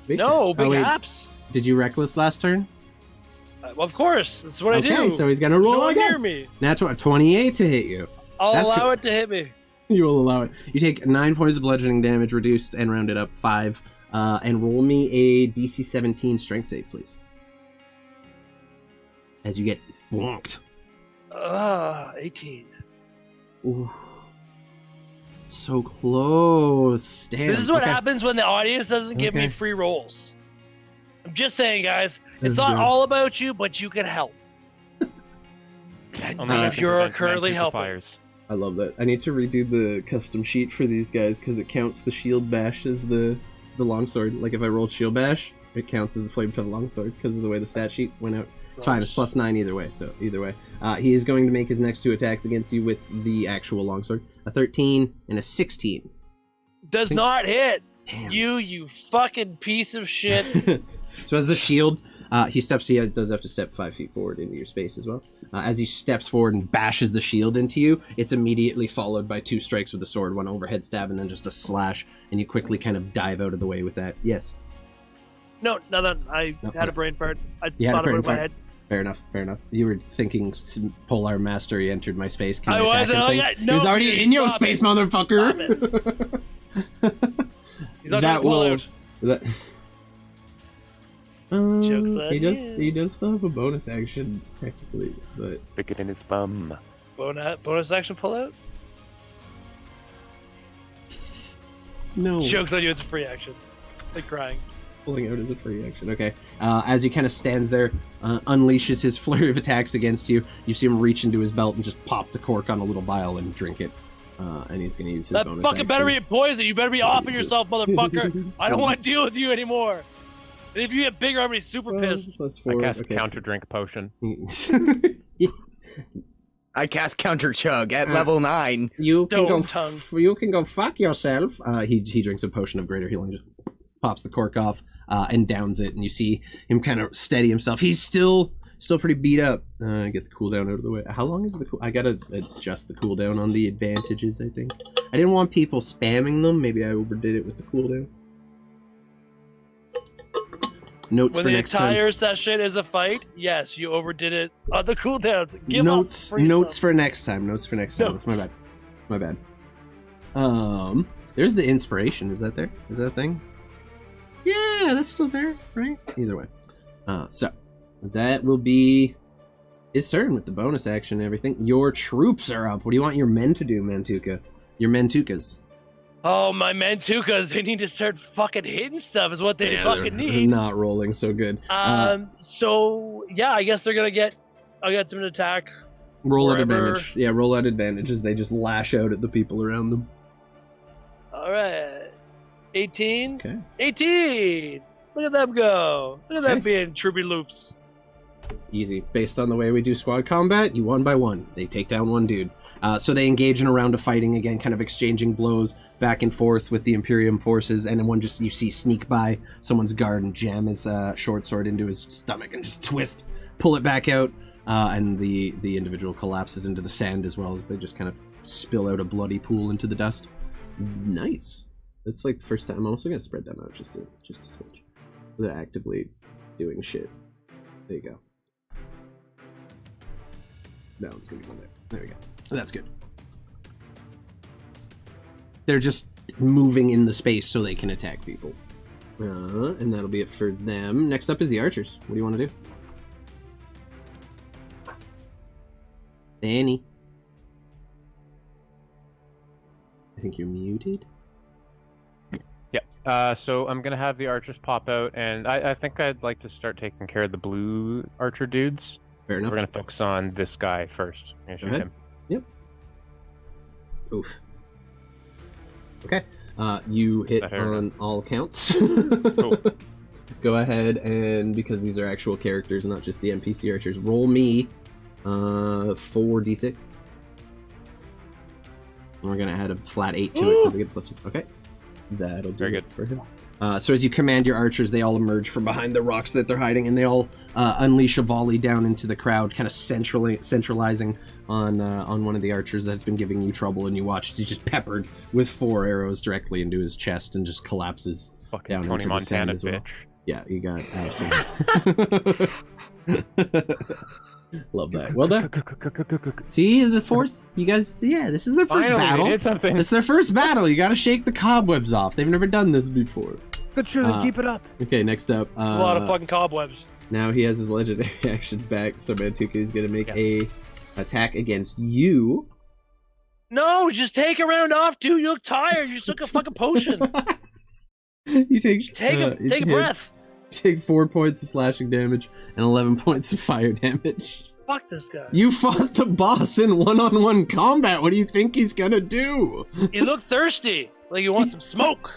Big wait. apps. Did you Reckless last turn? Well, of course, that's what I do. Okay, so he's going to roll no one again. near me. That's what, 28 to hit you. I'll That's allow good. it to hit me. You will allow it. You take 9 points of bludgeoning damage, reduced and rounded up 5. And roll me a DC 17 strength save, please. As you get bonked. 18. Ooh. So close. Damn. This is what happens when the audience doesn't give me free rolls. I'm just saying, guys. It's not all about you, but you can help. If you're currently helping. I love that. I need to redo the custom sheet for these guys because it counts the shield bash as the longsword. Like if I rolled shield bash, it counts as the flame tongue longsword because of the way the stat sheet went out. It's fine. It's +9 either way. So either way, he is going to make his next 2 attacks against you with the actual longsword. A 13 and a 16. Does not hit. Damn. You fucking piece of shit. So as the shield, he does have to step 5 feet forward into your space as well. As he steps forward and bashes the shield into you, it's immediately followed by 2 strikes with the sword, 1 overhead stab and then just a slash, and you quickly kind of dive out of the way with that. Yes. No. I had a brain fart. I You had thought a about it brain in my fart? head. Fair enough. You were thinking Polar Master, he entered my space. Can I I attack wasn't. him Oh, thing? yeah, He no, was already in your stop space, it. motherfucker! He's not trying to pull out. Joke's on he does still have a bonus action, technically, but... Stick it in his bum. Bonus action pull out? No. Joke's on you, it's a free action. Like crying. Pulling out is a free action. Okay. As he kind of stands there, unleashes his flurry of attacks against you, you see him reach into his belt and just pop the cork on a little vial and drink it. And he's going to use his That bonus fucking action. better be poison. You better be offing yourself, motherfucker. I don't want to deal with you anymore. And if you get bigger, I'm going to be super pissed. +4. I cast Okay, counter drink potion. I cast Counter Chug at level 9. You can Don't tongue. You can go fuck yourself. He drinks a potion of greater healing, just pops the cork off, and downs it, and you see him kind of steady himself. He's still pretty beat up. Get the cooldown out of the way. How long is the I gotta adjust the cooldown on the advantages, I think. I didn't want people spamming them. Maybe I overdid it with the cooldown. Notes When for the next time. entire session is a fight, yes, you overdid it on the cooldowns. Give Notes up. notes for next time. Notes for next time. Notes. My bad. There's the inspiration. Is that there? Is that a thing? Yeah, that's still there, right? Either way. So that will be his turn with the bonus action and everything. Your troops are up. What do you want your men to do, Mantuka? Your Mentukas. Oh, my Mantukas, they need to start fucking hitting stuff is what they fucking They're need. not rolling so good. So, yeah, I guess they're going to get... I'll get them to attack. Roll at wherever- advantage. Yeah, roll at advantage as they just lash out at the people around them. All right. 18. Okay. 18! Look at them go. Look at them being troopy loops. Easy. Based on the way we do squad combat, you 1 by 1. They take down 1 dude. So they engage in a round of fighting again, kind of exchanging blows back and forth with the Imperium forces, and then one just you see sneak by someone's guard and jam his short sword into his stomach and just twist, pull it back out, and the individual collapses into the sand as well as they just kind of spill out a bloody pool into the dust. Nice. That's like the first time. I'm also gonna spread them out just to switch. They're actively doing shit. There you go. That one's gonna go there. There we go. That's good. They're just moving in the space so they can attack people. And that'll be it for them. Next up is the archers. What do you want to do? Danny. I think you're muted. Yeah. So I'm gonna have the archers pop out, and I think I'd like to start taking care of the blue archer dudes. Fair enough. We're gonna focus on this guy first. I'm gonna shoot ahead. him. Yep. Oof. Okay. You hit That hurt. on all counts. Cool. Go ahead and, because these are actual characters, not just the NPC archers, roll me 4d6. And we're gonna add a flat 8 to it because I get +1. Okay. That'll do Very it good. for him. So as you command your archers, they all emerge from behind the rocks that they're hiding, and they all unleash a volley down into the crowd, kind of centralizing on one of the archers that's been giving you trouble, and you watch as he's just peppered with 4 arrows directly into his chest and just collapses Fucking down Tony into the sand Montana, as well. bitch. Yeah, you got absolutely. Love that. Well done. See the force? You guys, yeah, this is their first Finally, battle. they did something. It's their first battle. You gotta shake the cobwebs off. They've never done this before. Good shit, keep it up. Okay, next up. A lot of fucking cobwebs. Now he has his legendary actions back, so Mantuka is gonna make a attack against you. No, just take a round off, dude. You look tired. You just took a fucking potion. You take Take a breath. You take 4 points of slashing damage and 11 points of fire damage. Fuck this guy. You fought the boss in one-on-one combat. What do you think he's gonna do? You look thirsty. Like you want some smoke.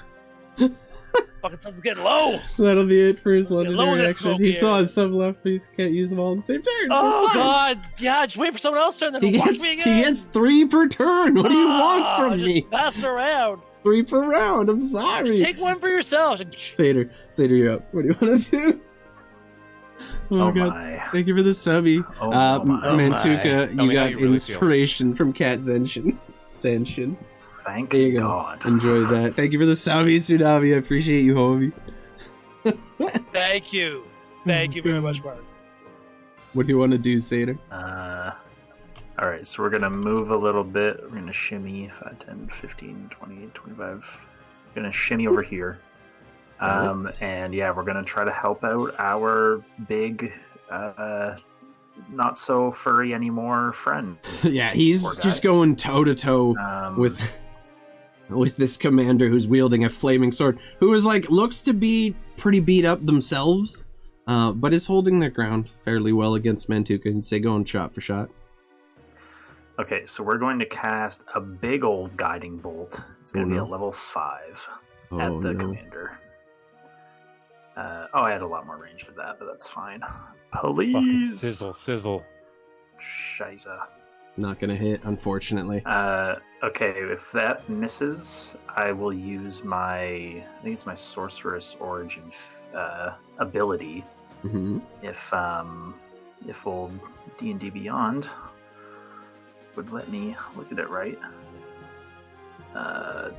Fucking sun's getting low. That'll be it for his lower legendary the action. smoke He here. still has some left, but he can't use them all at the same turn. Oh so it's fine. god. Yeah, just wait for someone else to turn. Then He watch gets, me he again. gets 3 per turn. What do you want from just me? pass it around. 3 per round. I'm sorry. Take one for yourself. Satyr, you're up. What do you want to do? Oh, god. my. Thank you for the subby. Oh, my. Mantuka, Tell you me how got you really feel. inspiration from Cat Zenshin. Thank There you go. God. Enjoy that. Thank you for the subby, Tsunami. I appreciate you, homie. Thank you. Thank you very much, Mark. What do you want to do, Satyr? Alright, so we're gonna move a little bit. We're gonna shimmy 5, 10, 15, 20, 25. We're gonna shimmy over here. And yeah, we're gonna try to help out our big, not so furry anymore friend. Yeah, he's Poor guy. just going toe to toe with this commander who's wielding a flaming sword, who is like looks to be pretty beat up themselves, but is holding their ground fairly well against Mantuka. And say going shot for shot. Okay, so we're going to cast a big old guiding bolt. It's going to be a level 5 at the commander. I had a lot more range with that, but that's fine. Fucking Please. sizzle. Shiza. Not gonna hit, unfortunately. Okay, if that misses, I will use my, I think it's my Sorceress Origin ability. Mm-hmm. If old D&D Beyond would let me look at it right.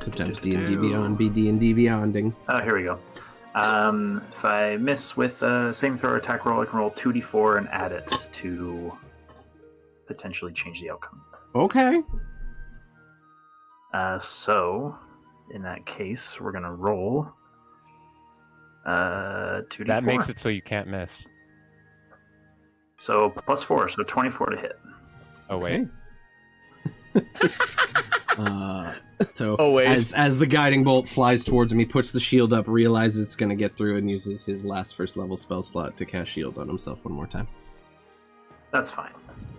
Sometimes D&D Beyond be D&D Beyonding. Oh, here we go. If I miss with a saving throw or attack roll, I can roll 2d4 and add it to potentially change the outcome. Okay. So, in that case, we're going to roll 2d4. That makes it so you can't miss. So, plus 4, so 24 to hit. Oh wait. So Oh, wait. as the guiding bolt flies towards him, he puts the shield up, realizes it's going to get through, and uses his last first level spell slot to cast shield on himself one more time. That's fine.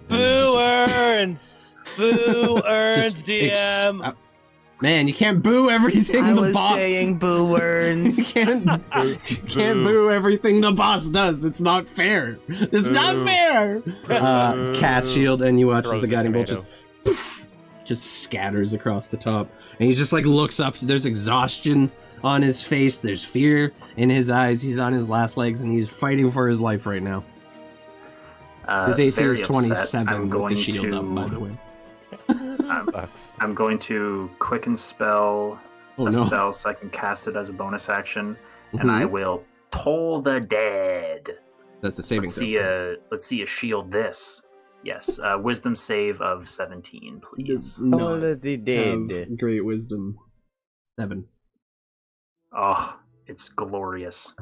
Boo earns. Boo earns, Just DM. Man, you can't boo everything I the was boss. saying boo You words. can't boo everything the boss does. It's not fair. It's not fair. Cast shield, and you watch as Throws the a guiding bolt tomato. just scatters across the top, and he's just like looks up. There's exhaustion on his face. There's fear in his eyes. He's on his last legs, and he's fighting for his life right now. His AC very is upset. 27 I'm with going the shield up, by the way. I'm going to quicken spell Oh a no! spell so I can cast it as a bonus action, and I will toll the dead. That's a saving throw. Let's see a shield this. Yes, wisdom save of 17, please. All of the dead. Have great wisdom. 7. Oh, it's glorious.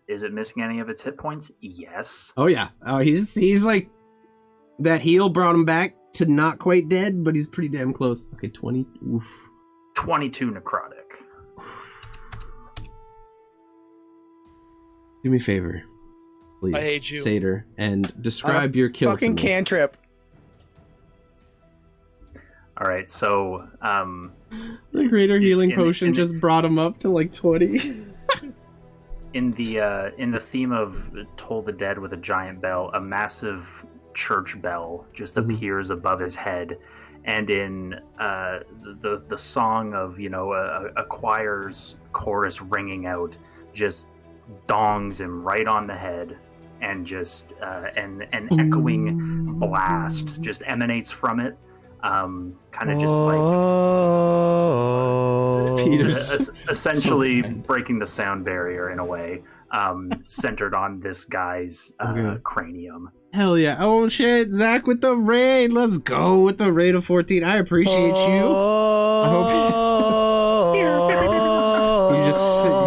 Is it missing any of its hit points? Yes. Oh yeah. Oh, he's like that heal brought him back to not quite dead, but he's pretty damn close. Okay, 20. Oof. 22 necrotic. Do me a favor, please. I hate you. Satyr, and describe your kill. Fucking to me. cantrip. All right, so The greater healing in- potion in- just brought him up to like 20. in the theme of Toll the Dead with a giant bell, a massive church bell just appears above his head, and in the song of a choir's chorus ringing out just dongs him right on the head, and just an echoing blast just emanates from it, kind of just like Peter's essentially so bad. breaking the sound barrier in a way, centered on this guy's cranium. Hell yeah. Oh shit, Zach with the raid. Let's go with the raid of 14. I appreciate you. I hope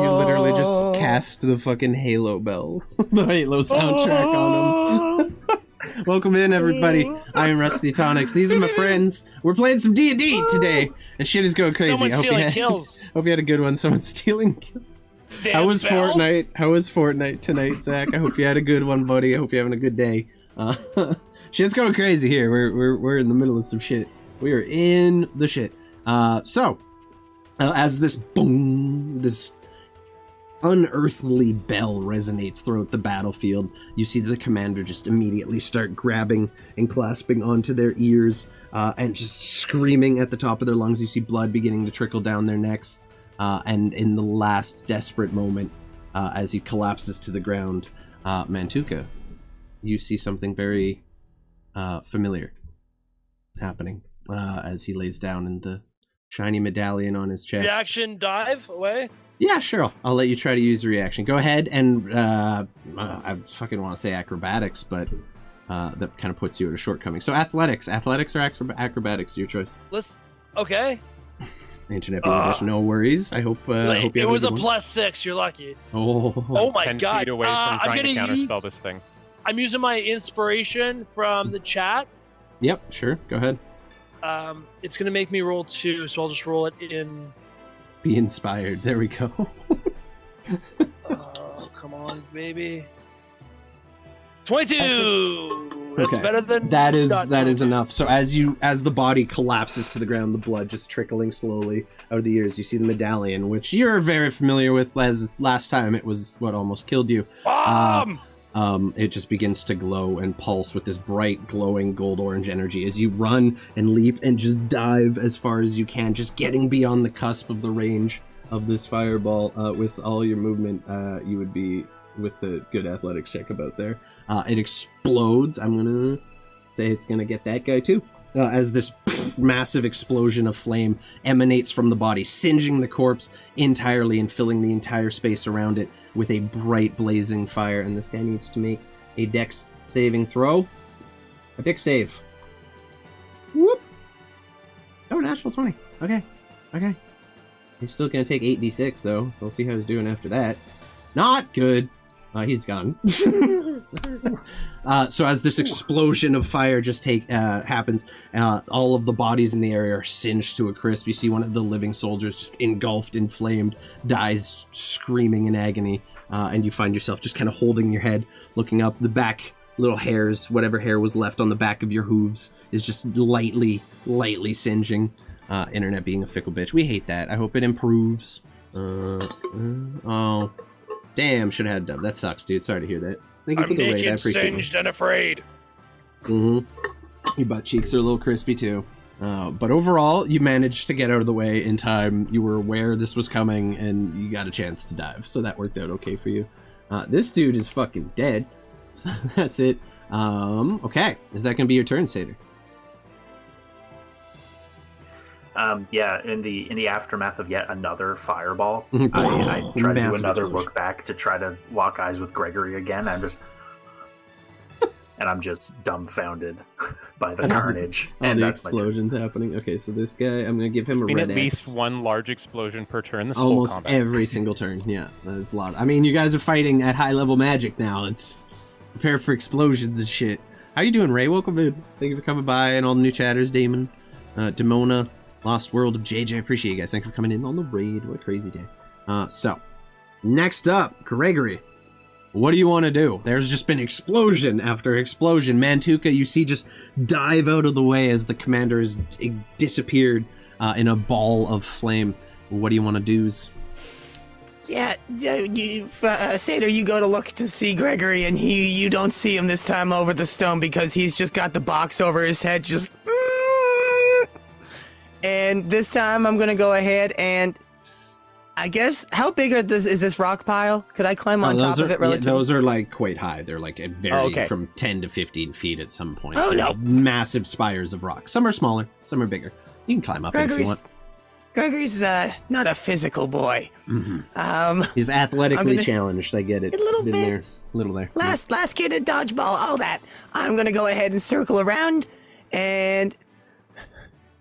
you literally just cast the fucking Halo bell. The Halo soundtrack on him. Welcome in, everybody. I am Rusty Tonics. These are my friends. We're playing some D&D today, and shit is going crazy. Someone's stealing kills. Hope you had a good one. Someone's stealing kills. Damn How was bells. Fortnite? How was Fortnite tonight, Zach? I hope you had a good one, buddy. I hope you're having a good day. Shit's going crazy here. We're in the middle of some shit. We are in the shit. As this boom, this unearthly bell resonates throughout the battlefield, you see the commander just immediately start grabbing and clasping onto their ears and just screaming at the top of their lungs. You see blood beginning to trickle down their necks. And in the last desperate moment, as he collapses to the ground, Mantuka, you see something very familiar happening as he lays down in the shiny medallion on his chest. Reaction dive away? Yeah, sure. I'll let you try to use the reaction. Go ahead and I fucking want to say acrobatics, but that kind of puts you at a shortcoming. So athletics or acrobatics, your choice. Okay. Internet English, no worries. I hope you have it was a good +6. You're lucky. one. Oh my 10 god! feet away from trying to counterspell this thing. I'm using my inspiration from the chat. Yep, sure. Go ahead. It's gonna make me roll 2, so I'll just roll it in. Be inspired. There we go. Oh, come on, baby. 22. That's Okay. better than That is enough. So as the body collapses to the ground, the blood just trickling slowly out of the ears. You see the medallion, which you're very familiar with. As last time, it was what almost killed you. It just begins to glow and pulse with this bright, glowing gold orange energy as you run and leap and just dive as far as you can, just getting beyond the cusp of the range of this fireball. With all your movement, you would be with a good athletics check about there. It explodes. I'm gonna say it's gonna get that guy too. As this massive explosion of flame emanates from the body, singeing the corpse entirely and filling the entire space around it with a bright blazing fire. And this guy needs to make a dex saving throw. A dex save. Whoop. Oh, natural 20. Okay. He's still gonna take 8d6 though, so we'll see how he's doing after that. Not good. He's gone. So as this explosion of fire just happens, all of the bodies in the area are singed to a crisp. You see one of the living soldiers just engulfed, inflamed, dies screaming in agony, and you find yourself just kind of holding your head, looking up. The back little hairs, whatever hair was left on the back of your hooves, is just lightly singeing. Internet being a fickle bitch. We hate that. I hope it improves. Oh. Damn, should have had dub. That sucks, dude. Sorry to hear that. Thank you for the raid. I appreciate it. Singed and afraid. Your butt cheeks are a little crispy too. But overall, you managed to get out of the way in time. You were aware this was coming, and you got a chance to dive. So that worked out okay for you. This dude is fucking dead. So that's it. Okay. Is that going to be your turn, Satyr? Yeah, in the aftermath of yet another fireball, I try to do another look back to try to lock eyes with Gregory again. I'm just dumbfounded by the carnage. And the explosions happening. Okay, so this guy, I'm going to give him a red at least one large explosion per turn. This almost whole combat. Every single turn. Yeah, that's a lot. I mean, you guys are fighting at high level magic now. It's prepare for explosions and shit. How you doing, Ray? Welcome in. Thank you for coming by and all the new chatters, Damon, Demona, Lost World of JJ. I appreciate you guys. Thanks for coming in on the raid. What a crazy day. So, next up, Gregory. What do you want to do? There's just been explosion after explosion. Mantuka, you see, just dive out of the way as the commander has disappeared in a ball of flame. What do you want to do? Yeah, Satyr, you go to look to see Gregory, and you don't see him this time over the stone because he's just got the box over his head, just... And this time I'm gonna go ahead and I guess, how big is this rock pile? Could I climb on top of it relatively? Yeah, those are like quite high. They're like from 10 to 15 feet at some point. Oh, no. Massive spires of rock. Some are smaller, some are bigger. You can climb up if you want. Gregory's not a physical boy. Mm-hmm. He's athletically challenged. I get it. A little Been bit. there. little there. Last kid at dodgeball, all that. I'm gonna go ahead and circle around, and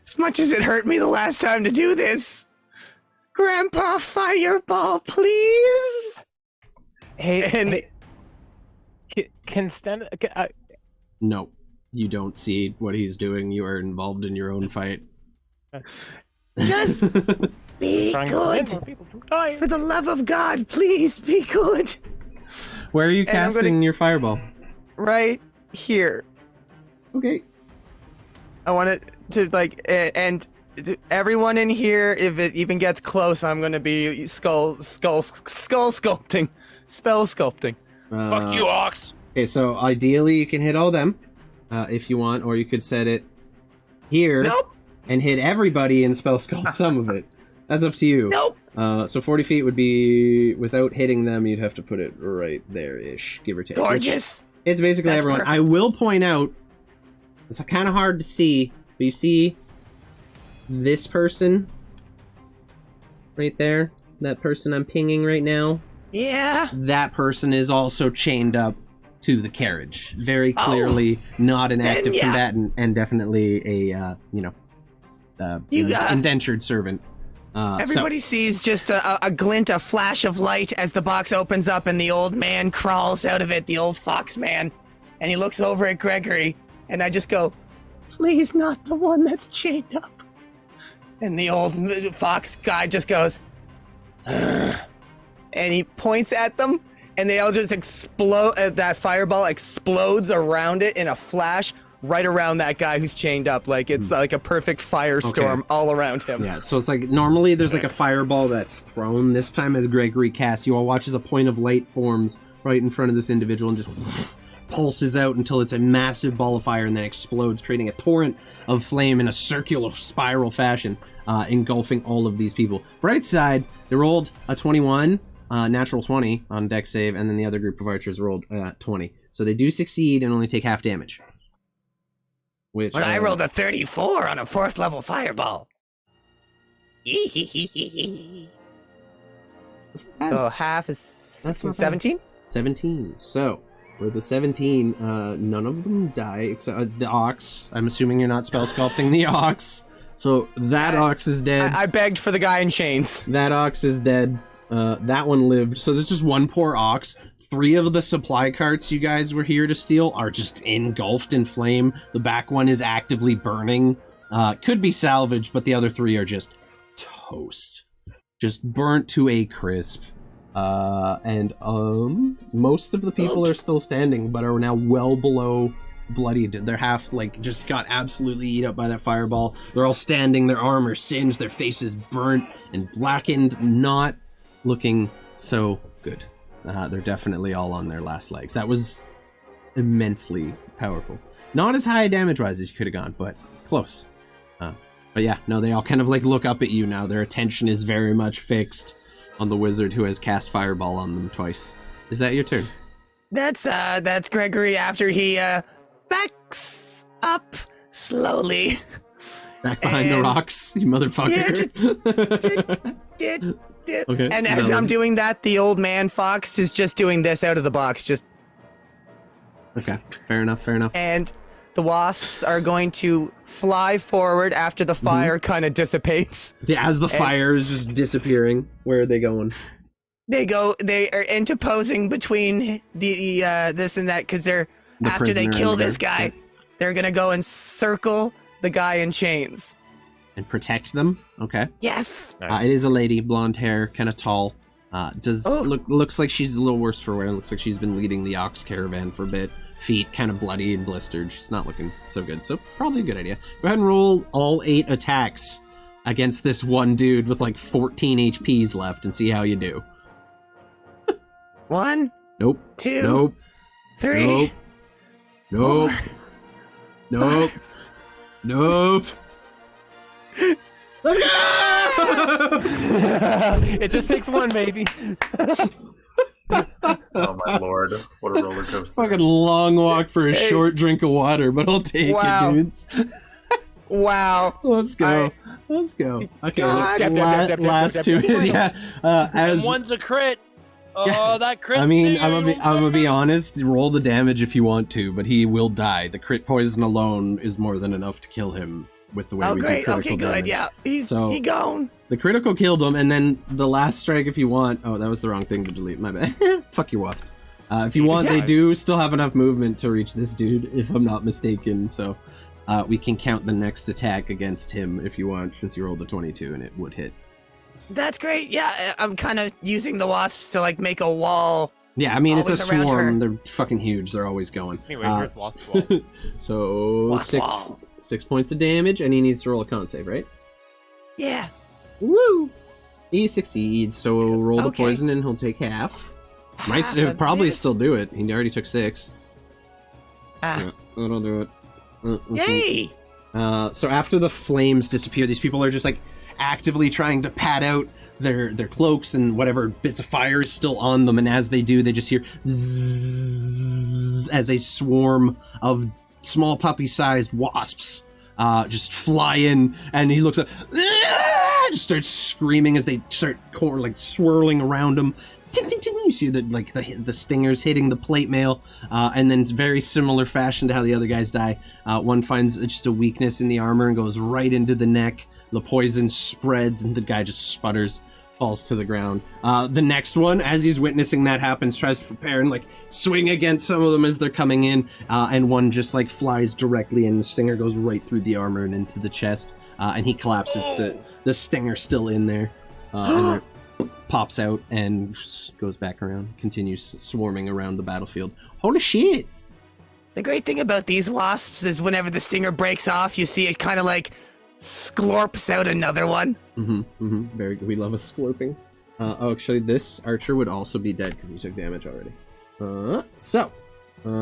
as much as it hurt me the last time to do this, Grandpa Fireball, please. Hey, can Sten? No, you don't see what he's doing. You are involved in your own fight. Just be good. For the love of God, please be good. Where are you casting your fireball? Right here. Okay. I want it to and everyone in here, if it even gets close, I'm gonna be spell sculpting. Fuck you, Ox. Okay, so ideally you can hit all them, if you want, or you could set it here and hit everybody and spell sculpt some of it. That's up to you. So 40 feet would be, without hitting them, you'd have to put it right there-ish, give or take. Gorgeous. It's basically That's everyone. perfect. I will point out, it's kind of hard to see, but you see this person right there? That person I'm pinging right now? Yeah. That person is also chained up to the carriage. Very clearly not an active combatant, and definitely a, indentured servant. Everybody sees just a glint, a flash of light as the box opens up and the old man crawls out of it, the old fox man. And he looks over at Gregory, and I just go, please not the one that's chained up. And the old fox guy just goes, ugh. And he points at them, and they all just explode. That fireball explodes around it in a flash, right around that guy who's chained up. Like it's like a perfect firestorm all around him. Yeah, so it's like normally there's like a fireball that's thrown. This time as Gregory casts, you all watch as a point of light forms right in front of this individual and just pulses out until it's a massive ball of fire and then explodes, creating a torrent of flame in a circular spiral fashion, engulfing all of these people. Bright side, they rolled a 21, natural 20 on dex save, and then the other group of archers rolled 20. So they do succeed and only take half damage. Which, But I rolled a 34 on a 4th level fireball. So half is 16, 17? 17. So, with the 17, none of them die except the ox. I'm assuming you're not spell sculpting the ox. So that ox is dead. I begged for the guy in chains. That ox is dead. That one lived. So there's just one poor ox. 3 of the supply carts you guys were here to steal are just engulfed in flame. The back one is actively burning. Could be salvaged, but the other 3 are just toast. Just burnt to a crisp. And most of the people are still standing, but are now well below bloodied. They're half, just got absolutely eat up by that fireball. They're all standing, their armor singed, their faces burnt and blackened, not looking so good. They're definitely all on their last legs. That was immensely powerful. Not as high damage-wise as you could have gone, but close. But yeah, no, they all kind of look up at you now. Their attention is very much fixed on the wizard who has cast fireball on them twice. Is that your turn? That's Gregory after he backs up slowly. Back behind the rocks, you motherfucker. Okay. And as I'm doing that, the old man fox is just doing this out of the box, just. Okay, fair enough. And the wasps are going to fly forward after the fire kind of dissipates. Yeah, as the fire is just disappearing, where are they going? They are interposing between the this and that, because after they kill this guy, they're gonna go and circle the guy in chains. And protect them? Okay. Yes. It is a lady, blonde hair, kind of tall. Looks like she's a little worse for wear. Looks like she's been leading the ox caravan for a bit. Feet kind of bloody and blistered. She's not looking so good. So probably a good idea. Go ahead and roll all 8 attacks against this one dude with 14 HPs left and see how you do. 1. Nope. 2. Nope. 3. Nope. Nope. Nope. Let's go! It just takes one, baby. Oh my lord, what a roller coaster. Fucking long walk for a short drink of water, but I'll take it, dudes. Wow. Let's go. Okay, God. last 2. Yeah. And one's a crit. Oh, that crit. I mean, thing, I'm gonna be honest. Roll the damage if you want to, but he will die. The crit poison alone is more than enough to kill him with the way we do critical Okay, good. damage. Yeah, he gone. The critical killed him, and then the last strike, if you want. Oh, that was the wrong thing to delete. My bad. Fuck you, Wasp. If you want, they do still have enough movement to reach this dude, if I'm not mistaken. So we can count the next attack against him if you want, since you rolled a 22 and it would hit. That's great. Yeah, I'm kind of using the wasps to like make a wall. Yeah, I mean, it's a Always around swarm. her. They're fucking huge. They're always going. Anyway, where's Wasp Wall? So Wasp 6 wall. 6 points of damage, and he needs to roll a con save, right? Yeah. Woo! He succeeds, so roll the Okay. poison and he'll take half. Might Half he'll of probably this. still do it. He already took 6. Ah. Yeah, that'll do it. Yay! So after the flames disappear, these people are just like actively trying to pat out their cloaks and whatever bits of fire is still on them, and as they do, they just hear zzzz as a swarm of small puppy-sized wasps just fly in, and he looks up, just starts screaming as they start swirling around him. Ting, ting, ting. You see the stingers hitting the plate mail, and then very similar fashion to how the other guys die. One finds just a weakness in the armor and goes right into the neck. The poison spreads, and the guy just sputters, falls to the ground. The next one, as he's witnessing that happens, tries to prepare and swing against some of them as they're coming in, and one just flies directly, and the stinger goes right through the armor and into the chest, and he collapses. The stinger still in there, and pops out and goes back around, continues swarming around the battlefield. Holy shit! The great thing about these wasps is whenever the stinger breaks off, you see it kind of sklorps out another one. Very good. We love a sklurping. Actually, this archer would also be dead because he took damage already.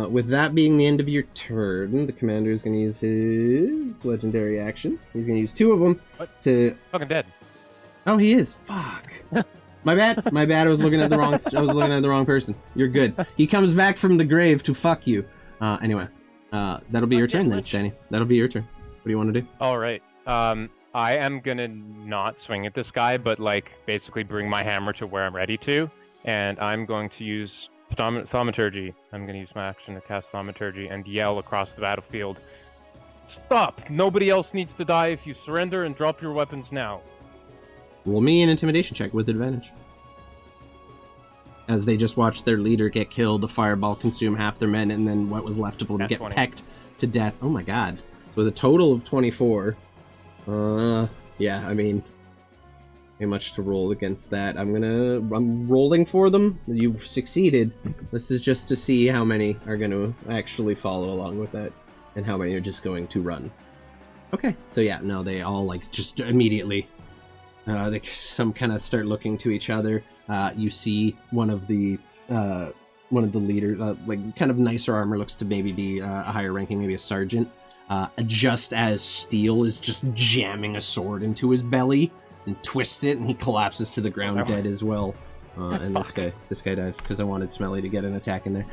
With that being the end of your turn, the commander is going to use his legendary action. He's going to use 2 of them to... Fucking dead. Oh, he is. Fuck. My bad. I was looking at the wrong person. You're good. He comes back from the grave to fuck you. Anyway, that'll be your turn then, Stanny. That'll be your turn. What do you want to do? All right. I am gonna not swing at this guy, but basically bring my hammer to where I'm ready to, and I'm going to use thaumaturgy. I'm gonna use my action to cast thaumaturgy and yell across the battlefield. Stop! Nobody else needs to die if you surrender and drop your weapons now. Roll me an intimidation check with advantage. As they just watch their leader get killed, the fireball consume half their men, and then what was left of them That's get 20. pecked to death. Oh my god. With a total of 24. Yeah, I mean, ain't much to roll against that. I'm rolling for them. You've succeeded. This is just to see how many are going to actually follow along with that, and how many are just going to run. Okay, so yeah, no, they all just immediately, some kind of start looking to each other. You see one of the leaders, kind of nicer armor, looks to maybe be a higher ranking, maybe a sergeant. Just as Steel is just jamming a sword into his belly and twists it, and he collapses to the ground dead as well. And this guy dies because I wanted Smelly to get an attack in there.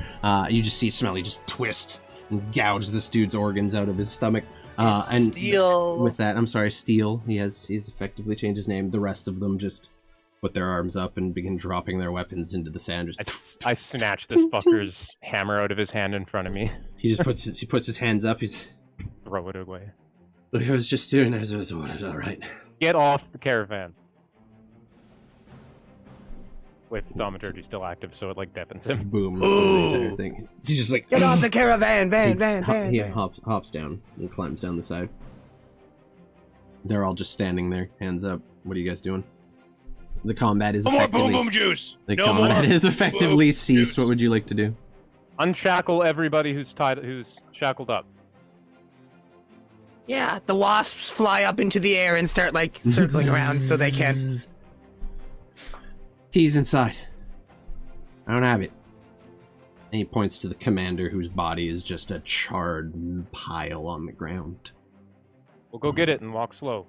You just see Smelly just twist and gouge this dude's organs out of his stomach. And Steel. with that, I'm sorry, Steel. He's effectively changed his name. The rest of them just put their arms up and begin dropping their weapons into the sand. I snatch this fucker's hammer out of his hand in front of me. He just puts his hands up. Throw it away. I was just doing as I was ordered. All right. Get off the caravan. With thaumaturgy still active, so it deafens him. Boom. The entire thing. He's just Get off the caravan, van. He hops down and climbs down the side. They're all just standing there, hands up. What are you guys doing? The combat is No more effectively... boom boom juice. The No combat more is effectively boom ceased. juice. What would you like to do? Unshackle everybody who's shackled up. Yeah, the wasps fly up into the air and start circling around so they can. Keys inside. I don't have it. And he points to the commander, whose body is just a charred pile on the ground. We'll go get it and walk slow.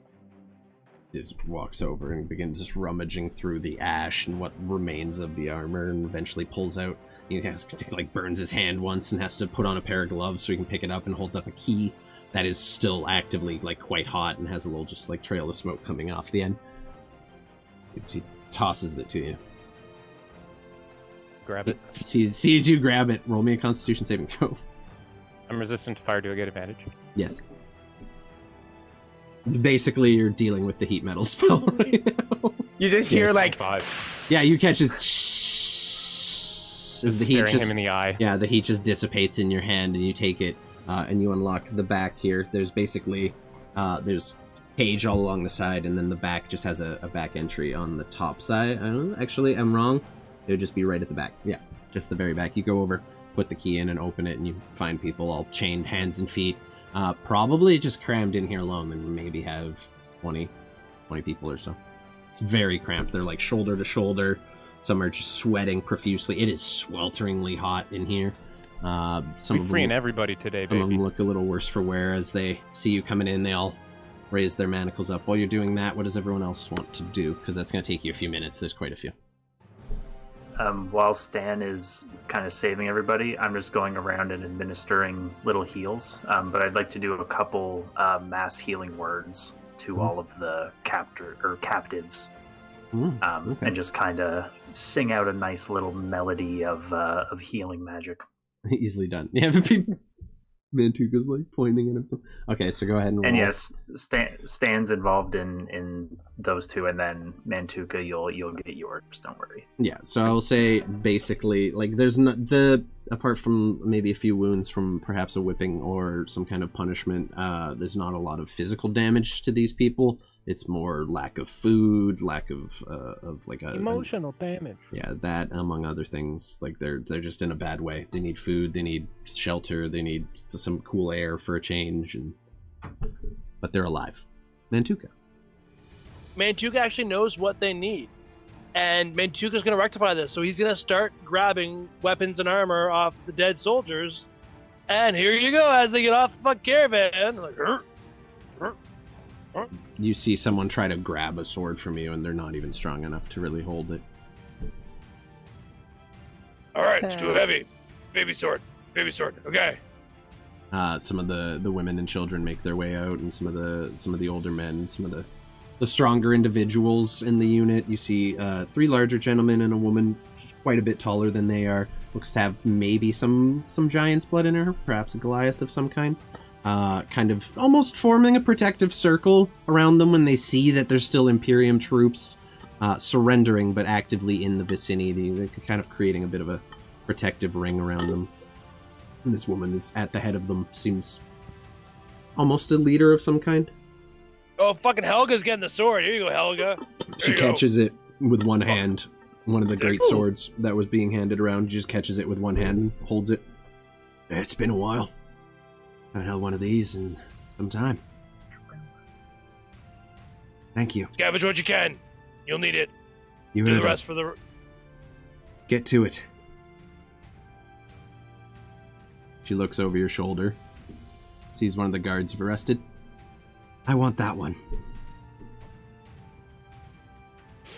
Just walks over and begins just rummaging through the ash and what remains of the armor, and eventually pulls out. He has to burns his hand once and has to put on a pair of gloves so he can pick it up, and holds up a key that is still actively quite hot and has a little just trail of smoke coming off the end. He tosses it to you. grab it. Sees you grab it. Roll me a Constitution saving throw. I'm resistant to fire. Do I get advantage? Yes. Basically, you're dealing with the heat metal spell right now. You just hear like, 5. Yeah, you catch his as the heat Staring just him in the eye. yeah, the heat just dissipates in your hand, and you take it, and you unlock the back here. There's basically there's cage all along the side, and then the back just has a back entry on the top side. I don't know, actually, I'm wrong. It would just be right at the back. Yeah, just the very back. You go over, put the key in, and open it, and you find people all chained hands and feet. Probably just crammed in here alone, and maybe have 20 people or so. It's very cramped. They're like shoulder to shoulder. Some are just sweating profusely. It is swelteringly hot in here. Some We're freeing everybody today, Some of baby. them look a little worse for wear as they see you coming in. They all raise their manacles up. While you're doing that, what does everyone else want to do? Because that's going to take you a few minutes. There's quite a few. While Stan is kind of saving everybody, I'm just going around and administering little heals. But I'd like to do a couple mass healing words to all of the captives, Okay. and just kind of sing out a nice little melody of healing magic. Easily done. Yeah, but people... Mantuka's like pointing at himself. Okay, so go ahead and roll. And yes, Stan's involved in those two, and then Mantuka, you'll get yours. Don't worry. Yeah, so I'll say basically, like, there's not apart from maybe a few wounds from perhaps a whipping or some kind of punishment, there's not a lot of physical damage to these people. It's more lack of food, lack of like a Emotional damage. yeah, that among other things. Like they're just in a bad way. They need food, they need shelter, they need some cool air for a change, but they're alive. Mantuka. Mantuka actually knows what they need. And Mantuka's going to rectify this. So he's going to start grabbing weapons and armor off the dead soldiers. And here you go as they get off the fucking caravan. Like, You see someone try to grab a sword from you, and they're not even strong enough to really hold it. All right, it's too heavy. Baby sword. Okay. Some of the women and children make their way out, and some of the older men, some of the stronger individuals in the unit. You see 3 larger gentlemen and a woman quite a bit taller than they are. Looks to have maybe some giant's blood in her, perhaps a Goliath of some kind. Kind of almost forming a protective circle around them when they see that there's still Imperium troops surrendering, but actively in the vicinity. They're kind of creating a bit of a protective ring around them. And this woman is at the head of them, seems almost a leader of some kind. oh, fucking Helga's getting the sword. Here you go, Helga. She you go. catches it with one hand. One of the great swords that was being handed around, she just catches it with one hand and holds it. It's been a while. I haven't held one of these in some time. Thank you. Scavenge what you can. You'll need it. You Do heard the her. rest for the... Get to it. She looks over your shoulder, sees one of the guards you've arrested. I want that one.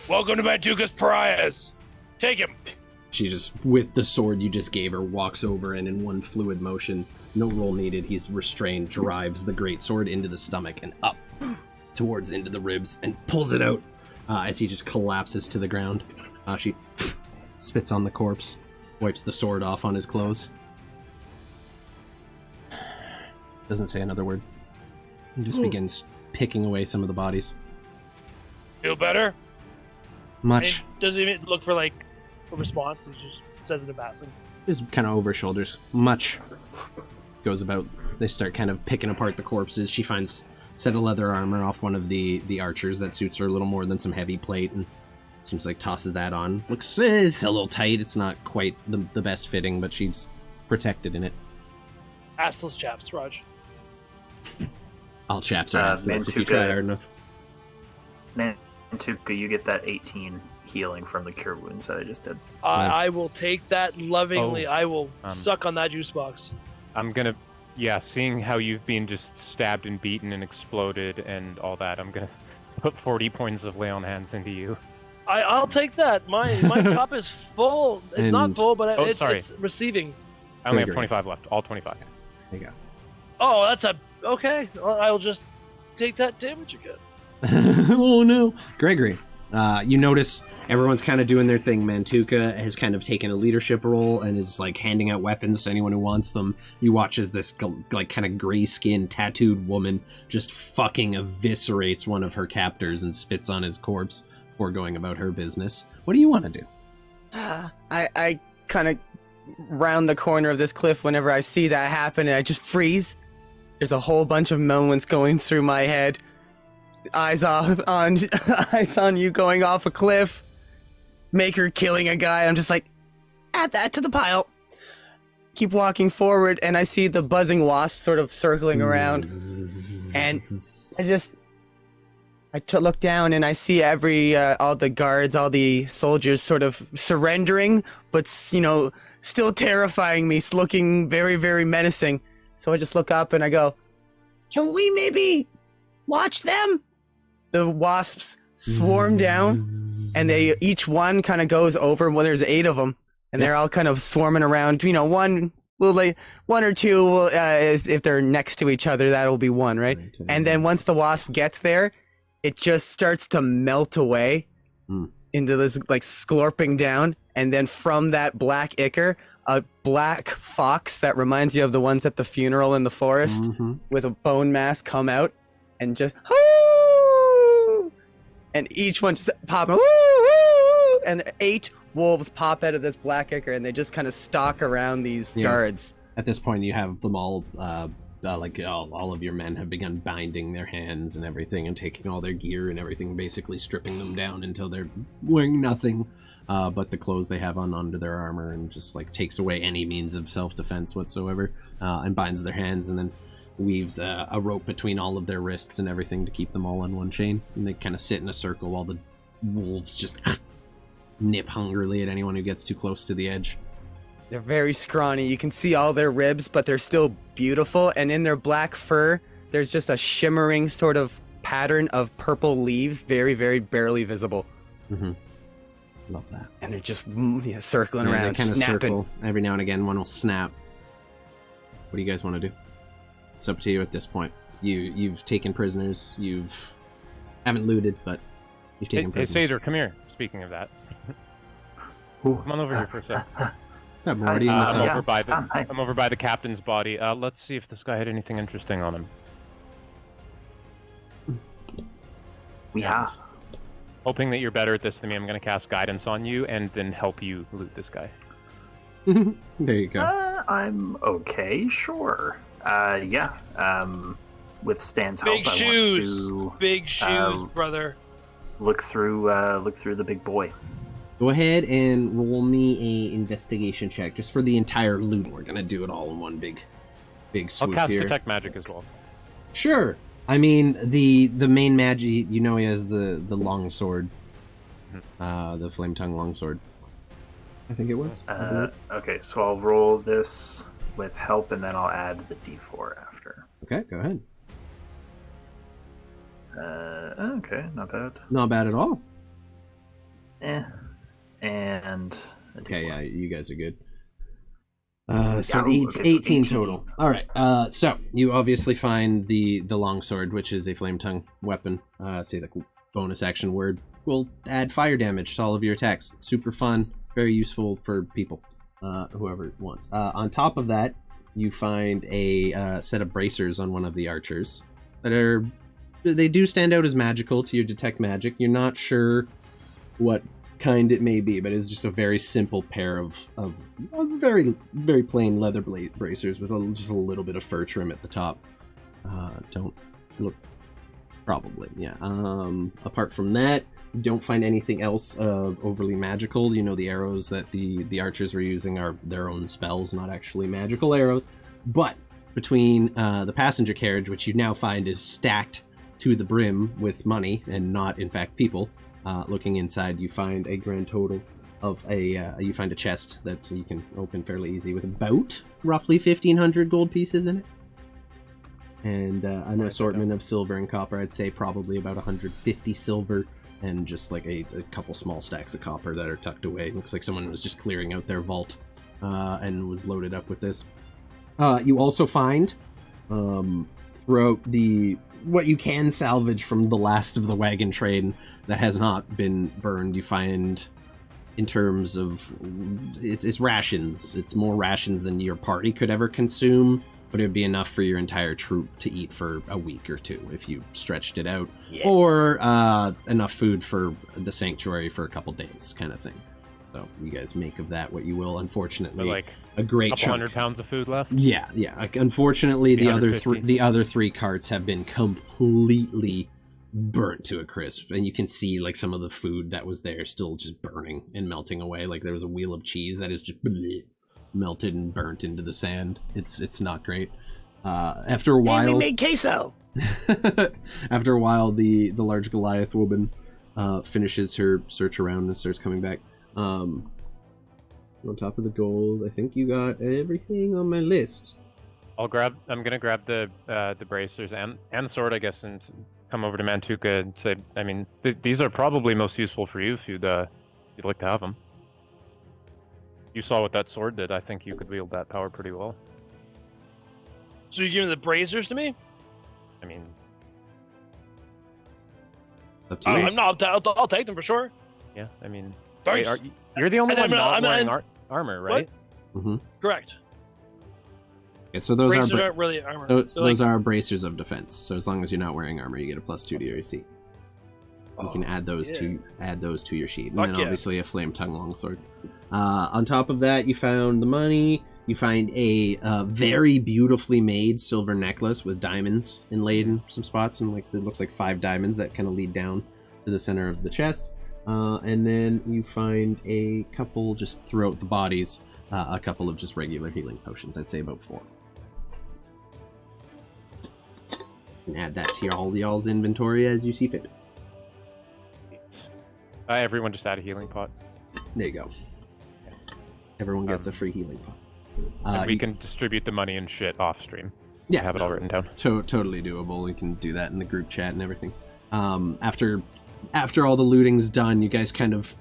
Welcome to Mantuka's Pariahs. Take him. She just, with the sword you just gave her, walks over and in one fluid motion, no roll needed, he's restrained, drives the great sword into the stomach and up towards into the ribs and pulls it out as he just collapses to the ground. She spits on the corpse, wipes the sword off on his clothes. Doesn't say another word. He just begins picking away some of the bodies. Feel better? Much. And doesn't even look for like a response. He just says it in passing. Just kind of over his shoulders. Much. Goes about. They start kind of picking apart the corpses. She finds a set of leather armor off one of the archers that suits her a little more than some heavy plate, and seems like tosses that on. Looks, it's a little tight. It's not quite the best fitting, but she's protected in it. Assless chaps, Raj. All chaps are assless if you Mantuka- try hard enough. Mantuka, you get that 18 healing from the cure wounds that I just did. I will take that lovingly. Oh, I will suck on that juice box. I'm gonna, seeing how you've been just stabbed and beaten and exploded and all that, I'm gonna put 40 points of lay on hands into you. I'll take that. My cup is full. It's not And- full, but sorry. it's receiving. I only have Gregory. 25 left, all 25. There you Oh, that's a okay. I'll just take that damage again. go. Oh no. Gregory, You notice everyone's kind of doing their thing. Mantuka has kind of taken a leadership role and is like handing out weapons to anyone who wants them. You watch as this like kind of gray-skinned, tattooed woman just fucking eviscerates one of her captors and spits on his corpse before going about her business. What do you want to do? I kind of round the corner of this cliff whenever I see that happen, and I just freeze. There's a whole bunch of moments going through my head. Eyes on you going off a cliff. Maker killing a guy. I'm just like, add that to the pile. Keep walking forward, and I see the buzzing wasp sort of circling around. And I look down, and I see all the guards, all the soldiers sort of surrendering, but, still terrifying me, looking very, very menacing. So I just look up, and I go, can we maybe watch them? The wasps swarm down, and each one kind of goes over. Well, there's 8 of them, and they're all kind of swarming around. One or two will, if they're next to each other, that'll be one, right? And then once the wasp gets there, it just starts to melt away into this like scorping down, and then from that black ichor, a black fox that reminds you of the ones at the funeral in the forest with a bone mask come out and just. And each one just pop, and 8 wolves pop out of this black ichor, and they just kind of stalk around these guards. At this point, you have them all, all of your men have begun binding their hands and everything, and taking all their gear and everything, basically stripping them down until they're wearing nothing but the clothes they have on under their armor, and just like takes away any means of self-defense whatsoever, and binds their hands, and then weaves a rope between all of their wrists and everything to keep them all on one chain, and they kind of sit in a circle while the wolves just nip hungrily at anyone who gets too close to the edge. They're very scrawny. You can see all their ribs, but they're still beautiful, and in their black fur there's just a shimmering sort of pattern of purple leaves, very, very barely visible. Love that. And they're just circling around, they kind of snapping. circle. Every now and again one will snap. What do you guys want to do? It's up to you at this point. You've taken prisoners. Haven't looted, but you've taken prisoners. Hey, Caesar, come here. Speaking of that, come on over here for a sec. What's up, Morty? I'm over by the captain's body. Let's see if this guy had anything interesting on him. Yeah. Hoping that you're better at this than me, I'm going to cast guidance on you and then help you loot this guy. There you go. I'm okay, sure. With Stan's help, Big I shoes, want to, big shoes, brother. Look through the big boy. Go ahead and roll me a investigation check just for the entire loot. We're gonna do it all in one big swoop I'll cast here. detect magic as well. Sure. I mean, the main magic, he has the long sword, the flame tongue long sword. I think it was. Okay, so I'll roll this with help, and then I'll add the D4 after. Okay, go ahead. Okay, not bad. Not bad at all. And okay, yeah, you guys are good. So Yeah, okay, so 18 total. All right. So you obviously find the longsword, which is a flame tongue weapon. Say the bonus action word will add fire damage to all of your attacks. Super fun, very useful for people, whoever wants. On top of that, you find a set of bracers on one of the archers that they do stand out as magical to your detect magic. You're not sure what kind it may be, but it's just a very simple pair of very, very plain leather bracers with just a little bit of fur trim at the top. Don't look, probably, yeah. Apart from that, you don't find anything else overly magical. The arrows that the archers were using are their own spells, not actually magical arrows. But between the passenger carriage, which you now find is stacked to the brim with money and not, in fact, people, looking inside, you find a grand total of you find a chest that you can open fairly easy with about roughly 1,500 gold pieces in it. And an assortment of silver and copper. I'd say probably about 150 silver and just like a couple small stacks of copper that are tucked away. Looks like someone was just clearing out their vault and was loaded up with this. You also find throughout the what you can salvage from the last of the wagon train that has not been burned, you find in terms of it's rations. It's more rations than your party could ever consume, but it would be enough for your entire troop to eat for a week or two if you stretched it out. Yes. Or enough food for the sanctuary for a couple days, kind of thing. So you guys make of that what you will. Unfortunately, Like a great couple chunk. 100 pounds of food left. Yeah. Like, unfortunately, the other 350. three carts have been completely burnt to a crisp, and you can see like some of the food that was there still just burning and melting away. Like there was a wheel of cheese that is just melted and burnt into the sand. It's not great. After a while, And we made queso. after a while, the large Goliath woman finishes her search around and starts coming back. On top of the gold, I think you got everything on my list. I'm gonna grab the bracers and sword, I guess, and come over to Mantuka and say, I mean, these are probably most useful for you if you'd like to have them. You saw what that sword did. I think you could wield that power pretty well. So you're giving the bracers to me? I mean, Up to you. I'm not. I'll take them for sure. yeah. I mean, Thanks. wait, you're the only And one not I'm wearing armor, right? Mm-hmm. Correct. Okay, so those Bracers are aren't really armor. those, They're like- are bracers of defense. So as long as you're not wearing armor, you get a +2 to your AC. You can add those to your sheet, and Fuck then yeah. obviously a flame tongue longsword. On top of that, you found the money. You find a very beautifully made silver necklace with diamonds inlaid in some spots, and like it looks like 5 diamonds that kind of lead down to the center of the chest. And then you find a couple just throughout the bodies, a couple of just regular healing potions. I'd say about 4. And add that to all y'all's inventory as you see fit. Everyone just add a healing pot. There you go. Everyone gets a free healing pot. And we you- can distribute the money and shit off stream. Yeah, I have it all written down. Totally doable. We can do that in the group chat and everything. After all the looting's done, you guys kind of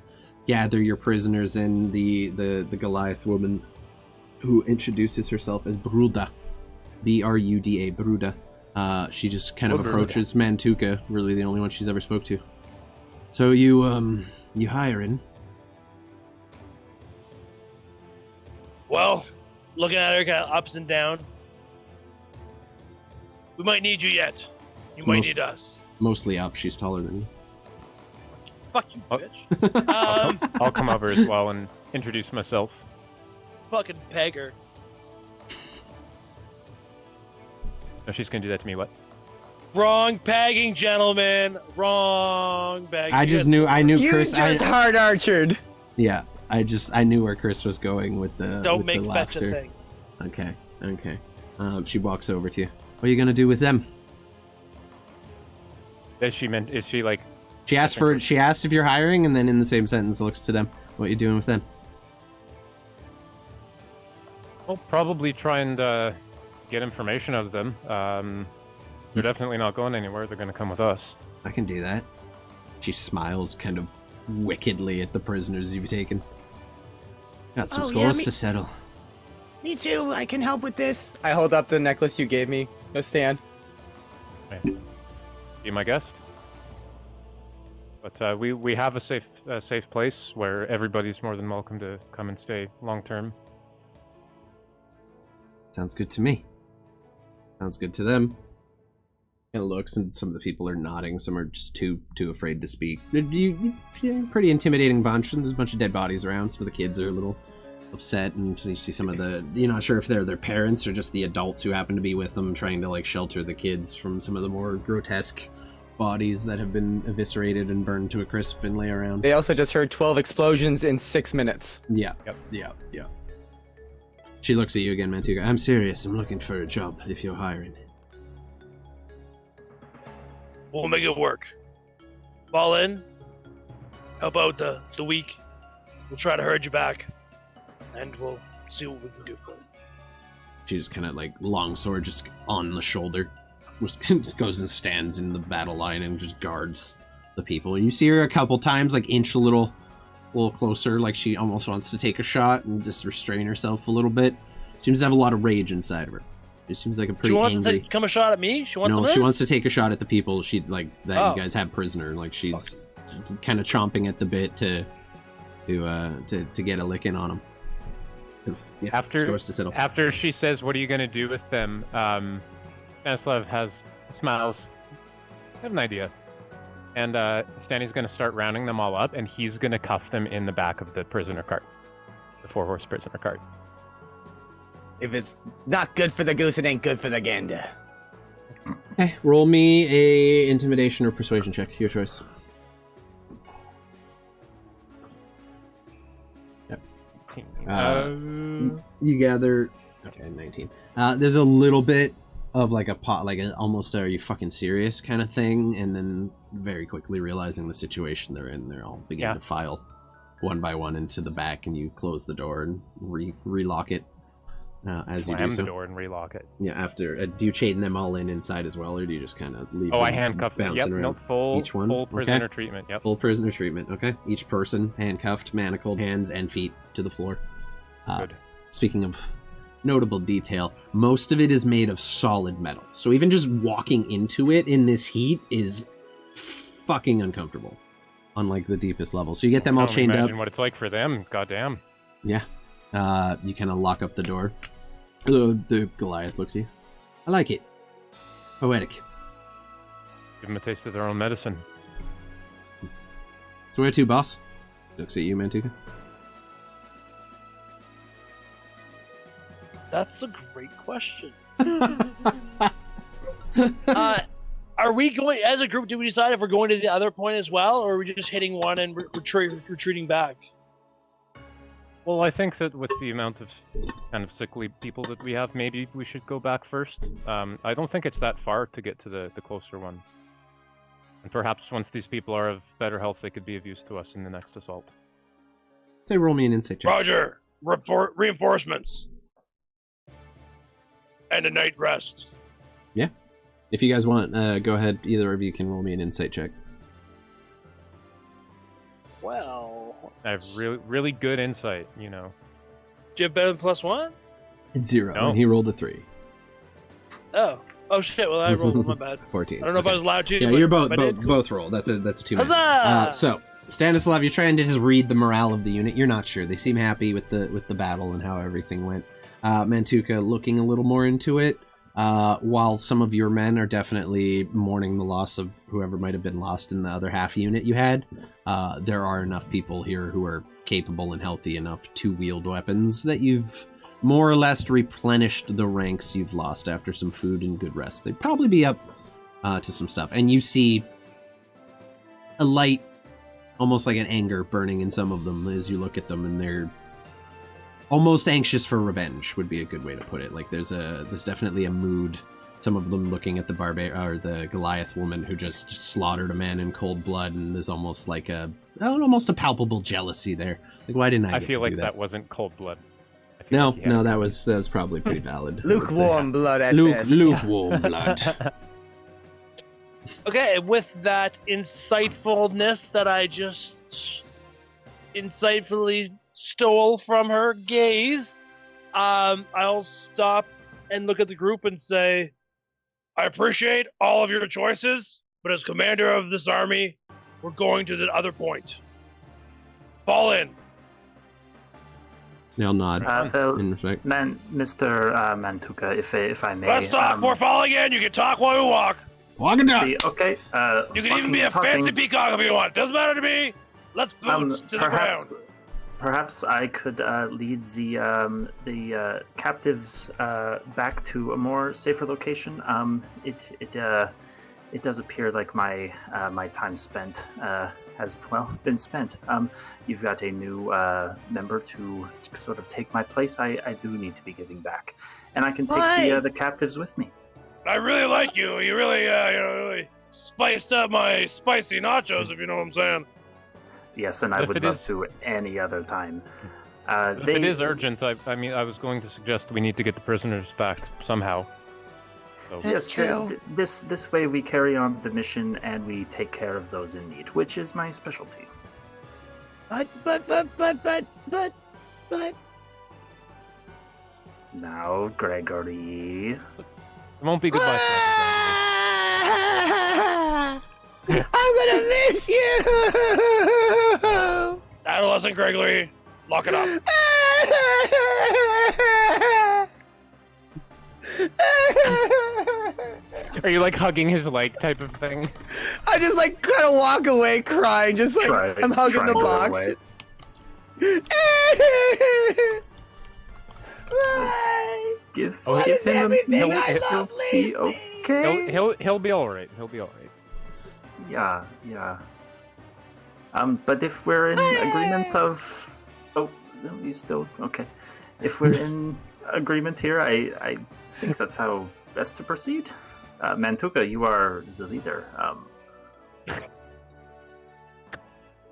gather your prisoners in. The Goliath woman, who introduces herself as Bruda, Bruda, Bruda. She just kind of approaches Mantuka, really the only one she's ever spoke to. So you hiring? Well, looking at her kind of ups and down. We might need you yet. You might need us. Mostly up. She's taller than you. Fuck you, Oh. bitch. I'll come over as well and introduce myself. Fucking peg her. No, she's gonna do that to me. What? Wrong pegging, gentlemen. Wrong pegging. I knew You Chris. just hard archered. Yeah, I knew where Chris was going with the Don't with make the fetch a laughter. thing. Okay. She walks over to you. What are you gonna do with them? Is she like? She asks if you're hiring, and then in the same sentence looks to them. What are you doing with them? I'll probably try and get information out of them. They're definitely not going anywhere. They're gonna come with us. I can do that. She smiles kind of wickedly at the prisoners you've taken. Got some Oh, scores yeah, me- to settle. Me too. I can help with this. I hold up the necklace you gave me. Go stand. Be my guest. But we have a safe place where everybody's more than welcome to come and stay long term. Sounds good to me. Sounds good to them. Kind of looks, and some of the people are nodding. Some are just too afraid to speak. You're a pretty intimidating bunch, and there's a bunch of dead bodies around. Some of the kids are a little upset, and you see some of the. You're not sure if they're their parents or just the adults who happen to be with them, trying to like shelter the kids from some of the more grotesque bodies that have been eviscerated and burned to a crisp and lay around. They also just heard 12 explosions in 6 minutes. Yeah. Yep. Yeah. She looks at you again, Mantuka. I'm serious. I'm looking for a job if you're hiring. We'll make it work. Fall in. Help out the week. We'll try to herd you back. And we'll see what we can do. She just kind of like longsword just on the shoulder. Just goes and stands in the battle line and just guards the people. And you see her a couple times like inch a little closer, like she almost wants to take a shot and just restrain herself a little bit. Seems to have a lot of rage inside of her. She seems like a pretty She wants angry. to come a shot at me? She wants No, some of she this? wants to take a shot at the people that Oh. you guys have prisoner. Like she's kind of chomping at the bit to get a lick in on them. Because scores to settle. After she says, "What are you gonna do with them?" Stanislav smiles. I have an idea. And Stanny's gonna start rounding them all up, and he's gonna cuff them in the back of the prisoner cart, the 4-horse prisoner cart. If it's not good for the goose, it ain't good for the gander. Okay, roll me a intimidation or persuasion check. Your choice. Yep. You gather. Okay, 19. There's a little bit of like almost "are you fucking serious" kind of thing, and then very quickly realizing the situation they're in, they're all begin to file one by one into the back, and you close the door and relock it. As you do so. Slam the door and relock it. Yeah, after do you chain them all inside as well, or do you just kind of leave? Oh, I them handcuffed them. Yep, bouncing around? full Each one? full prisoner Okay. treatment. Yep. Full prisoner treatment. Okay, each person handcuffed, manacled, hands and feet to the floor. Good. Speaking of notable detail, most of it is made of solid metal, so even just walking into it in this heat is fucking uncomfortable. Unlike the deepest level, so you get them all chained up. Imagine what it's like for them. Goddamn. Yeah. You kind of lock up the door. The Goliath looks at you. I like it. Poetic. Give them a taste of their own medicine. So where to, boss? Looks at you, Mantuka. That's a great question. Are we going, as a group, do we decide if we're going to the other point as well, or are we just hitting one and retreating back? Well, I think that with the amount of kind of sickly people that we have, maybe we should go back first. I don't think it's that far to get to the closer one. And perhaps once these people are of better health, they could be of use to us in the next assault. Say roll me an insight check. Roger. Reinforcements. And a night rest. Yeah. If you guys want, go ahead. Either of you can roll me an insight check. Well, I have really good insight, you know. do you have better than +1? It's 0, No. and he rolled a 3. Oh shit! Well, I rolled. My bad. 14. I don't know if I was allowed to. Yeah, but you're both if I did, cool. both roll. That's a 2. Huzzah! So Stanislav, you're trying to just read the morale of the unit. You're not sure. They seem happy with the battle and how everything went. Mantuka looking a little more into it. While some of your men are definitely mourning the loss of whoever might have been lost in the other half unit you had, there are enough people here who are capable and healthy enough to wield weapons that you've more or less replenished the ranks you've lost after some food and good rest. They'd probably be up to some stuff. And you see a light, almost like an anger burning in some of them as you look at them, and they're almost anxious for revenge would be a good way to put it. Like there's definitely a mood. Some of them looking at the Goliath woman who just slaughtered a man in cold blood, and there's almost like almost a palpable jealousy there. Like, why didn't I get feel to like do that wasn't cold blood. No, that was probably pretty valid. Lukewarm blood at best. Lukewarm blood. Okay, with that insightfulness that I just insightfully stole from her gaze, I'll stop and look at the group and say, I appreciate all of your choices, but as commander of this army, we're going to the other point. Fall in. They'll nod in respect. Mr. Mantuka, if I may. Let's talk. We're falling in. You can talk while we walk. Walk and talk. Okay. You can even be a fancy peacock if you want. Doesn't matter to me. Let's boots to the ground. Perhaps I could lead the captives back to a more safer location. It does appear like my time spent has been spent. You've got a new member to sort of take my place. I do need to be getting back, and I can take the captives with me. I really like you. You really really spiced up my spicy nachos, if you know what I'm saying. Yes, and I would love to any other time. If it is urgent, I mean, I was going to suggest we need to get the prisoners back somehow. So. That's true. This way we carry on the mission and we take care of those in need, which is my specialty. But. Now, Gregory. It won't be goodbye forever. I'm gonna miss you. Adolescent Gregory, lock it up. Are you like hugging his leg type of thing? I just like kind of walk away crying, just like I'm hugging the Try and box. go away. Why? Give What is him everything a- I he'll love be lately? okay. He'll be all right. He'll be all right. Yeah. But if we're in agreement of, no, he's still okay. If we're in agreement here, I think that's how best to proceed. Mantuka, you are the leader.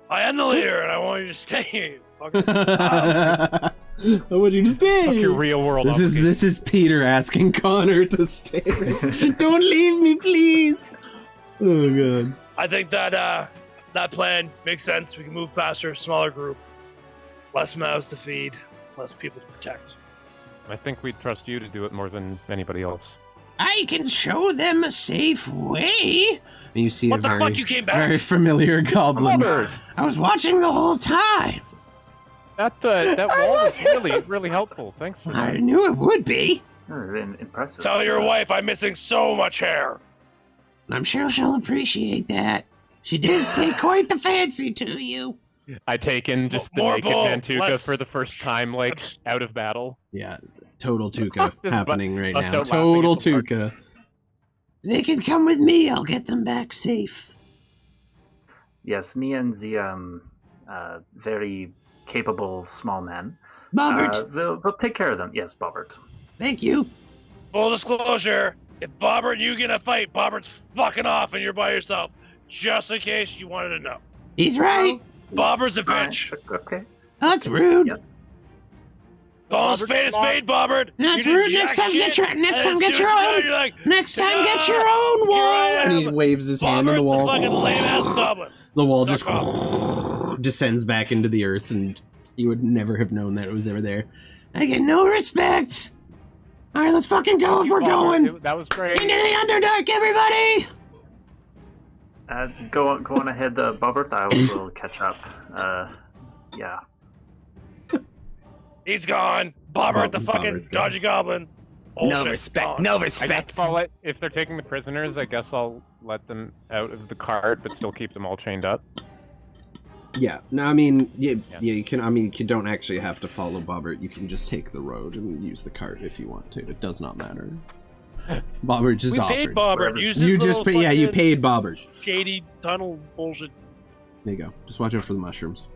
I am the leader, and I want you to stay. Fucking I want you to stay. Fuck your real world. This is Peter asking Connor to stay. Don't leave me, please. Oh god. I think that that plan makes sense. We can move faster, smaller group, less mouths to feed, less people to protect. I think we'd trust you to do it more than anybody else. I can show them a safe way. And you see What a the very, fuck? You came back? very familiar goblin. Brothers! I was watching the whole time. That wall was really helpful. Thanks for I that. knew it would be. Impressive. Tell your wife I'm missing so much hair. I'm sure she'll appreciate that. She did take quite the fancy to you. I taken just the More naked bull, Mantuka less- for the first time, like, out of battle. Yeah, total Tuca Just happening right bust now. out laughing Total at the mark. Tuca. They can come with me. I'll get them back safe. Yes, me and the very capable small man. Bobbert, We'll take care of them. Yes, Bobbert. thank you. Full disclosure, if Bobbert and you get in a fight, Bobbert's fucking off and you're by yourself. Just in case you wanted to know. He's right. Bobbert's a Fine. bitch. Okay. That's rude. Yep. Call a spade a spade, Bobbert. That's You did rude. Next jack time, get shit, your next and time, as get soon your as you know, own. you're like, Next time, get your "Ta-da! own wall. Here I And he am. waves his hand in the Bobbert, wall. fucking lame-ass goblin. The wall just Fuck descends back into the earth, and you would never have known that it was ever there. I get no respect. All right, let's fucking go if we're going. That was great. Into the Underdark, everybody! Go on ahead, Bobbert. I will catch up. Yeah. He's gone. Bobbert, the fucking Bobbert's gone. dodgy goblin. No Bullshit, respect. gone. No I guess respect. if they're taking the prisoners, I guess I'll let them out of the cart, but still keep them all chained up. Yeah, no, I mean, Yeah. you can. I mean, you don't actually have to follow Bobbert. You can just take the road and use the cart if you want to. It does not matter. Bobbert just We offered. paid Bobbert. Whatever. Use You his just little pay, yeah, you fucking paid Bobbert. shady tunnel bullshit. There you go. Just watch out for the mushrooms.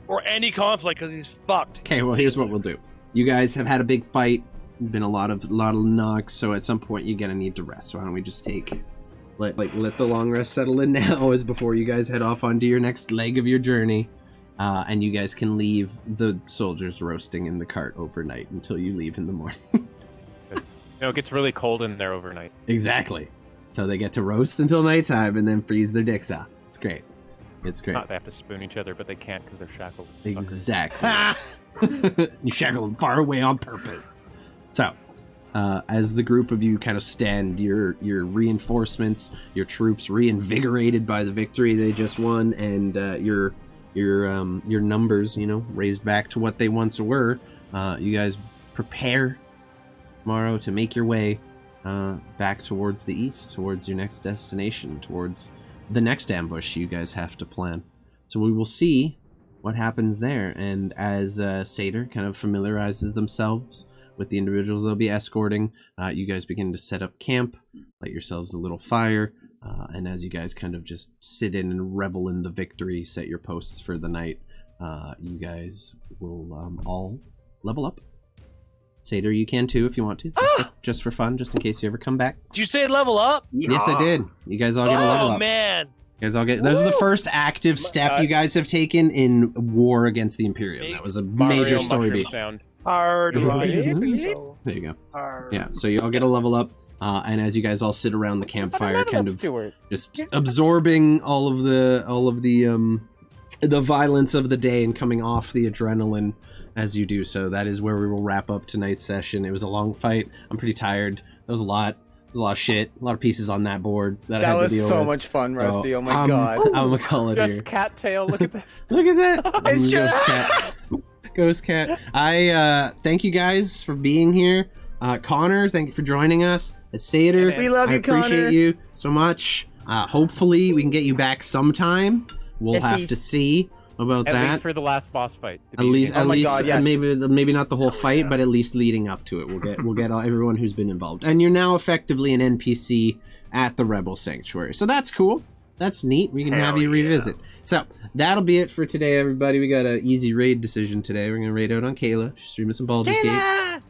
Or any conflict, because he's fucked. Okay, well, here's what we'll do. You guys have had a big fight. Been a lot of knocks. So at some point, you're gonna need to rest. Why don't we just let the long rest settle in now, as before you guys head off onto your next leg of your journey, and you guys can leave the soldiers roasting in the cart overnight until you leave in the morning. No, it gets really cold in there overnight. Exactly. So they get to roast until nighttime and then freeze their dicks off. It's great. It's great. Not they have to spoon each other, but they can't because they're shackled. Suckers. Exactly. You shackle them far away on purpose. So, as the group of you kind of stand, your reinforcements, your troops reinvigorated by the victory they just won, and your numbers, raised back to what they once were, you guys prepare tomorrow to make your way back towards the east, towards your next destination, towards the next ambush you guys have to plan. So we will see what happens there, and as Seder kind of familiarizes themselves with the individuals they'll be escorting, you guys begin to set up camp, light yourselves a little fire, and as you guys kind of just sit in and revel in the victory, set your posts for the night, you guys will all level up. Seder, you can too if you want to, just for fun, just in case you ever come back. Did you say level up? Yes, I did. You guys all get a level Oh, up. man. You guys all get. That was the first active step you guys have taken in war against the Imperium. That was a Mario major story mushroom beat. sound. Hard Mhm. so There you go. hard. Yeah, so you all get a level up, and as you guys all sit around the campfire, kind of just absorbing all of the violence of the day and coming off the adrenaline, as you do so. That is where we will wrap up tonight's session. It was a long fight. I'm pretty tired. That was a lot. A lot of shit, a lot of pieces on that board that I had to deal was so with. much fun, Rusty. So, oh my god. I'm gonna call it Just here. cattail. Look at this. Look at that. It's Ghost just- cat. Ghost cat. I thank you guys for being here. Connor, thank you for joining us. Sater, We love you, I appreciate Connor. you so much. Hopefully we can get you back sometime. We'll Yes, have please. to see about At that. least for the last boss fight. to At be least, the Oh my least, God, yes. maybe not the whole Hell fight, yeah. but at least leading up to it, we'll get everyone who's been involved. And you're now effectively an NPC at the Rebel Sanctuary, so that's cool. That's neat. We can have Hell you yeah. revisit. So that'll be it for today, everybody. We got an easy raid decision today. We're gonna raid out on Kayla. She's streaming some Baldur's Gate. Kayla!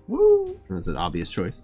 Woo! That's an obvious choice.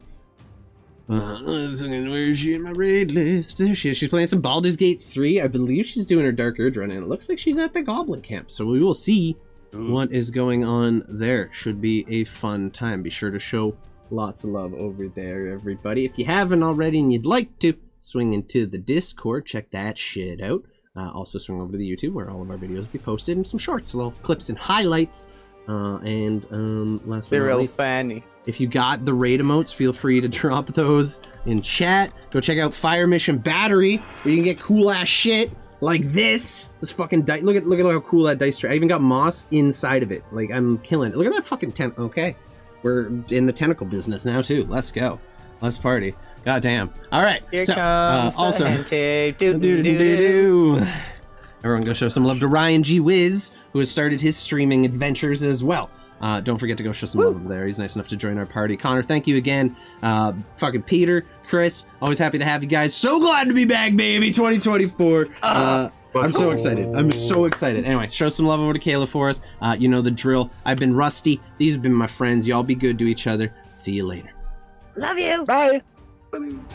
Where is she in my raid list? There she is. She's playing some Baldur's Gate 3. I believe she's doing her Dark Urge run, and it looks like she's at the Goblin Camp. So we will see what is going on there. Should be a fun time. Be sure to show lots of love over there, everybody. If you haven't already and you'd like to, swing into the Discord. Check that shit out. Also swing over to the YouTube where all of our videos will be posted, and some shorts, little clips and highlights. Last but They're not real least, funny. if you got the raid emotes, feel free to drop those in chat. Go check out Fire Mission Battery, where you can get cool ass shit like this. This fucking dice. Look at how cool that dice tray. I even got moss inside of it. Like, I'm killing it. Look at that fucking Okay, we're in the tentacle business now too. Let's go. Let's party. God damn. All right. Here so, comes also, the hente. do-do-do-do-do. Everyone go show some love to Ryan G. Wiz, who has started his streaming adventures as well. Don't forget to go show some love over there. He's nice enough to join our party. Connor, thank you again. Fucking Peter, Chris, always happy to have you guys. So glad to be back, baby. 2024. I'm so excited. I'm so excited. Anyway, show some love over to Kayla for us. You know the drill. I've been Rusty. These have been my friends. Y'all be good to each other. See you later. Love you. Bye. Boom.